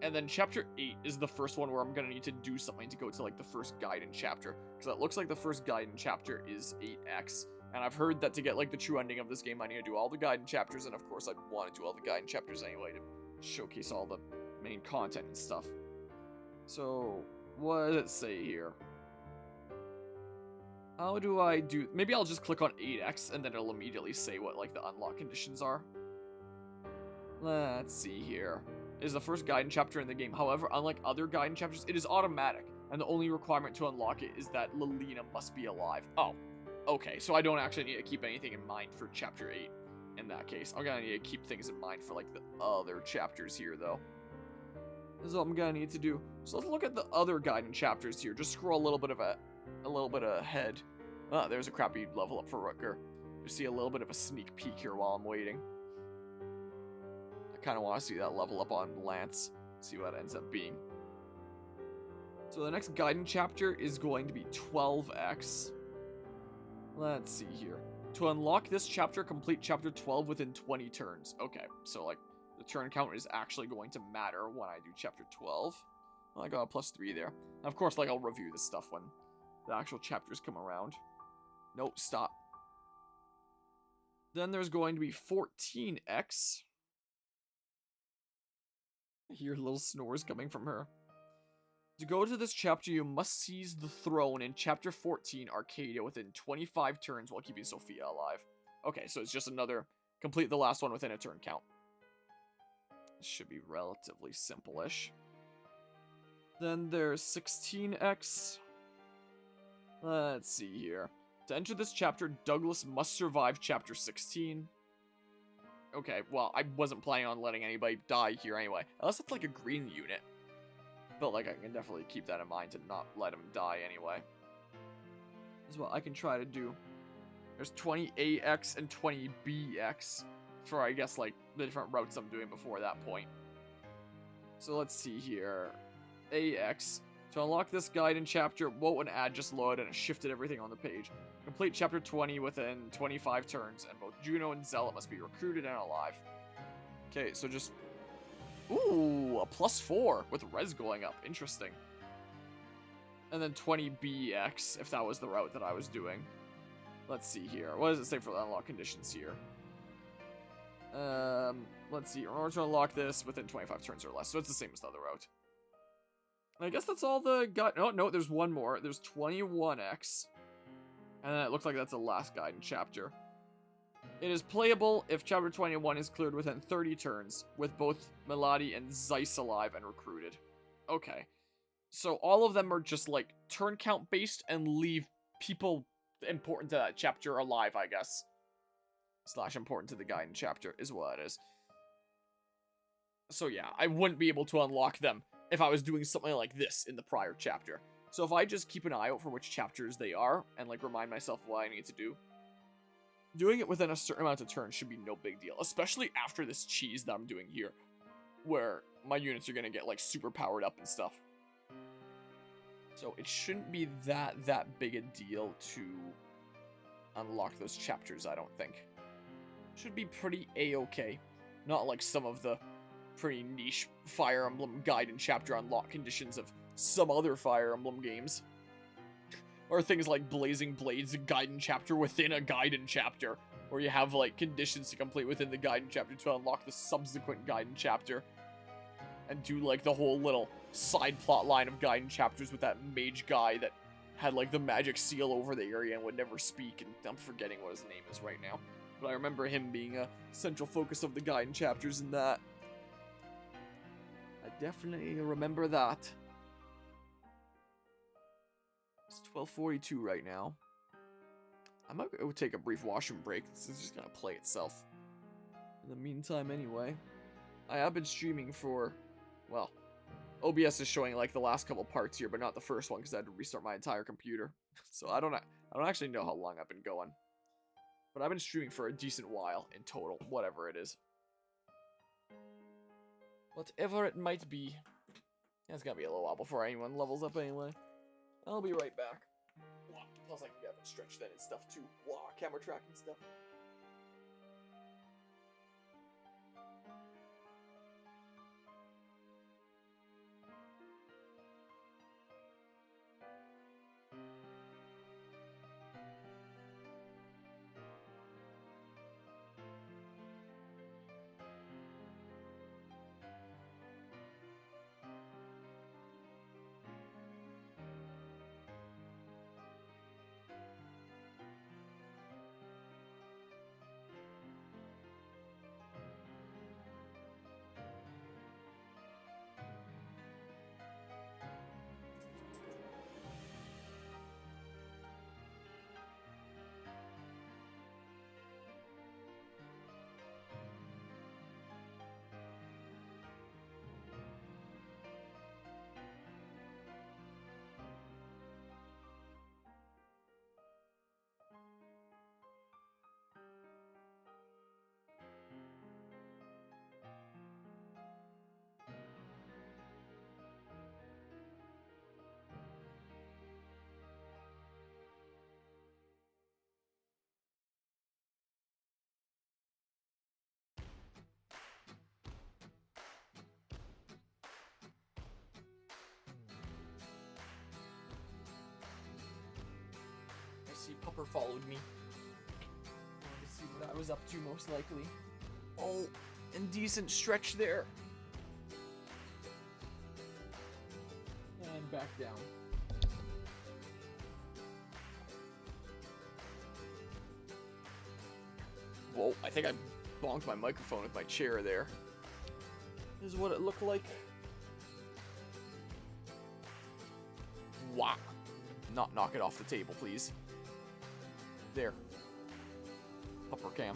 And then chapter 8 is the first one where I'm gonna need to do something to go to like the first Gaiden chapter. Because it looks like the first Gaiden chapter is 8X. And I've heard that to get like the true ending of this game, I need to do all the Gaiden chapters. And of course I'd want to do all the Gaiden chapters anyway to showcase all the main content and stuff. So, what does it say here? How do I do... Maybe I'll just click on 8X and then it'll immediately say what like the unlock conditions are. Let's see here. It is the first Gaiden chapter in the game. However, unlike other Gaiden chapters, it is automatic. And the only requirement to unlock it is that Lilina must be alive. Oh, okay. So I don't actually need to keep anything in mind for chapter 8 in that case. I'm gonna need to keep things in mind for like the other chapters here though. This is what I'm gonna need to do. So let's look at the other Gaiden chapters here. Just scroll a little bit ahead. Ah, there's a crappy level up for Rutger. You see a little bit of a sneak peek here while I'm waiting. I kind of want to see that level up on Lance. See what it ends up being. So the next Gaiden chapter is going to be 12X. Let's see here. To unlock this chapter, complete chapter 12 within 20 turns. Okay, so like the turn count is actually going to matter when I do chapter 12. Well, I got a +3 there. Of course, like I'll review this stuff when the actual chapters come around. Nope, stop. Then there's going to be 14X. I hear little snores coming from her. To go to this chapter, you must seize the throne in chapter 14, Arcadia, within 25 turns while keeping Sophia alive. Okay, so it's just another, complete the last one within a turn count. This should be relatively simple-ish. Then there's 16X. Let's see here. To enter this chapter, Douglas must survive chapter 16. Okay, well, I wasn't planning on letting anybody die here anyway. Unless it's like a green unit. But like, I can definitely keep that in mind to not let him die anyway. That's what I can try to do. There's 20AX and 20BX for, I guess, like, the different routes I'm doing before that point. So let's see here. AX. To unlock this Gaiden chapter, whoa, an ad just loaded and it shifted everything on the page. Complete chapter 20 within 25 turns, and both Juno and Zealot must be recruited and alive. Okay, so just... Ooh, a +4 with res going up. Interesting. And then 20BX, if that was the route that I was doing. Let's see here. What does it say for the unlock conditions here? Let's see. In order to unlock this within 25 turns or less. So it's the same as the other route. I guess that's all the... No, there's one more. There's 21X. And then it looks like that's the last Gaiden chapter. It is playable if chapter 21 is cleared within 30 turns, with both Melody and Zeiss alive and recruited. Okay. So all of them are just, like, turn count based and leave people important to that chapter alive, I guess. / important to the Gaiden chapter is what it is. So yeah, I wouldn't be able to unlock them if I was doing something like this in the prior chapter. So if I just keep an eye out for which chapters they are, and like remind myself what I need to do, doing it within a certain amount of turns should be no big deal. Especially after this cheese that I'm doing here, where my units are gonna get like super powered up and stuff. So it shouldn't be that big a deal to unlock those chapters, I don't think. Should be pretty a-okay. Not like some of the pretty niche Fire Emblem Gaiden chapter unlock conditions of some other Fire Emblem games. Or things like Blazing Blades Gaiden chapter within a Gaiden chapter, where you have like conditions to complete within the Gaiden chapter to unlock the subsequent Gaiden chapter. And do like the whole little side plot line of Gaiden chapters with that mage guy that had like the magic seal over the area and would never speak, and I'm forgetting what his name is right now. But I remember him being a central focus of the Gaiden chapters in that. I definitely remember that. It's 12:42 right now. I might go take a brief washroom break. This is just gonna play itself. In the meantime, anyway, I have been streaming for, well, OBS is showing like the last couple parts here, but not the first one because I had to restart my entire computer. So I don't actually know how long I've been going. But I've been streaming for a decent while in total, whatever it is. Whatever it might be. Yeah, it's gonna be a little while before anyone levels up anyway. I'll be right back. Plus, I can get stretch then and stuff too. Wow, camera tracking stuff. See, Pupper followed me. Wanted to see what I was up to, most likely. Oh, and decent stretch there. And back down. Whoa, I think I bonked my microphone with my chair there. This is what it looked like. Wow. Not knock it off the table, please. There. Upper cam.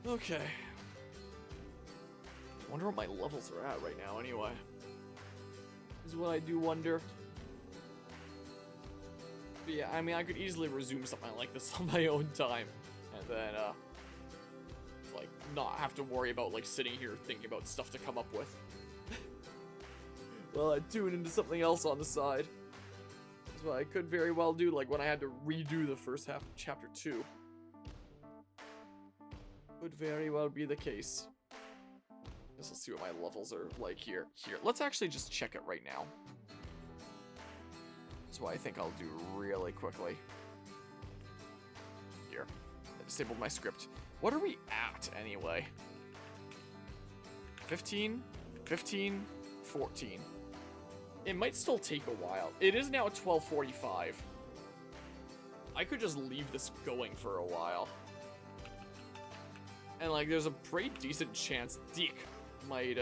Okay. Wonder what my levels are at right now, anyway. Is what I do wonder. But yeah, I mean, I could easily resume something like this on my own time. And then, like, not have to worry about, like, sitting here thinking about stuff to come up with. Well, I tune into something else on the side. That's what I could very well do, like when I had to redo the first half of Chapter 2. Could very well be the case. Guess I'll see what my levels are like here. Let's actually just check it right now. That's what I think I'll do really quickly. Here. I disabled my script. What are we at, anyway? 15? 15? 14. It might still take a while. It is now 12:45. I could just leave this going for a while. And, like, there's a pretty decent chance Dick might,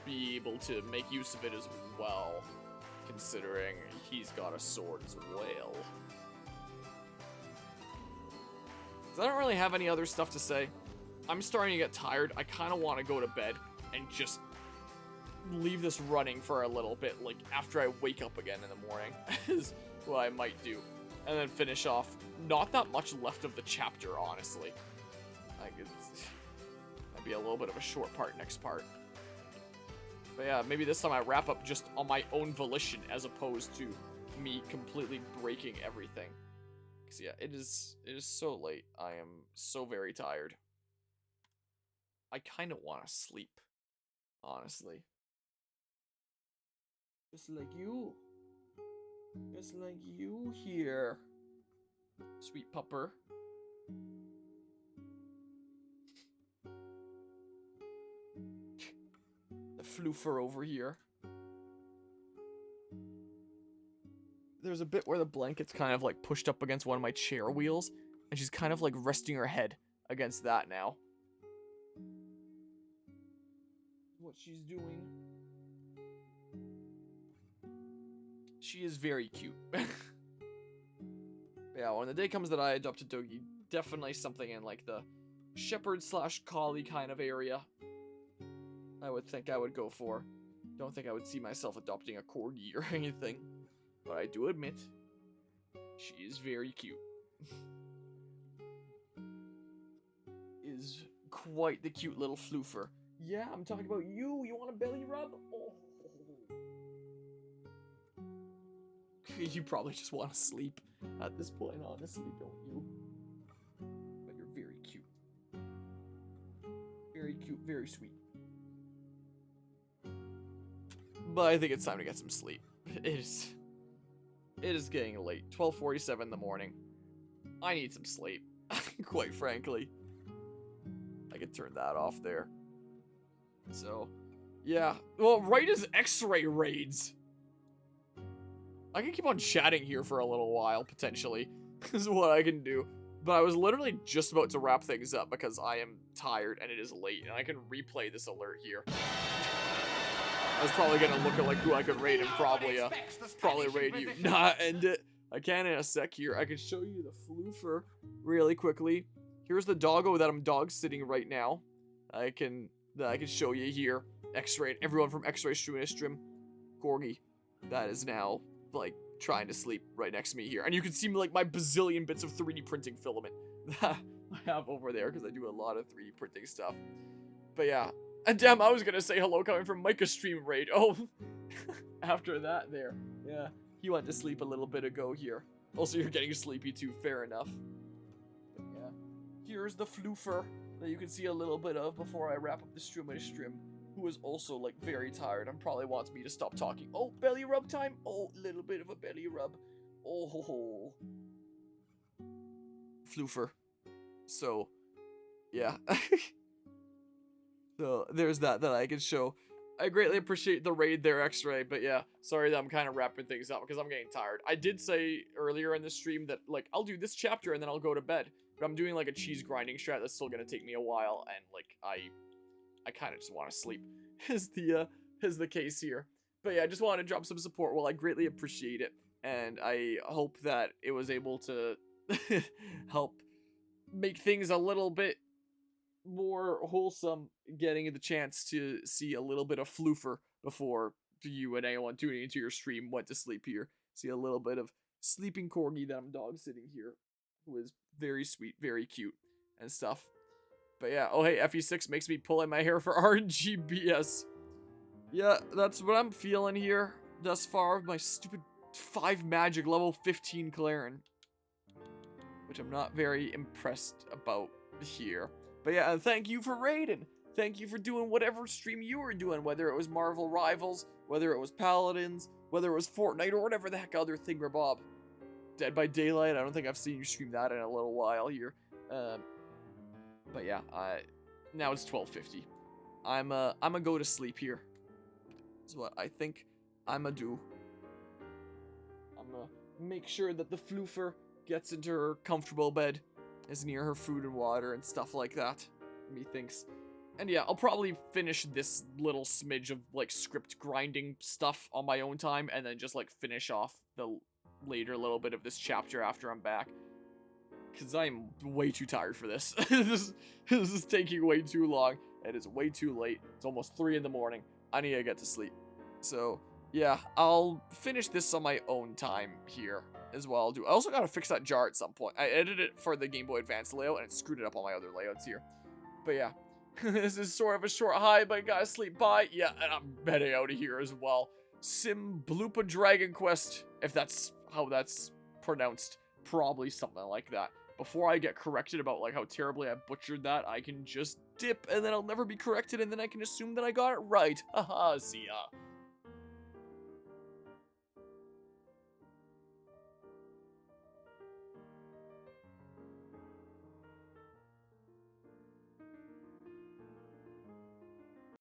be able to make use of it as well. Considering he's got a sword as well. So I don't really have any other stuff to say. I'm starting to get tired. I kind of want to go to bed and just leave this running for a little bit, like after I wake up again in the morning is what I might do, and then finish off. Not that much left of the chapter, honestly. Like, might be a little bit of a short part next part, but yeah, maybe this time I wrap up just on my own volition as opposed to me completely breaking everything. Because yeah, it is so late. I am so very tired. I kind of want to sleep, honestly. Just like you. Just like you here. Sweet pupper. The floofer over here. There's a bit where the blanket's kind of like pushed up against one of my chair wheels, and she's kind of like resting her head against that now. What she's doing. She is very cute. Yeah, when the day comes that I adopt a doggy, definitely something in like the shepherd/collie kind of area. I would think I would go for. Don't think I would see myself adopting a corgi or anything. But I do admit, she is very cute. Is quite the cute little floofer. Yeah, I'm talking about you. You want a belly rub? Oh. You probably just want to sleep at this point, honestly, don't you? But you're very cute. Very cute, very sweet. But I think it's time to get some sleep. It is getting late. 12:47 in the morning. I need some sleep, quite frankly. I could turn that off there. So, yeah. Well, right as X-ray raids. I can keep on chatting here for a little while, potentially. This is what I can do. But I was literally just about to wrap things up because I am tired and it is late. And I can replay this alert here. I was probably going to look at like who I could raid and probably raid you. Nah, end it. I can in a sec here. I can show you the floofer really quickly. Here's the doggo that I'm dog sitting right now. I can show you here. X-ray, everyone from X-ray stream. Corgi, that is now like trying to sleep right next to me here, and you can see like my bazillion bits of 3D printing filament that I have over there because I do a lot of 3D printing stuff. But yeah, and damn, I was gonna say hello coming from Micah stream raid. Oh, after that there, yeah, he went to sleep a little bit ago here. Also, you're getting sleepy too. Fair enough. But yeah, here's the floofer that you can see a little bit of before I wrap up the stream. Who is also like very tired and probably wants me to stop talking. Oh, belly rub time. Oh, little bit of a belly rub. Oh, ho, ho. Floofer. So, yeah. So there's that I can show. I greatly appreciate the raid there, X-Ray, but yeah, sorry that I'm kind of wrapping things up because I'm getting tired. I did say earlier in the stream that like I'll do this chapter and then I'll go to bed, but I'm doing like a cheese grinding strat that's still gonna take me a while, and like I kind of just want to sleep, is the case here. But yeah, I just wanted to drop some support. Well, I greatly appreciate it, and I hope that it was able to help make things a little bit more wholesome, getting the chance to see a little bit of floofer before you and anyone tuning into your stream went to sleep here. See a little bit of sleeping corgi that I'm dog sitting here, who is very sweet, very cute, and stuff. But yeah, oh hey, FE6 makes me pull in my hair for RNGBS. Yeah, that's what I'm feeling here thus far. My stupid 5 magic level 15 Clarin, which I'm not very impressed about here. But yeah, and thank you for raiding. Thank you for doing whatever stream you were doing, whether it was Marvel Rivals, whether it was Paladins, whether it was Fortnite, or whatever the heck other thingamabob. Dead by Daylight, I don't think I've seen you stream that in a little while here. But yeah, now it's 12:50. I'ma go to sleep here. Is what I think I'ma do. I'ma make sure that the floofer gets into her comfortable bed, is near her food and water and stuff like that, methinks. And yeah, I'll probably finish this little smidge of like script grinding stuff on my own time, and then just like finish off the later little bit of this chapter after I'm back. Because I'm way too tired for this. This is taking way too long. It is way too late. It's almost 3 in the morning. I need to get to sleep. So, yeah, I'll finish this on my own time here as well. I also gotta fix that jar at some point. I edited it for the Game Boy Advance layout, and it screwed it up on my other layouts here. But yeah, this is sort of a short high, but I gotta sleep. Bye. Yeah, and I'm heading out of here as well. Sim Bloopa Dragon Quest, if that's how that's pronounced. Probably something like that. Before I get corrected about like how terribly I butchered that, I can just dip and then I'll never be corrected, and then I can assume that I got it right. Haha, see ya.